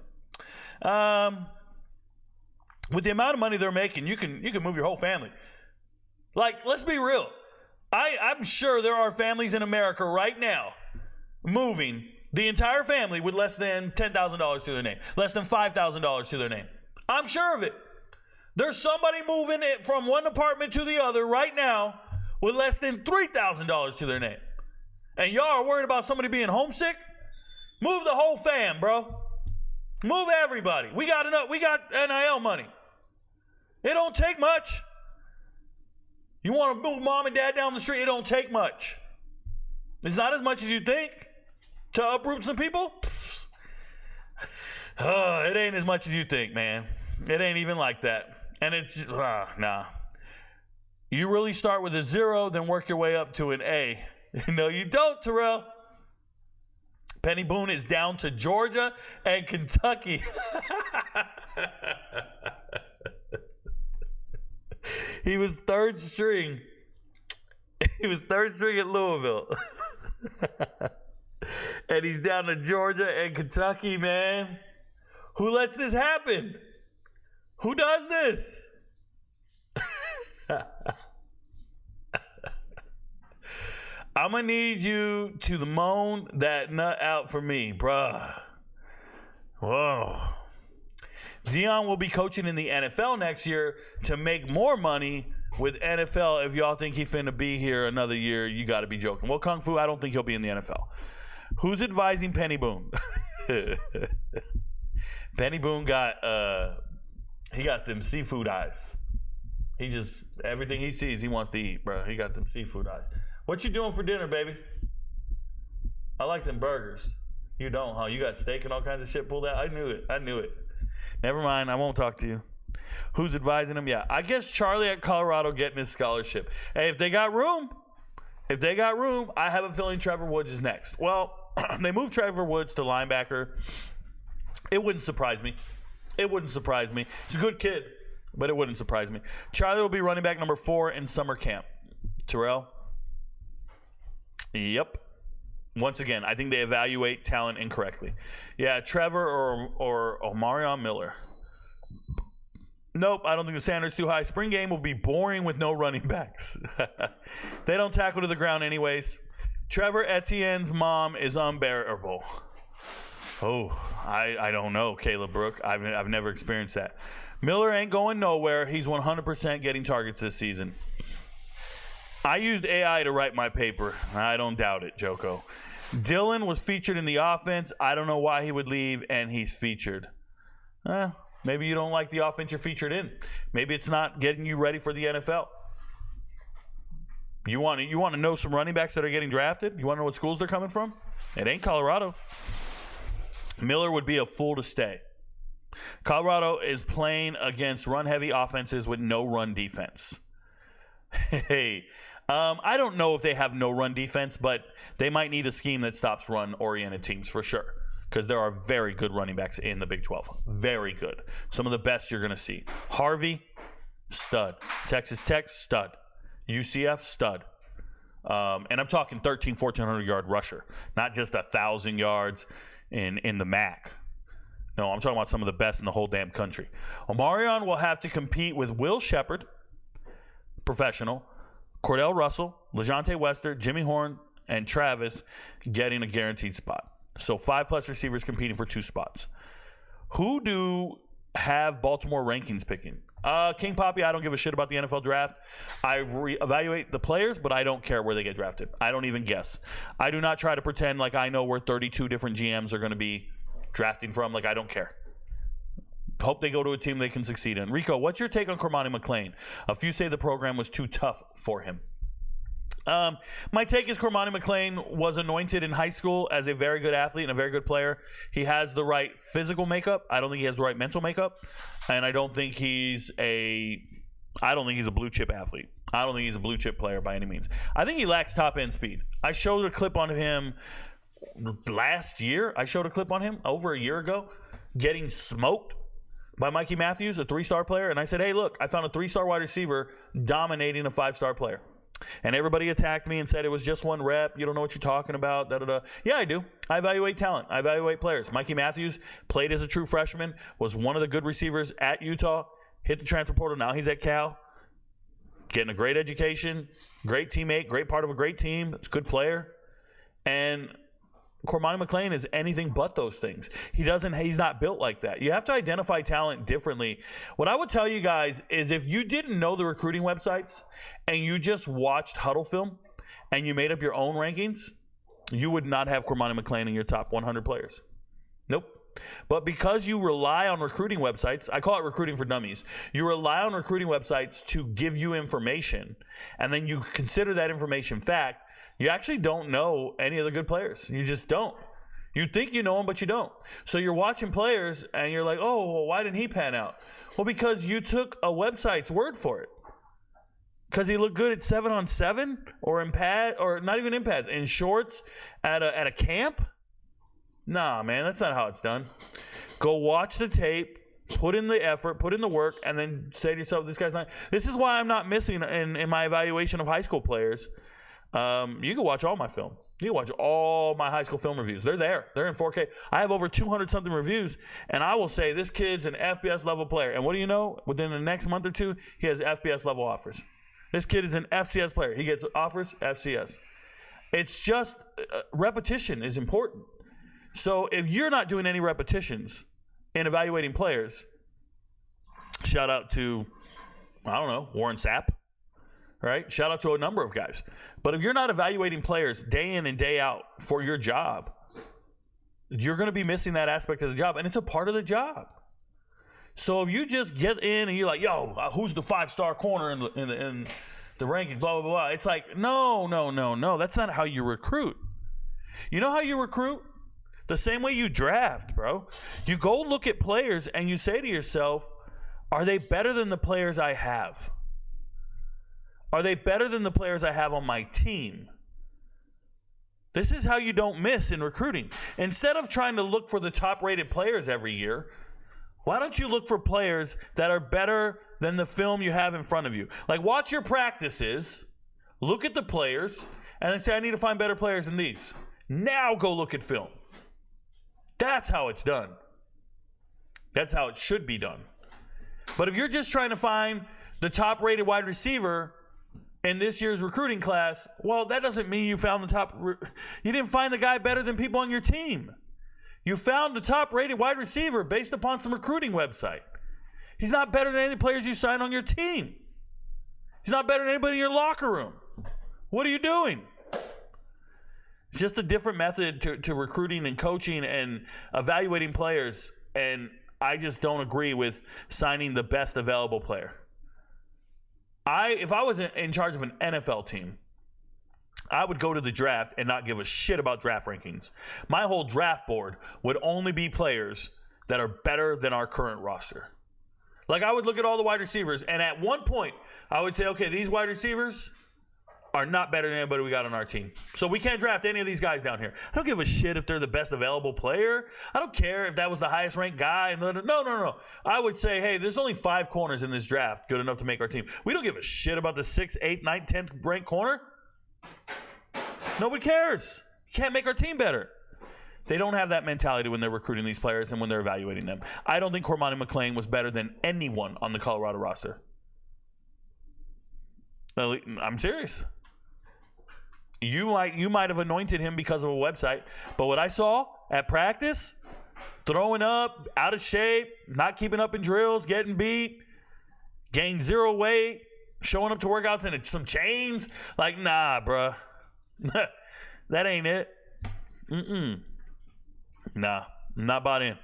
With the amount of money they're making, you can move your whole family. Like, let's be real. I'm sure there are families in America right now moving the entire family with less than $10,000 to their name, less than $5,000 to their name. I'm sure of it. There's somebody moving it from one apartment to the other right now with less than $3,000 to their name. And y'all are worried about somebody being homesick? Move the whole fam, bro. Move everybody. We got NIL money. It don't take much. You want to move mom and dad down the street? It don't take much. It's not as much as you think to uproot some people. It ain't as much as you think, man. It ain't even like that. And it's, nah. You really start with a 0, then work your way up to an A. No, you don't, Terrell. Penny Boone is down to Georgia and Kentucky. He was third string. He was third string at Louisville. And he's down to Georgia and Kentucky, man. Who lets this happen? Who does this? I'm going to need you to moan that nut out for me, bruh. Whoa. Dion will be coaching in the NFL next year to make more money with NFL. If y'all think he finna be here another year, you got to be joking. Well, Kung Fu, I don't think he'll be in the NFL. Who's advising Penny Boone? Penny Boone got them seafood eyes. He just, everything he sees, he wants to eat, bro. He got them seafood eyes. What you doing for dinner, baby? I like them burgers. You don't, huh? You got steak and all kinds of shit pulled out? I knew it. Never mind. I won't talk to you. Who's advising him? Yeah, I guess Charlie at Colorado getting his scholarship. Hey, if they got room, I have a feeling Trevor Woods is next. Well, they moved Trevor Woods to linebacker. It wouldn't surprise me. He's a good kid, but it wouldn't surprise me. Charlie will be running back number 4 in summer camp. Terrell? Yep. Once again, I think they evaluate talent incorrectly. Yeah, Trevor or Omarion Miller. Nope, I don't think the standard's too high. Spring game will be boring with no running backs. They don't tackle to the ground anyways. Trevor Etienne's mom is unbearable. Oh, I don't know, Caleb Brooke. I've never experienced that. Miller ain't going nowhere. He's 100% getting targets this season. I used AI to write my paper. I don't doubt it, Joko. Dylan was featured in the offense. I don't know why he would leave, and he's featured. Maybe you don't like the offense you're featured in. Maybe it's not getting you ready for the NFL. You want to know some running backs that are getting drafted? You want to know what schools they're coming from? It ain't Colorado. Miller would be a fool to stay. Colorado is playing against run-heavy offenses with no run defense. Hey, I don't know if they have no run defense, but they might need a scheme that stops run-oriented teams for sure, because there are very good running backs in the Big 12. Very good. Some of the best you're going to see. Harvey, stud. Texas Tech, stud. UCF, stud. And I'm talking 1,400 yard rusher, not just 1,000 yards in the MAC. No, I'm talking about some of the best in the whole damn country. Omarion will have to compete with Will Shepard, professional, Cordell Russell, LeJontay Wester, Jimmy Horn, and Travis getting a guaranteed spot. So 5+ receivers competing for 2 spots. Who do have Baltimore rankings picking? King Poppy, I don't give a shit about the NFL draft. I evaluate the players, but I don't care where they get drafted. I don't even guess. I do not try to pretend like I know where 32 different GMs are going to be drafting from. Like, I don't care. Hope they go to a team they can succeed in. Rico, what's your take on Cormani McClain? A few say the program was too tough for him. My take is Cormani McClain was anointed in high school as a very good athlete and a very good player. He has the right physical makeup. I don't think he has the right mental makeup. And I don't think he's a blue chip athlete. I don't think he's a blue chip player by any means. I think he lacks top end speed. I showed a clip on him last year. I showed a clip on him over a year ago getting smoked by Mikey Matthews, a 3-star player. And I said, hey, look, I found a 3-star wide receiver dominating a 5-star player. And everybody attacked me and said it was just one rep. You don't know what you're talking about. Da, da, da. Yeah, I do. I evaluate talent. I evaluate players. Mikey Matthews played as a true freshman, was one of the good receivers at Utah, hit the transfer portal. Now he's at Cal, getting a great education, great teammate, great part of a great team. It's a good player. And Cormani McClain is anything but those things. He's not built like that. You have to identify talent differently. What I would tell you guys is if you didn't know the recruiting websites and you just watched Huddle Film and you made up your own rankings, you would not have Cormani McClain in your top 100 players. Nope. But because you rely on recruiting websites, I call it recruiting for dummies. You rely on recruiting websites to give you information, and then you consider that information fact. You actually don't know any of the good players. You just don't. You think you know them, but you don't. So you're watching players, and you're like, oh, well, why didn't he pan out? Well, because you took a website's word for it. Because he looked good at 7-on-7 or in pad, or not even in pads, in shorts at a camp? Nah, man, that's not how it's done. Go watch the tape, put in the effort, put in the work, and then say to yourself, this guy's not. This is why I'm not missing in my evaluation of high school players. You can watch all my film. You can watch all my high school film reviews. They're there. They're in 4K. I have over 200-something reviews, and I will say this kid's an FBS level player. And what do you know? Within the next month or two, he has FBS level offers. This kid is an FCS player. He gets offers, FCS. It's just repetition is important. So if you're not doing any repetitions in evaluating players, shout out to, I don't know, Warren Sapp. Right? Shout out to a number of guys. But if you're not evaluating players day in and day out for your job, you're going to be missing that aspect of the job, and it's a part of the job. So if you just get in and you're like, yo, who's the 5-star corner in the rankings, blah, blah, blah. It's like, no. That's not how you recruit. You know how you recruit? The same way you draft, bro. You go look at players and you say to yourself, are they better than the players I have? Are they better than the players I have on my team? This is how you don't miss in recruiting. Instead of trying to look for the top-rated players every year, why don't you look for players that are better than the film you have in front of you? Like, watch your practices, look at the players, and then say, I need to find better players than these. Now go look at film. That's how it's done. That's how it should be done. But if you're just trying to find the top-rated wide receiver in this year's recruiting class, well, that doesn't mean you found the top. You didn't find the guy better than people on your team. You found the top-rated wide receiver based upon some recruiting website. He's not better than any players you sign on your team. He's not better than anybody in your locker room. What are you doing? It's just a different method to recruiting and coaching and evaluating players, and I just don't agree with signing the best available player. If I was in charge of an NFL team, I would go to the draft and not give a shit about draft rankings. My whole draft board would only be players that are better than our current roster. Like, I would look at all the wide receivers, and at one point, I would say, okay, these wide receivers are not better than anybody we got on our team. So we can't draft any of these guys down here. I don't give a shit if they're the best available player. I don't care if that was the highest ranked guy. No. I would say, hey, there's only 5 corners in this draft good enough to make our team. We don't give a shit about the 6th, 8th, 9th, 10th ranked corner. Nobody cares. You can't make our team better. They don't have that mentality when they're recruiting these players and when they're evaluating them. I don't think Cormani McClain was better than anyone on the Colorado roster. I'm serious. You might have anointed him because of a website, but what I saw at practice, throwing up, out of shape, not keeping up in drills, getting beat, gained 0 weight, showing up to workouts in some chains. Like, nah, bruh. That ain't it. Nah, not bought in.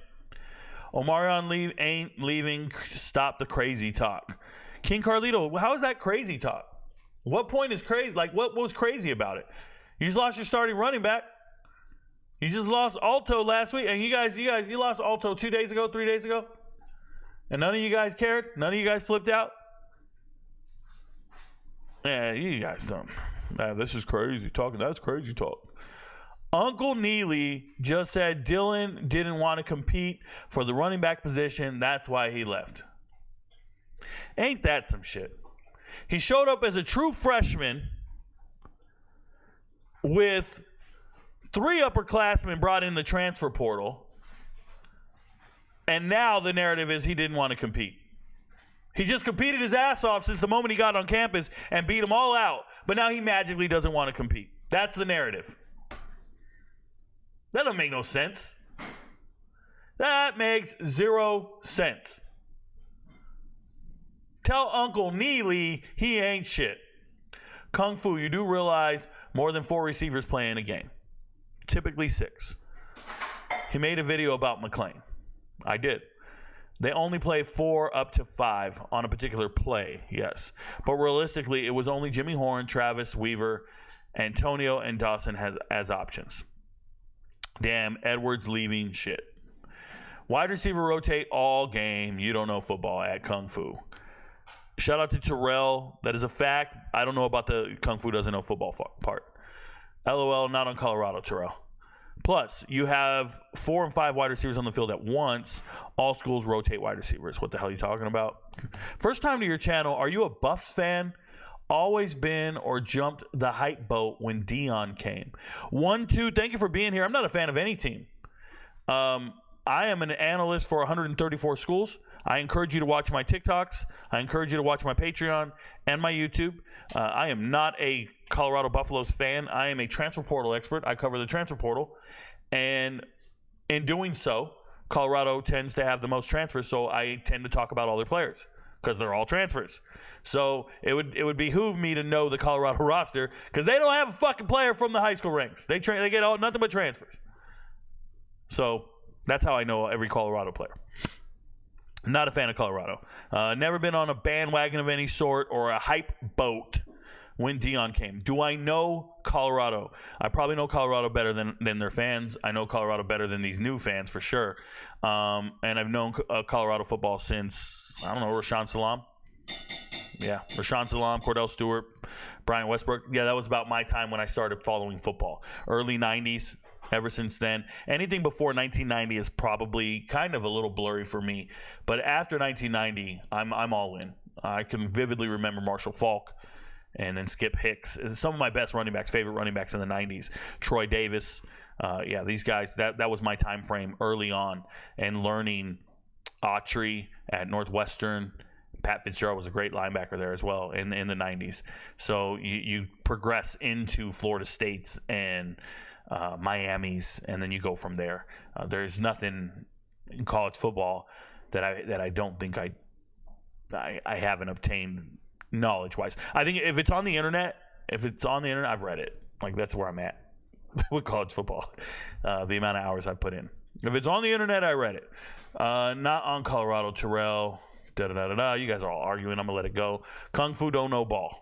Omarion ain't leaving. Stop the crazy talk. King Carlito, how is that crazy talk? What point is crazy? Like, what was crazy about it? You just lost your starting running back. You just lost Alto last week, and you lost Alto 2 days ago, 3 days ago, and none of you guys cared. None of you guys flipped out. Yeah, you guys don't. This is crazy talking. That's crazy talk. Uncle Neely just said Dylan didn't want to compete for the running back position. That's why he left. Ain't that some shit? He showed up as a true freshman with 3 upperclassmen brought in the transfer portal. And now the narrative is he didn't want to compete. He just competed his ass off since the moment he got on campus and beat them all out. But now he magically doesn't want to compete. That's the narrative. That don't make no sense. That makes 0 sense. Tell Uncle Neely he ain't shit. Kung Fu, you do realize more than 4 receivers play in a game. Typically 6. He made a video about McLean. I did. They only play 4 up to 5 on a particular play, yes. But realistically, it was only Jimmy Horn, Travis, Weaver, Antonio, and Dawson as options. Damn, Edwards leaving shit. Wide receiver rotate all game. You don't know football at Kung Fu. Shout out to Terrell. That is a fact. I don't know about the Kung Fu doesn't know football part. LOL, not on Colorado, Terrell. Plus, you have 4 and 5 wide receivers on the field at once. All schools rotate wide receivers. What the hell are you talking about? First time to your channel. Are you a Buffs fan? Always been or jumped the hype boat when Dion came. 1, 2, thank you for being here. I'm not a fan of any team. I am an analyst for 134 schools. I encourage you to watch my TikToks. I encourage you to watch my Patreon and my YouTube. I am not a Colorado Buffaloes fan. I am a transfer portal expert. I cover the transfer portal. And in doing so, Colorado tends to have the most transfers, so I tend to talk about all their players because they're all transfers. So it would behoove me to know the Colorado roster because they don't have a fucking player from the high school ranks. They get nothing but transfers. So that's how I know every Colorado player. Not a fan of Colorado. Never been on a bandwagon of any sort or a hype boat when Dion came. Do I know Colorado? I probably know Colorado better than their fans. I know Colorado better than these new fans for sure. And I've known Colorado football since, I don't know, Rashad Salam. Yeah, Rashad Salam, Cordell Stewart, Brian Westbrook. Yeah, that was about my time when I started following football. Early 90s. Ever since then, anything before 1990 is probably kind of a little blurry for me. But after 1990, I'm all in. I can vividly remember Marshall Faulk and then Skip Hicks. Some of my best running backs, favorite running backs in the 90s. Troy Davis. Yeah, these guys, that was my time frame early on. And learning Autry at Northwestern. Pat Fitzgerald was a great linebacker there as well in the 90s. So you progress into Florida State's and Miami's, and then you go from there. There's nothing in college football that I don't think I haven't obtained knowledge-wise. I think if it's on the internet, I've read it. Like, that's where I'm at with college football. The amount of hours I put in. If it's on the internet, I read it. Not on Colorado. Terrell. You guys are all arguing. I'm gonna let it go. Kung Fu don't know ball.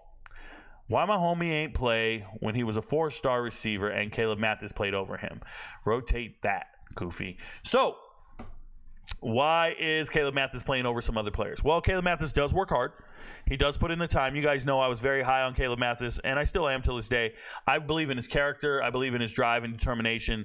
Why my homie ain't play when he was a 4-star receiver and Caleb Mathis played over him? Rotate that, Goofy. So, why is Caleb Mathis playing over some other players? Well, Caleb Mathis does work hard. He does put in the time. You guys know I was very high on Caleb Mathis, and I still am till this day. I believe in his character. I believe in his drive and determination.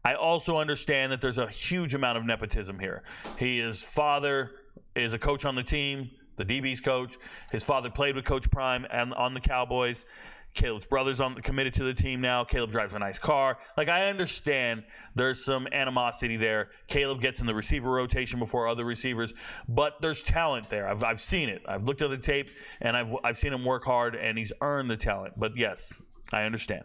I also understand that there's a huge amount of nepotism here. His father is a coach on the team. The DB's coach. His father played with Coach Prime and on the Cowboys. Caleb's brother's committed to the team now. Caleb drives a nice car. Like, I understand there's some animosity there. Caleb gets in the receiver rotation before other receivers, but there's talent there. I've seen it. I've looked at the tape, and I've seen him work hard, and he's earned the talent. But yes, I understand.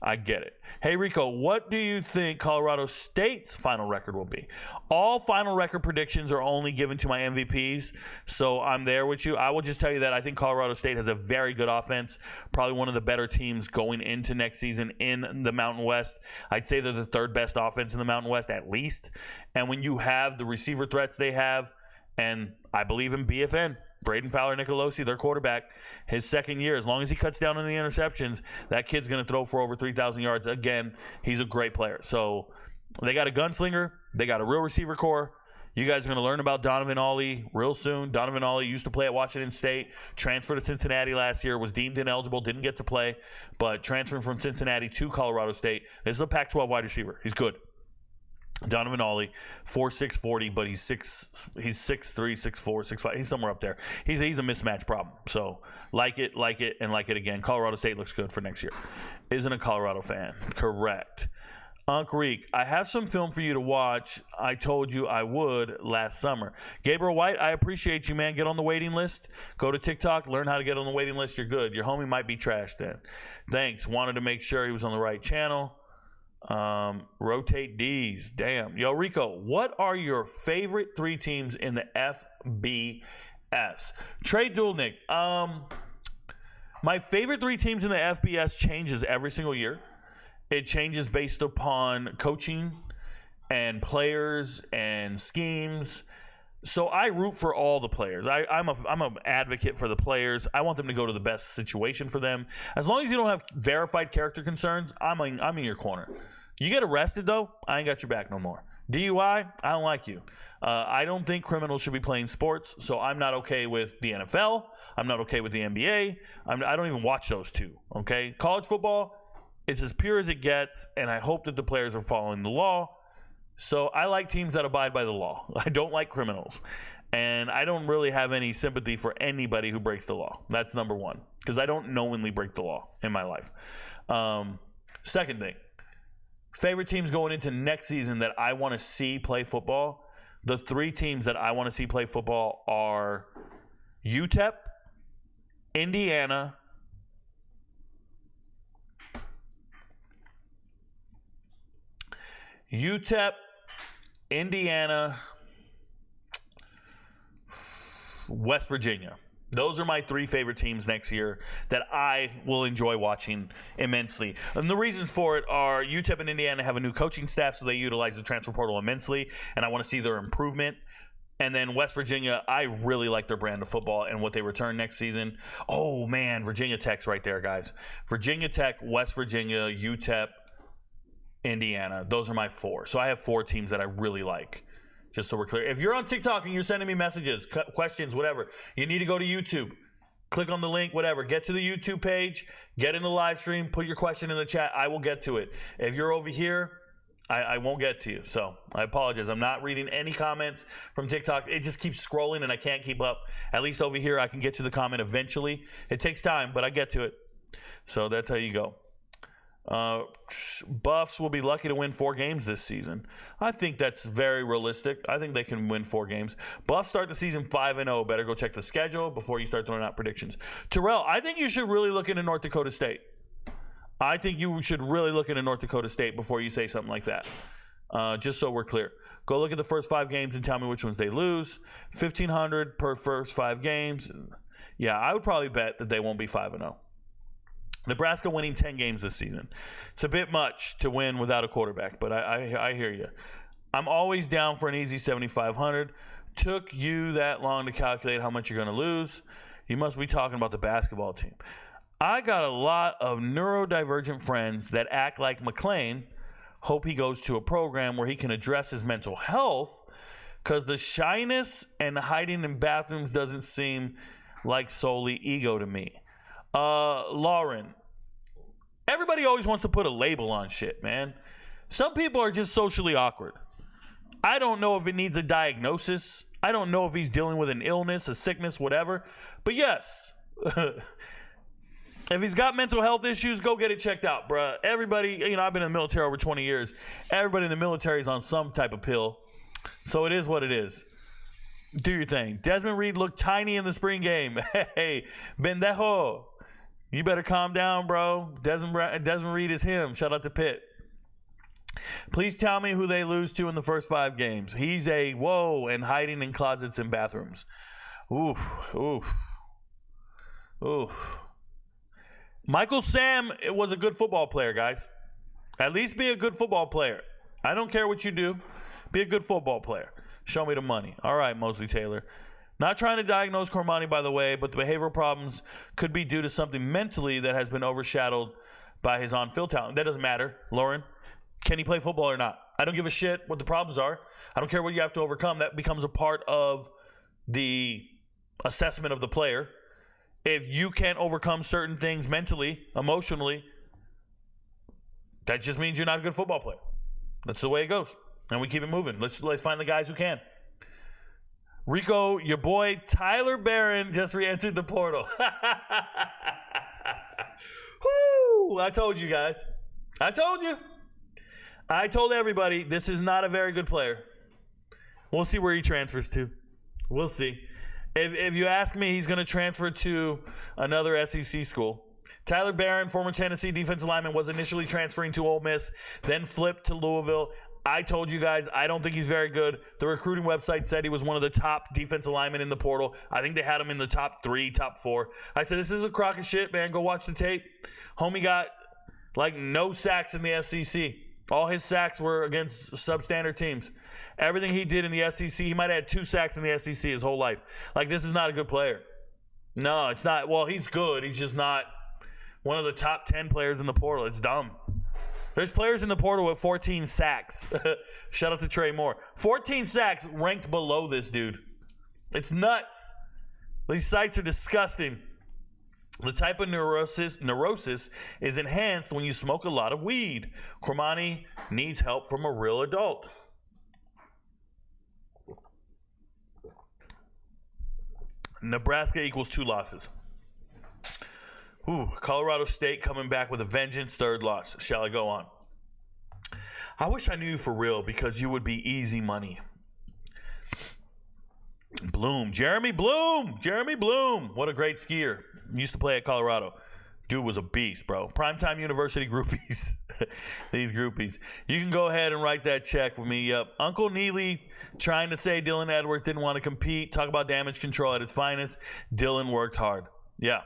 I get it. Hey, Rico, what do you think Colorado State's final record will be? All final record predictions are only given to my MVPs, so I'm there with you. I will just tell you that I think Colorado State has a very good offense, probably one of the better teams going into next season in the Mountain West. I'd say they're the third best offense in the Mountain West at least. And when you have the receiver threats they have, and I believe in BFN, Braden Fowler-Nicolosi, their quarterback, his second year, as long as he cuts down on the interceptions, that kid's going to throw for over 3,000 yards. Again, he's a great player. So they got a gunslinger. They got a real receiver core. You guys are going to learn about Donovan Ollie real soon. Donovan Ollie used to play at Washington State, transferred to Cincinnati last year, was deemed ineligible, didn't get to play, but transferring from Cincinnati to Colorado State. This is a Pac-12 wide receiver. He's good. Donovan Ollie, 4'6", 40, but he's 6'3", 6'4", 6'5". He's somewhere up there. He's a mismatch problem. So like it, and like it again. Colorado State looks good for next year. Isn't a Colorado fan. Correct. Unc Reek, I have some film for you to watch. I told you I would last summer. Gabriel White, I appreciate you, man. Get on the waiting list. Go to TikTok. Learn how to get on the waiting list. You're good. Your homie might be trash then. Thanks. Wanted to make sure he was on the right channel. Rotate D's. Damn. Yo, Rico, what are your favorite three teams in the FBS? Trey Dulnick. My favorite three teams in the FBS changes every single year. It changes based upon coaching and players and schemes. So I root for all the players. I'm an advocate for the players. I want them to go to the best situation for them. As long as you don't have verified character concerns, I'm in your corner. You get arrested, though, I ain't got your back no more. DUI, I don't like you. I don't think criminals should be playing sports, so I'm not okay with the NFL. I'm not okay with the NBA. I don't even watch those two, okay? College football, it's as pure as it gets, and I hope that the players are following the law. So I like teams that abide by the law. I don't like criminals. And I don't really have any sympathy for anybody who breaks the law. That's number one. Because I don't knowingly break the law in my life. Second thing. Favorite teams going into next season that I want to see play football. The three teams that I want to see play football are UTEP, Indiana, West Virginia. Those are my three favorite teams next year that I will enjoy watching immensely. And the reasons for it are UTEP and Indiana have a new coaching staff, so they utilize the transfer portal immensely, and I want to see their improvement. And then West Virginia, I really like their brand of football and what they return next season. Oh, man, Virginia Tech's right there, guys. Virginia Tech, West Virginia, UTEP, Indiana. Those are my four. So I have four teams that I really like. Just so we're clear. If you're on TikTok and you're sending me messages, questions, whatever, you need to go to YouTube. Click on the link, whatever. Get to the YouTube page. Get in the live stream. Put your question in the chat. I will get to it. If you're over here, I won't get to you. So I apologize. I'm not reading any comments from TikTok. It just keeps scrolling and I can't keep up. At least over here, I can get to the comment eventually. It takes time, but I get to it. So that's how you go. Buffs will be lucky to win 4 games this season. I think that's very realistic. I think they can win 4 games. Buffs start the season 5-0. Better go check the schedule before you start throwing out predictions. Terrell, I think you should really look into North Dakota State. I think you should really look into North Dakota State before you say something like that. Just so we're clear. Go look at the first 5 games and tell me which ones they lose. 1,500 per first 5 games. Yeah, I would probably bet that they won't be 5-0. Nebraska winning 10 games this season. It's a bit much to win without a quarterback, but I hear you. I'm always down for an easy 7,500. Took you that long to calculate how much you're going to lose? You must be talking about the basketball team. I got a lot of neurodivergent friends that act like McLean. Hope he goes to a program where he can address his mental health, because the shyness and hiding in bathrooms doesn't seem like solely ego to me. Lauren, everybody always wants to put a label on shit, man. Some people are just socially awkward. I don't know if it needs a diagnosis. I don't know if he's dealing with an illness, a sickness, whatever. But yes, if he's got mental health issues, go get it checked out, bruh. Everybody, I've been in the military over 20 years. Everybody in the military is on some type of pill. So it is what it is. Do your thing. Desmond Reed looked tiny in the spring game. Hey, pendejo. You better calm down, bro. Desmond Reed is him. Shout out to Pitt. Please tell me who they lose to in the first 5 games. He's a whoa and hiding in closets and bathrooms. Oof. Michael Sam was a good football player, guys. At least be a good football player. I don't care what you do. Be a good football player. Show me the money. All right, Mosley Taylor. Not trying to diagnose Cormani, by the way, but the behavioral problems could be due to something mentally that has been overshadowed by his on-field talent. That doesn't matter, Lauren. Can he play football or not? I don't give a shit what the problems are. I don't care what you have to overcome. That becomes a part of the assessment of the player. If you can't overcome certain things mentally, emotionally, that just means you're not a good football player. That's the way it goes. And we keep it moving. Let's find the guys who can. Rico, your boy Tyler Barron just re-entered the portal. Woo! I told you guys. I told you. I told everybody this is not a very good player. We'll see where he transfers to. We'll see. If you ask me, he's going to transfer to another SEC school. Tyler Barron, former Tennessee defensive lineman, was initially transferring to Ole Miss, then flipped to Louisville. I told you guys, I don't think he's very good. The recruiting website said he was one of the top defensive linemen in the portal. I think they had him in the top 3, top 4. I said, this is a crock of shit, man. Go watch the tape. Homie got, no sacks in the SEC. All his sacks were against substandard teams. Everything he did in the SEC, he might have had 2 sacks in the SEC his whole life. This is not a good player. No, it's not. Well, he's good. He's just not one of the top 10 players in the portal. It's dumb. There's players in the portal with 14 sacks. Shout out to Trey Moore. 14 sacks ranked below this dude. It's nuts. These sites are disgusting. The type of neurosis is enhanced when you smoke a lot of weed. Cormani needs help from a real adult. Nebraska equals 2 losses. Colorado State coming back with a vengeance, 3rd loss. Shall I go on? I wish I knew you for real because you would be easy money. Jeremy Bloom. What a great skier. Used to play at Colorado. Dude was a beast, bro. Primetime University groupies. These groupies. You can go ahead and write that check with me. Yep. Uncle Neely trying to say Dylan Edwards didn't want to compete. Talk about damage control at its finest. Dylan worked hard. Yeah.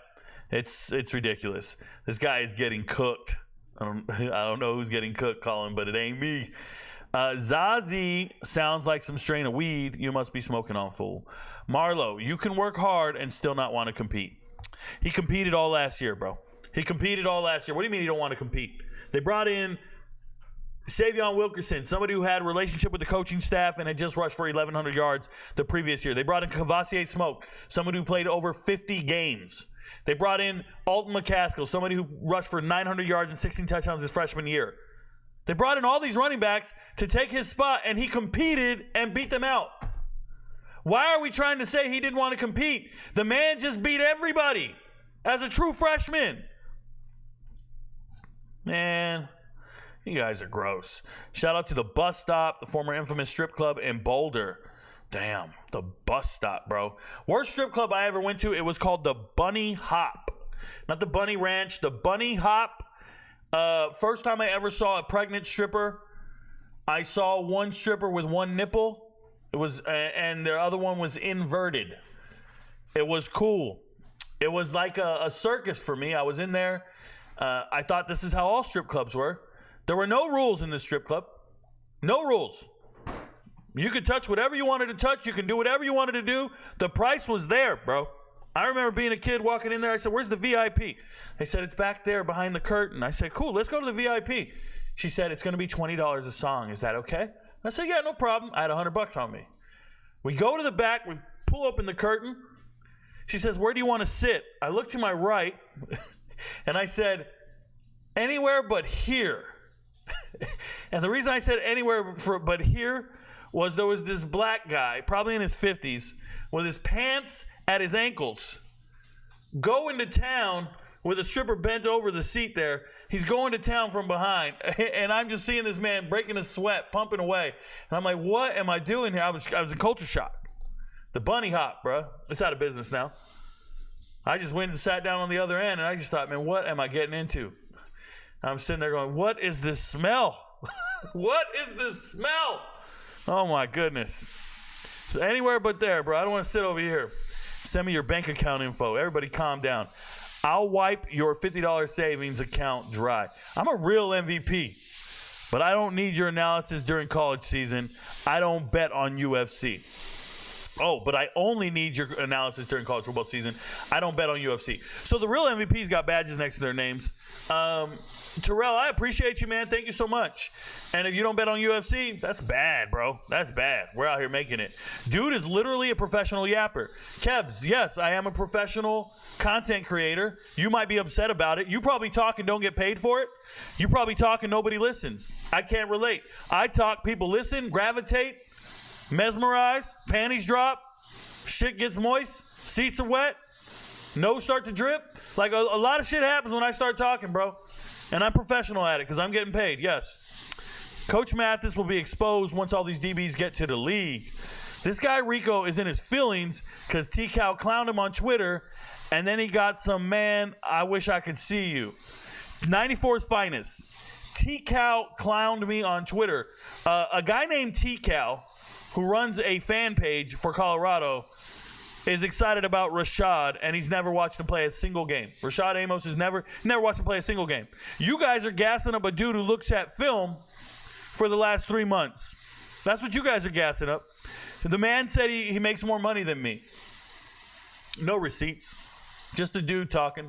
It's ridiculous. This guy is getting cooked. I don't know who's getting cooked, Colin, but it ain't me. Zazie sounds like some strain of weed. You must be smoking on, fool. Marlo, you can work hard and still not want to compete. He competed all last year, bro. He competed all last year. What do you mean he don't want to compete? They brought in Savion Wilkerson, somebody who had a relationship with the coaching staff and had just rushed for 1,100 yards the previous year. They brought in Cavassier Smoke, someone who played over 50 games. They brought in Alton McCaskill, somebody who rushed for 900 yards and 16 touchdowns his freshman year. They brought in all these running backs to take his spot, and he competed and beat them out. Why are we trying to say he didn't want to compete? The man just beat everybody as a true freshman. Man, you guys are gross. Shout out to the Bus Stop, the former infamous strip club in Boulder. Damn, the Bus Stop, bro. Worst strip club I ever went to, it was called the Bunny Hop. Not the Bunny Ranch, the Bunny Hop. First time I ever saw a pregnant stripper, I saw one stripper with one nipple. It was, and the other one was inverted. It was cool. It was like a circus for me. I was in there. I thought this is how all strip clubs were. There were no rules in this strip club. No rules. You could touch whatever you wanted to touch. You can do whatever you wanted to do. The price was there, bro. I remember being a kid walking in there. I said, where's the VIP? They said, it's back there behind the curtain. I said, cool, let's go to the VIP. She said, it's going to be $20 a song. Is that okay? I said, yeah, no problem. I had $100 on me. We go to the back. We pull open the curtain. She says, where do you want to sit? I look to my right, and I said, anywhere but here. And the reason I said anywhere but here was there was this black guy, probably in his 50s, with his pants at his ankles, going to town with a stripper bent over the seat there. He's going to town from behind. And I'm just seeing this man breaking a sweat, pumping away. And I'm like, what am I doing here? I was in culture shock. The Bunny Hop, bro. It's out of business now. I just went and sat down on the other end, and I just thought, man, what am I getting into? I'm sitting there going, what is this smell? What is this smell? Oh, my goodness. So anywhere but there, bro. I don't want to sit over here. Send me your bank account info. Everybody calm down. I'll wipe your $50 savings account dry. I'm a real MVP, but I don't need your analysis during college season. I don't bet on UFC. Oh, but I only need your analysis during college football season. I don't bet on UFC. So the real MVPs got badges next to their names. Terrell, I appreciate you, man. Thank you so much. And if you don't bet on UFC, that's bad, bro. That's bad. We're out here making it. Dude is literally a professional yapper. Kebs, yes, I am a professional content creator. You might be upset about it. You probably talk and don't get paid for it. You probably talk and nobody listens. I can't relate. I talk, people listen, gravitate, mesmerize, panties drop, shit gets moist, seats are wet, nose start to drip. Like a lot of shit happens when I start talking, bro. And I'm professional at it because I'm getting paid, yes. Coach Mathis will be exposed once all these DBs get to the league. This guy Rico is in his feelings because T-Cal clowned him on Twitter, and then he got some, man, I wish I could see you. 94's finest. T-Cal clowned me on Twitter. A guy named T-Cal, who runs a fan page for Colorado, is excited about Rashad, and he's never watched him play a single game. Rashad Amos has never watched him play a single game. You guys are gassing up a dude who looks at film for the last 3 months. That's what you guys are gassing up. The man said he makes more money than me. No receipts. Just a dude talking.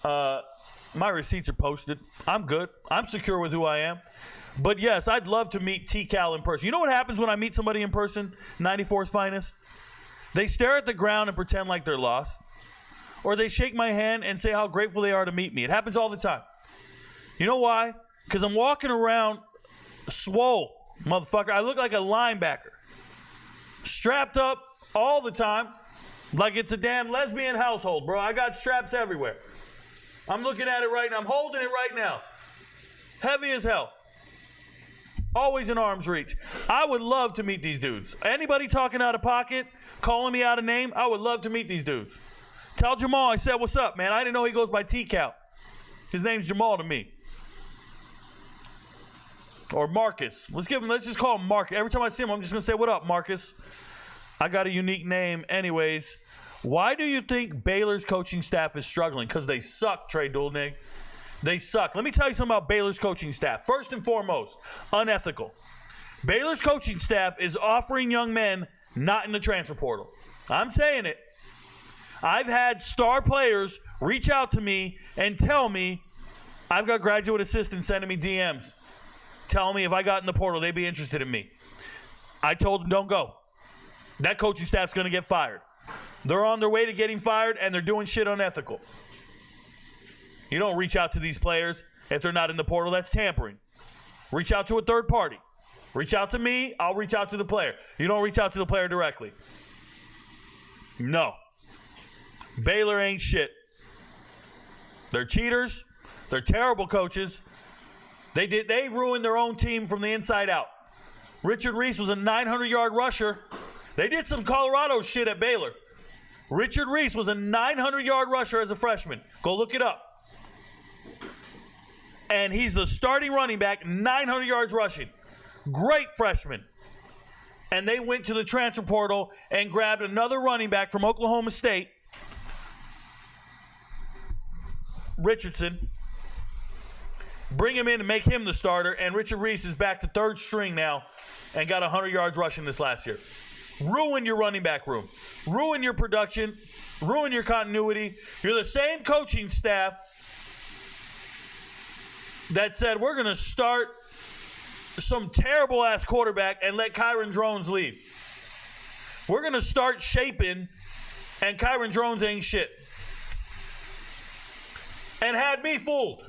My receipts are posted. I'm good. I'm secure with who I am. But yes, I'd love to meet T-Cal in person. You know what happens when I meet somebody in person? 94's finest. They stare at the ground and pretend like they're lost. Or they shake my hand and say how grateful they are to meet me. It happens all the time. You know why? Because I'm walking around swole, motherfucker. I look like a linebacker. Strapped up all the time like it's a damn lesbian household, bro. I got straps everywhere. I'm looking at it right now. I'm holding it right now. Heavy as hell. Always in arm's reach. I would love to meet these dudes. Anybody talking out of pocket, calling me out of name, I would love to meet these dudes. Tell Jamal I said, what's up, man? I didn't know he goes by T-Cal. His name's Jamal to me. Or Marcus. Let's just call him Marcus. Every time I see him, I'm just going to say, what up, Marcus? I got a unique name. Anyways, why do you think Baylor's coaching staff is struggling? Because they suck, Trey Dulnig. They suck. Let me tell you something about Baylor's coaching staff. First and foremost, unethical. Baylor's coaching staff is offering young men not in the transfer portal. I'm saying it. I've had star players reach out to me and tell me, I've got graduate assistants sending me DMs, telling me if I got in the portal, they'd be interested in me. I told them, don't go. That coaching staff's going to get fired. They're on their way to getting fired, and they're doing shit unethical. You don't reach out to these players if they're not in the portal. That's tampering. Reach out to a third party. Reach out to me. I'll reach out to the player. You don't reach out to the player directly. No. Baylor ain't They're cheaters. They're terrible coaches. They ruined their own team from the inside out. Richard Reese was a 900-yard rusher. They did some Colorado shit at Baylor. Richard Reese was a 900-yard rusher as a freshman. Go look it up. And he's the starting running back, 900 yards rushing. Great freshman. And they went to the transfer portal and grabbed another running back from Oklahoma State, Richardson. Bring him in and make him the starter. And Richard Reese is back to third string now and got 100 yards rushing this last year. Ruin your running back room. Ruin your production. Ruin your continuity. You're the same coaching staff that said we're going to start some terrible-ass quarterback and let Kyron Drones leave. We're going to start Shaping, and Kyron Drones ain't shit. And had me fooled.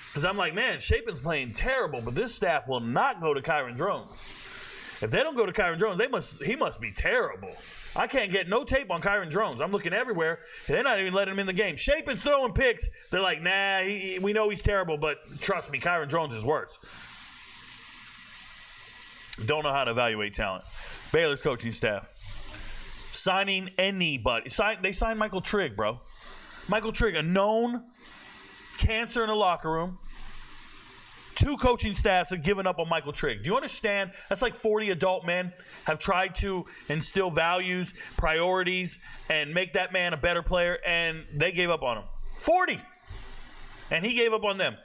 Because I'm like, man, Shaping's playing terrible, but this staff will not go to Kyron Drones. If they don't go to Kyron Drones, he must be terrible. I can't get no tape on Kyron Drones. I'm looking everywhere. They're not even letting him in the game. Shaping's throwing picks. They're like, nah, we know he's terrible, but trust me, Kyron Drones is worse. Don't know how to evaluate talent. Baylor's coaching staff. signing anybody. They signed Michael Trigg, bro. Michael Trigg, a known cancer in the locker room. 2 coaching staffs have given up on Michael Trigg. Do you understand? That's like 40 adult men have tried to instill values, priorities, and make that man a better player, and they gave up on him. 40! And he gave up on them.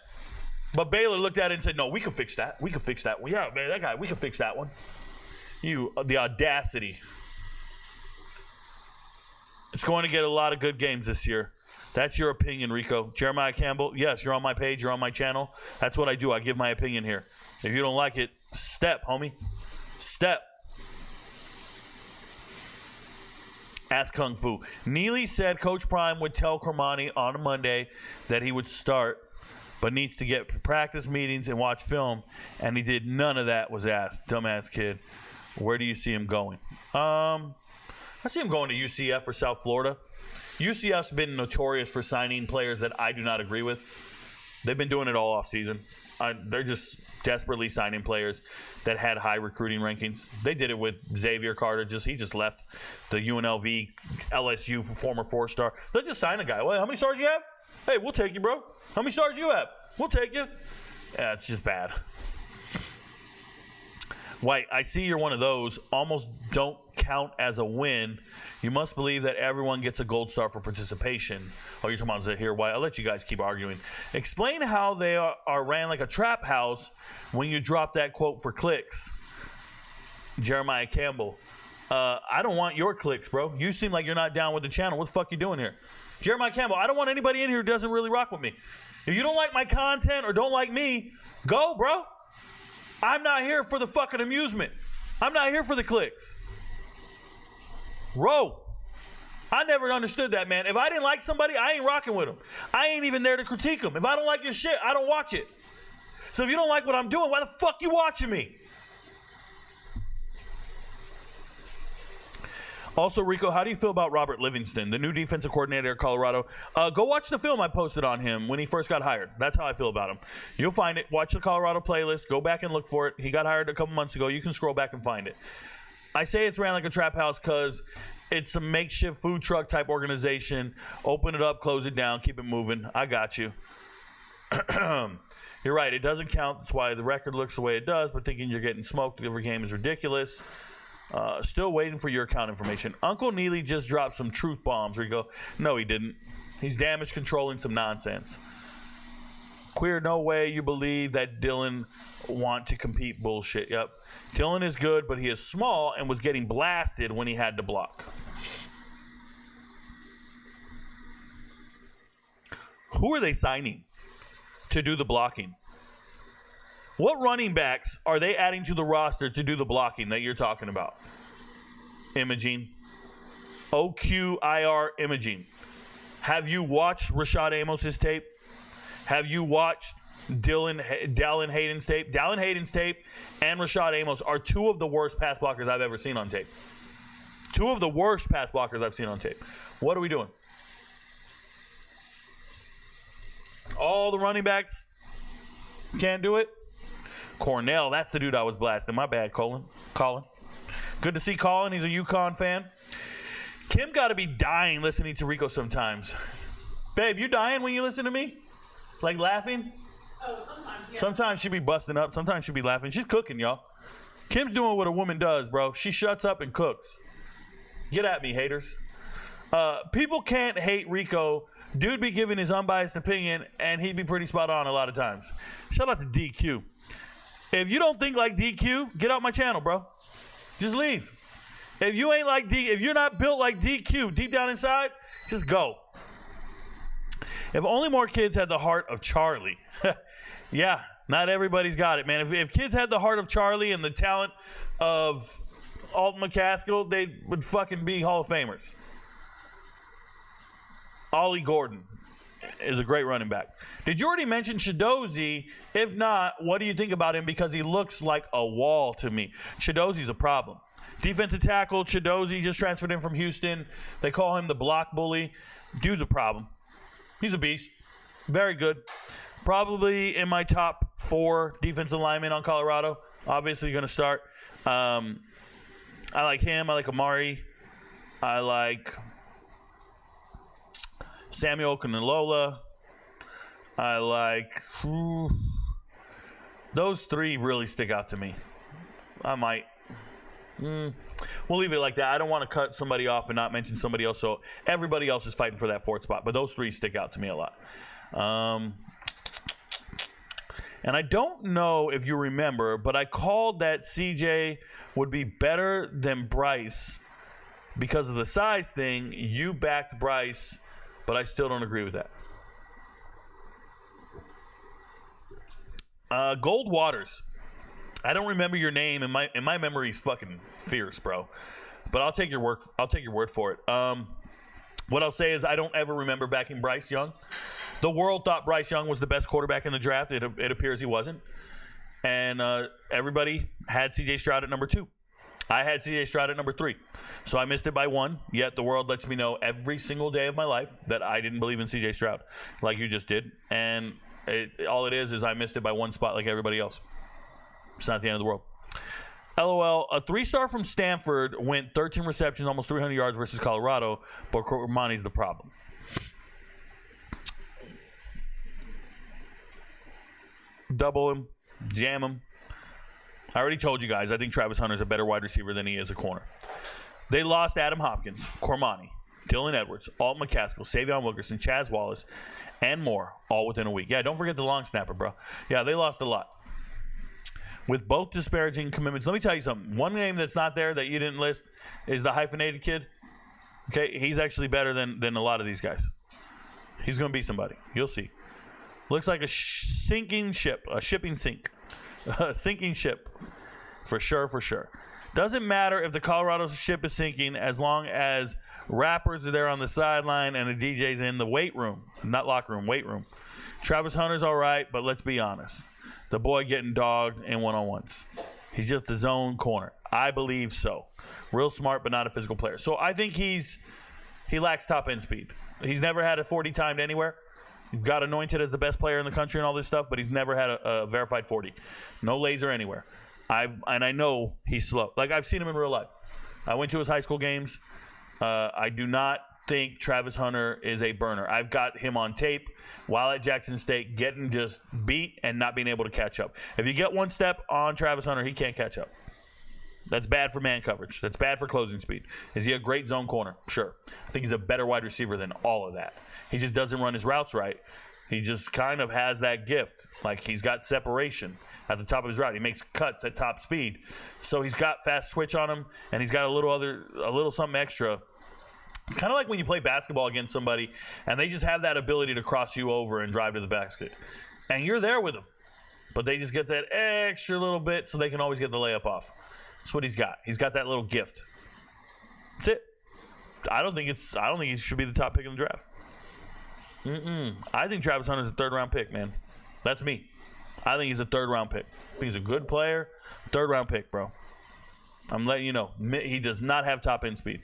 But Baylor looked at it and said, no, we can fix that. We can fix that one. Yeah, man, that guy, we can fix that one. The audacity. It's going to get a lot of good games this year. That's your opinion, Rico. Jeremiah Campbell, yes, you're on my page, you're on my channel. That's what I do. I give my opinion here. If you don't like it, step, homie. Step. Ask Kung Fu. Neely said Coach Prime would tell Kermani on a Monday that he would start, but needs to get practice meetings and watch film, and he did none of that, was asked. Dumbass kid. Where do you see him going? I see him going to UCF or South Florida. UCF's been notorious for signing players that I do not agree with. They've been doing it all off season. They're just desperately signing players that had high recruiting rankings. They did it with Xavier Carter. He just left the UNLV, LSU former 4-star. They'll just sign a guy. Well, how many stars you have? Hey, we'll take you, bro. How many stars you have? We'll take you. Yeah, it's just bad. White, I see you're one of those. Almost don't count as a win. You must believe that everyone gets a gold star for participation. Oh, you're talking about Zahir White. I'll let you guys keep arguing. Explain how they are ran like a trap house when you drop that quote for clicks. Jeremiah Campbell. I don't want your clicks, bro. You seem like you're not down with the channel. What the fuck you doing here? Jeremiah Campbell, I don't want anybody in here who doesn't really rock with me. If you don't like my content or don't like me, go, bro. I'm not here for the fucking amusement. I'm not here for the clicks. Bro, I never understood that, man. If I didn't like somebody, I ain't rocking with them. I ain't even there to critique them. If I don't like your shit, I don't watch it. So if you don't like what I'm doing, why the fuck you watching me? Also, Rico, how do you feel about Robert Livingston, the new defensive coordinator at Colorado? Go watch the film I posted on him when he first got hired. That's how I feel about him. You'll find it. Watch the Colorado playlist. Go back and look for it. He got hired a couple months ago. You can scroll back and find it. I say it's ran like a trap house because it's a makeshift food truck type organization. Open it up, close it down, keep it moving. I got you. You're right. It doesn't count. That's why the record looks the way it does, but thinking you're getting smoked every game is ridiculous. Still waiting for your account information. Uncle Neely just dropped some truth bombs, Rico. No, he didn't. He's damage controlling some nonsense. Queer, no way you believe that Dylan want to compete bullshit. Yep. Dylan is good, but he is small and was getting blasted when he had to block. Who are they signing to do the blocking? What running backs are they adding to the roster to do the blocking that you're talking about? Imaging. OQIR imaging. Have you watched Rashad Amos's tape? Have you watched Dallin Hayden's tape? Dallin Hayden's tape and Rashad Amos are two of the worst pass blockers I've ever seen on tape. Two of the worst pass blockers I've seen on tape. What are we doing? All the running backs can't do it? Cornell, that's the dude I was blasting. My bad, Colin. Good to see Colin. He's a UConn fan. Kim got to be dying listening to Rico sometimes. Babe, you dying when you listen to me? Like laughing? Oh, sometimes, yeah. Sometimes she be busting up. Sometimes she be laughing. She's cooking, y'all. Kim's doing what a woman does, bro. She shuts up and cooks. Get at me, haters. People can't hate Rico. Dude be giving his unbiased opinion, and he'd be pretty spot on a lot of times. Shout out to DQ. If you don't think like DQ, get out my channel, bro. Just leave. If you ain't like if you're not built like DQ deep down inside, just go. If only more kids had the heart of Charlie. Yeah, not everybody's got it, man. If kids had the heart of Charlie and the talent of Alton McCaskill, they would fucking be Hall of Famers. Ollie Gordon is a great running back. Did you already mention Chidozie? If not, what do you think about him? Because he looks like a wall to me. Chidozie's a problem. Defensive tackle, Chidozie just transferred in from Houston. They call him the block bully. Dude's a problem. He's a beast. Very good. Probably in my top 4 defensive linemen on Colorado. Obviously going to start. I like him. I like Amari. I like Samuel Kanalola. I like those three really stick out to me. I might. We'll leave it like that. I don't want to cut somebody off and not mention somebody else. So everybody else is fighting for that fourth spot. But those three stick out to me a lot. And I don't know if you remember, but I called that CJ would be better than Bryce because of the size thing. You backed Bryce, but I still don't agree with that. Gold Waters. I don't remember your name, and my memory is fucking fierce, bro. But I'll take your word for it. What I'll say is I don't ever remember backing Bryce Young. The world thought Bryce Young was the best quarterback in the draft. It appears he wasn't. And everybody had C.J. Stroud at number 2. I had C.J. Stroud at number 3. So I missed it by 1. Yet the world lets me know every single day of my life that I didn't believe in C.J. Stroud like you just did. And all it is I missed it by 1 spot like everybody else. It's not the end of the world. LOL, a 3-star from Stanford went 13 receptions, almost 300 yards versus Colorado, but Cormani's the problem. Double him, jam him. I already told you guys, I think Travis Hunter's a better wide receiver than he is a corner. They lost Adam Hopkins, Cormani, Dylan Edwards, Alt McCaskill, Savion Wilkerson, Chaz Wallace, and more, all within a week. Yeah, don't forget the long snapper, bro. Yeah, they lost a lot. With both disparaging commitments. Let me tell you something. One name that's not there that you didn't list is the hyphenated kid. Okay, he's actually better than a lot of these guys. He's going to be somebody. You'll see. Looks like a sinking ship, a shipping sink. A sinking ship. For sure, for sure. Doesn't matter if the Colorado ship is sinking as long as rappers are there on the sideline and the DJ's in the weight room. Not locker room, weight room. Travis Hunter's all right, but let's be honest. The boy getting dogged in one-on-ones. He's just the zone corner. I believe so. Real smart, but not a physical player. So I think he lacks top-end speed. He's never had a 40 timed anywhere. He got anointed as the best player in the country and all this stuff, but he's never had a verified 40. No laser anywhere. I know he's slow. Like, I've seen him in real life. I went to his high school games. I do not think Travis Hunter is a burner. I've got him on tape while at Jackson State getting just beat and not being able to catch up. If you get one step on Travis Hunter, he can't catch up. That's bad for man coverage. That's bad for closing speed. Is he a great zone corner? Sure. I think he's a better wide receiver than all of that. He just doesn't run his routes right. He just kind of has that gift. Like, he's got separation at the top of his route. He makes cuts at top speed. So he's got fast twitch on him, and he's got a little something extra. It's kind of like when you play basketball against somebody and they just have that ability to cross you over and drive to the basket. And you're there with them. But they just get that extra little bit so they can always get the layup off. That's what he's got. He's got that little gift. That's it. I don't think he should be the top pick in the draft. I think Travis Hunter's a 3rd-round pick, man. That's me. I think he's a 3rd-round pick. I think he's a good player. 3rd-round pick, bro. I'm letting you know. He does not have top-end speed.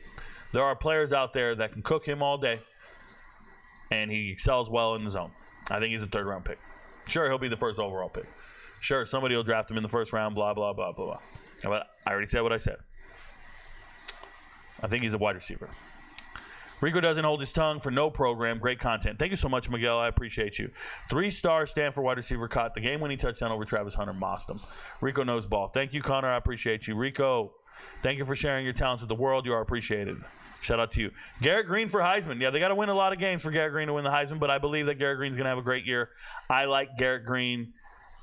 There are players out there that can cook him all day, and he excels well in the zone. I think he's a 3rd-round pick. Sure, he'll be the 1st overall pick. Sure, somebody will draft him in the 1st round, blah, blah, blah, blah, blah. But I already said what I said. I think he's a wide receiver. Rico doesn't hold his tongue for no program. Great content. Thank you so much, Miguel. I appreciate you. 3-star Stanford wide receiver caught the game-winning touchdown over Travis Hunter. Mossed him. Rico knows ball. Thank you, Connor. I appreciate you. Rico, thank you for sharing your talents with the world. You are appreciated. Shout out to you. Garrett Green for Heisman. Yeah, they got to win a lot of games for Garrett Green to win the Heisman, but I believe that Garrett Green's going to have a great year. I like Garrett Green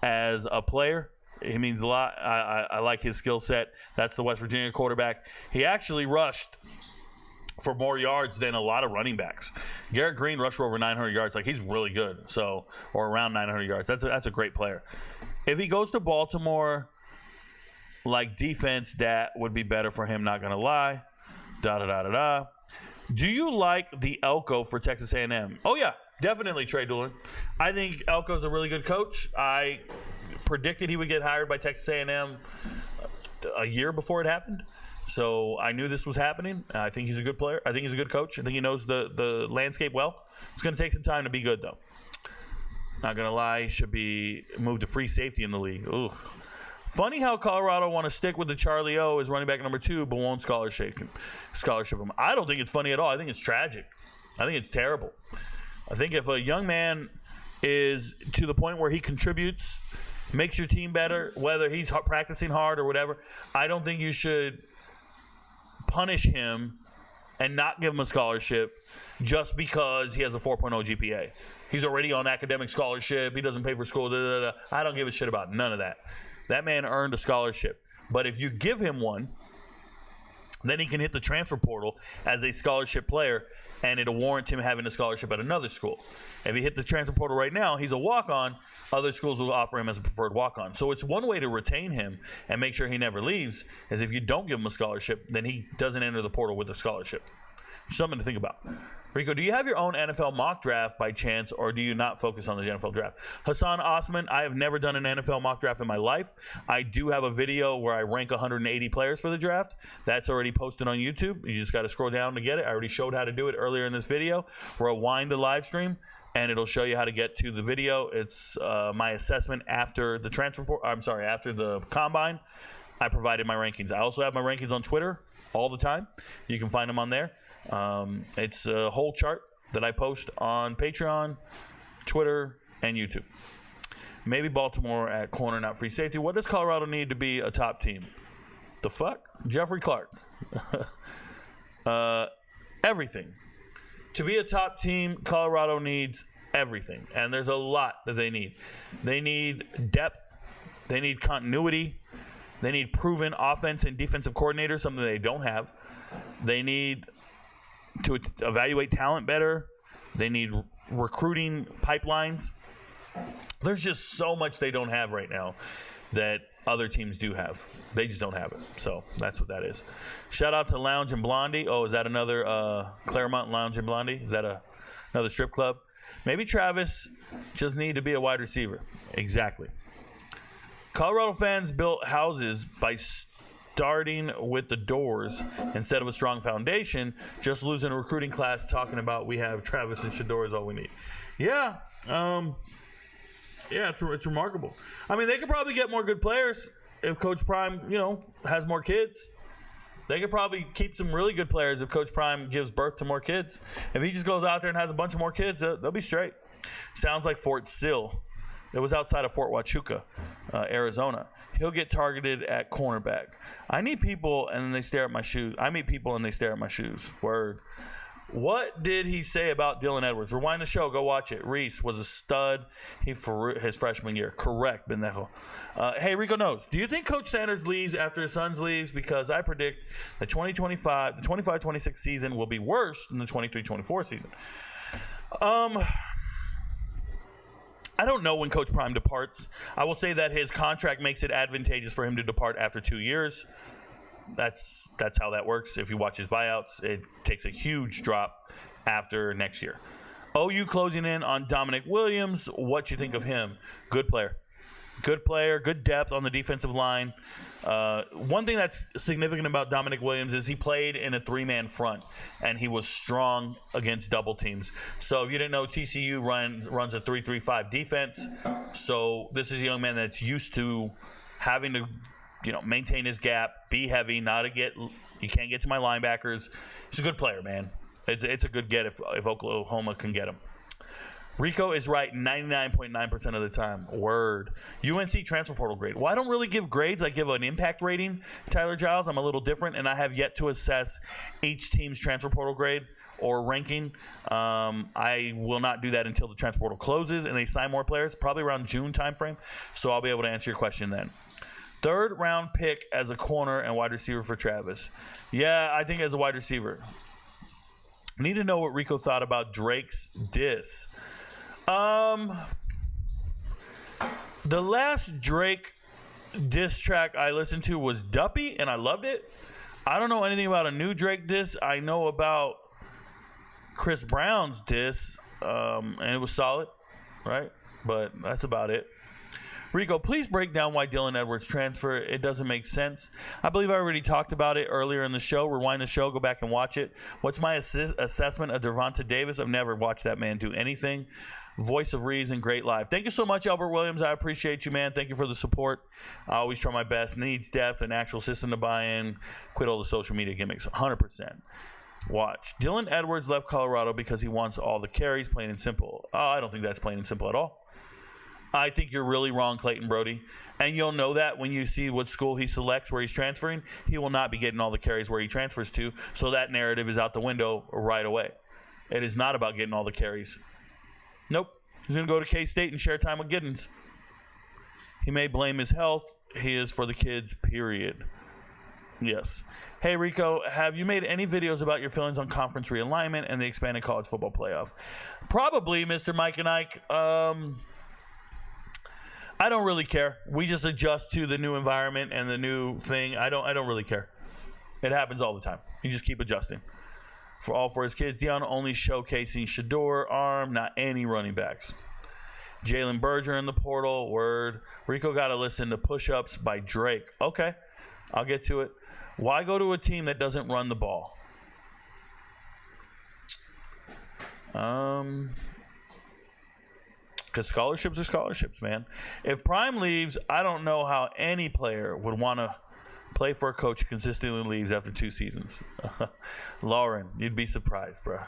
as a player. He means a lot. I like his skill set. That's the West Virginia quarterback. He actually rushed for more yards than a lot of running backs. Garrett Green rushed for over 900 yards. Like, he's really good. So, or around 900 yards. That's a great player. If he goes to Baltimore, like, defense, that would be better for him, not going to lie. Do you like the Elko for Texas A&M? Oh, yeah. Definitely Trey Doolin. I think Elko's a really good coach. I predicted he would get hired by Texas A&M a year before it happened. So I knew this was happening. I think he's a good player. I think he's a good coach. I think he knows the landscape well. It's going to take some time to be good, though. Not going to lie, he should be moved to free safety in the league. Ooh. Funny how Colorado want to stick with the Charlie O as running back number 2, but won't scholarship him. I don't think it's funny at all. I think it's tragic. I think it's terrible. I think if a young man is to the point where he contributes, makes your team better, whether he's practicing hard or whatever, I don't think you should punish him and not give him a scholarship just because he has a 4.0 GPA. He's already on academic scholarship. He doesn't pay for school. I don't give a shit about none of that. That man earned a scholarship. But if you give him one, then he can hit the transfer portal as a scholarship player, and it'll warrant him having a scholarship at another school. If he hit the transfer portal right now, he's a walk-on. Other schools will offer him as a preferred walk-on. So it's one way to retain him and make sure he never leaves, is if you don't give him a scholarship, then he doesn't enter the portal with a scholarship. Something to think about. Rico, do you have your own NFL mock draft by chance, or do you not focus on the NFL draft? Hassan Osman, I have never done an NFL mock draft in my life. I do have a video where I rank 180 players for the draft. That's already posted on YouTube. You just got to scroll down to get it. I already showed how to do it earlier in this video. Rewind the live stream, and it'll show you how to get to the video. It's my assessment after the after the combine. I provided my rankings. I also have my rankings on Twitter all the time. You can find them on there. It's a whole chart that I post on Patreon, Twitter, and YouTube. Maybe Baltimore at corner, not free safety. What does Colorado need to be a top team? The fuck? Jeffrey Clark. Everything. To be a top team, Colorado needs everything. And there's a lot that they need. They need depth. They need continuity. They need proven offense and defensive coordinators, something they don't have. They need to evaluate talent better. They need recruiting pipelines. There's just so much they don't have right now that other teams do have. They just don't have it. So that's what that is. Shout out to Lounge and Blondie. Oh, is that another Claremont Lounge and Blondie? Is that another strip club? Maybe Travis just need to be a wide receiver. Exactly. Colorado fans built houses by starting with the doors instead of a strong foundation, just losing a recruiting class talking about we have Travis and Shador is all we need. Yeah. It's remarkable. I mean, they could probably get more good players if Coach Prime, has more kids. They could probably keep some really good players if Coach Prime gives birth to more kids. If he just goes out there and has a bunch of more kids, they'll be straight. Sounds like Fort Sill. It was outside of Fort Huachuca, Arizona. He'll get targeted at cornerback. I need people, and then they stare at my shoes. I meet people, and they stare at my shoes. Word. What did he say about Dylan Edwards? Rewind the show. Go watch it. Reese was a stud for his freshman year. Correct, Bendejo. Hey, RicoKnows. Do you think Coach Sanders leaves after his sons leaves? Because I predict the 25-26 season will be worse than the 23-24 season. I don't know when Coach Prime departs. I will say that his contract makes it advantageous for him to depart after 2 years. That's how that works. If you watch his buyouts, it takes a huge drop after next year. OU closing in on Dominic Williams. What you think of him? Good player, good depth on the defensive line. One thing that's significant about Dominic Williams is he played in a three-man front, and he was strong against double teams. So if you didn't know, TCU runs a 3-3-5 defense. So this is a young man that's used to having to, maintain his gap, be heavy, you can't get to my linebackers. He's a good player, man. It's a good get if Oklahoma can get him. Rico is right 99.9% of the time. Word. UNC transfer portal grade. Well, I don't really give grades. I give an impact rating. Tyler Giles, I'm a little different, and I have yet to assess each team's transfer portal grade or ranking. I will not do that until the transfer portal closes and they sign more players, probably around June timeframe. So I'll be able to answer your question then. Third round pick as a corner and wide receiver for Travis. Yeah, I think as a wide receiver. Need to know what Rico thought about Drake's diss. The last Drake diss track I listened to was Duppy, and I loved it. I don't know anything about a new Drake diss. I know about Chris Brown's diss, and it was solid, right? But that's about it. Rico, please break down why Dylan Edwards transfer. It doesn't make sense. I believe I already talked about it earlier in the show. Rewind the show, go back and watch it. What's my assessment of Devonta Davis? I've never watched that man do anything. Voice of reason, great live. Thank you so much, Albert Williams. I appreciate you, man. Thank you for the support. I always try my best. Needs depth, an actual system to buy in. Quit all the social media gimmicks. 100%. Watch. Dylan Edwards left Colorado because he wants all the carries, plain and simple. Oh, I don't think that's plain and simple at all. I think you're really wrong, Clayton Brody. And you'll know that when you see what school he selects where he's transferring. He will not be getting all the carries where he transfers to, so that narrative is out the window right away. It is not about getting all the carries. Nope. He's going to go to K-State and share time with Giddens. He may blame his health. He is for the kids, period. Yes. Hey, Rico, have you made any videos about your feelings on conference realignment and the expanded college football playoff? Probably, Mr. Mike and Ike. I don't really care. We just adjust to the new environment and the new thing. I don't really care. It happens all the time. You just keep adjusting. For his kids, Deion only showcasing Shador, Arm, not any running backs. Jalen Berger in the portal, word. Rico got to listen to Push-Ups by Drake. Okay, I'll get to it. Why go to a team that doesn't run the ball? Because scholarships are scholarships, man. If Prime leaves, I don't know how any player would want to play for a coach who consistently leaves after 2 seasons. Lauren, you'd be surprised, bro.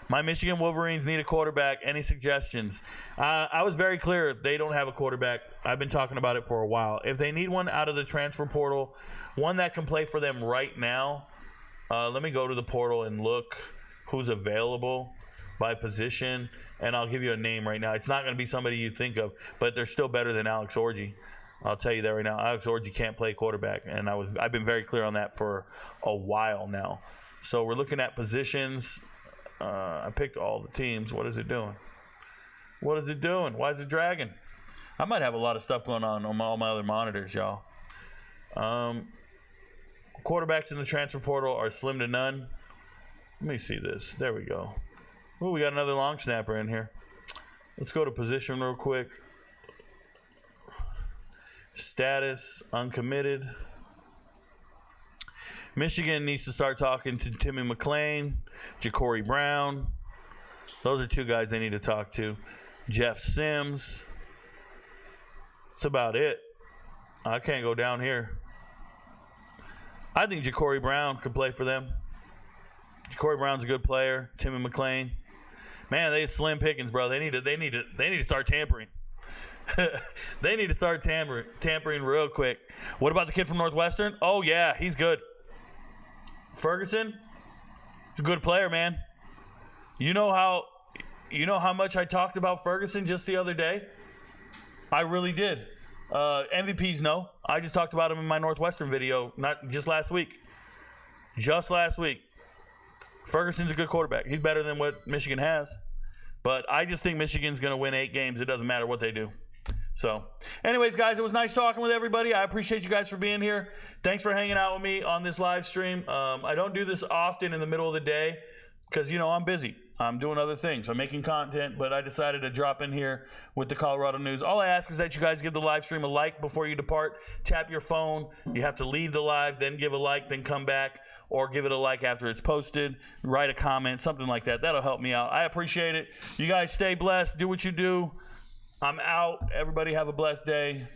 My Michigan Wolverines need a quarterback. Any suggestions? I was very clear. They don't have a quarterback. I've been talking about it for a while. If they need one out of the transfer portal, one that can play for them right now, let me go to the portal and look who's available by position, and I'll give you a name right now. It's not going to be somebody you think of, but they're still better than Alex Orji. I'll tell you that right now. Alex Orji can't play quarterback, and I've been very clear on that for a while now. So we're looking at positions. I picked all the teams. What is it doing? What is it doing? Why is it dragging? I might have a lot of stuff going on all my other monitors, y'all. Quarterbacks in the transfer portal are slim to none. Let me see this. There we go. Oh, we got another long snapper in here. Let's go to position real quick. Status, uncommitted. Michigan needs to start talking to Timmy McClain, Ja'Cory Brown. Those are 2 guys they need to talk to. Jeff Sims. That's about it. I can't go down here. I think Ja'Cory Brown could play for them. Ja'Cory Brown's a good player. Timmy McClain. Man, they slim pickings, bro. They need to start tampering. They need to start tampering real quick. What about the kid from Northwestern? Oh yeah, he's good. Ferguson, he's a good player, man. You know how much I talked about Ferguson just the other day? I really did. MVPs, no. I just talked about him in my Northwestern video, not just last week. Just last week. Ferguson's a good quarterback. He's better than what Michigan has. But I just think Michigan's going to win 8 games. It doesn't matter what they do. So, anyways, guys, it was nice talking with everybody. I appreciate you guys for being here. Thanks for hanging out with me on this live stream. I don't do this often in the middle of the day because, I'm busy. I'm doing other things. I'm making content, but I decided to drop in here with the Colorado news. All I ask is that you guys give the live stream a like before you depart. Tap your phone. You have to leave the live, then give a like, then come back, or give it a like after it's posted. Write a comment, something like that. That'll help me out. I appreciate it. You guys stay blessed. Do what you do. I'm out. Everybody have a blessed day.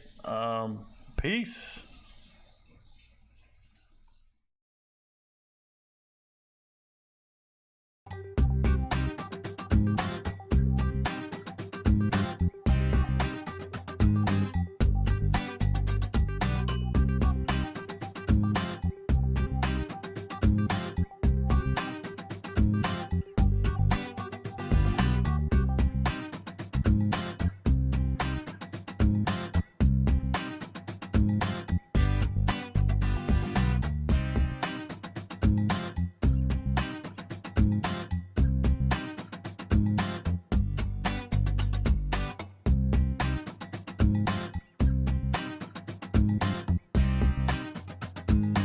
Peace.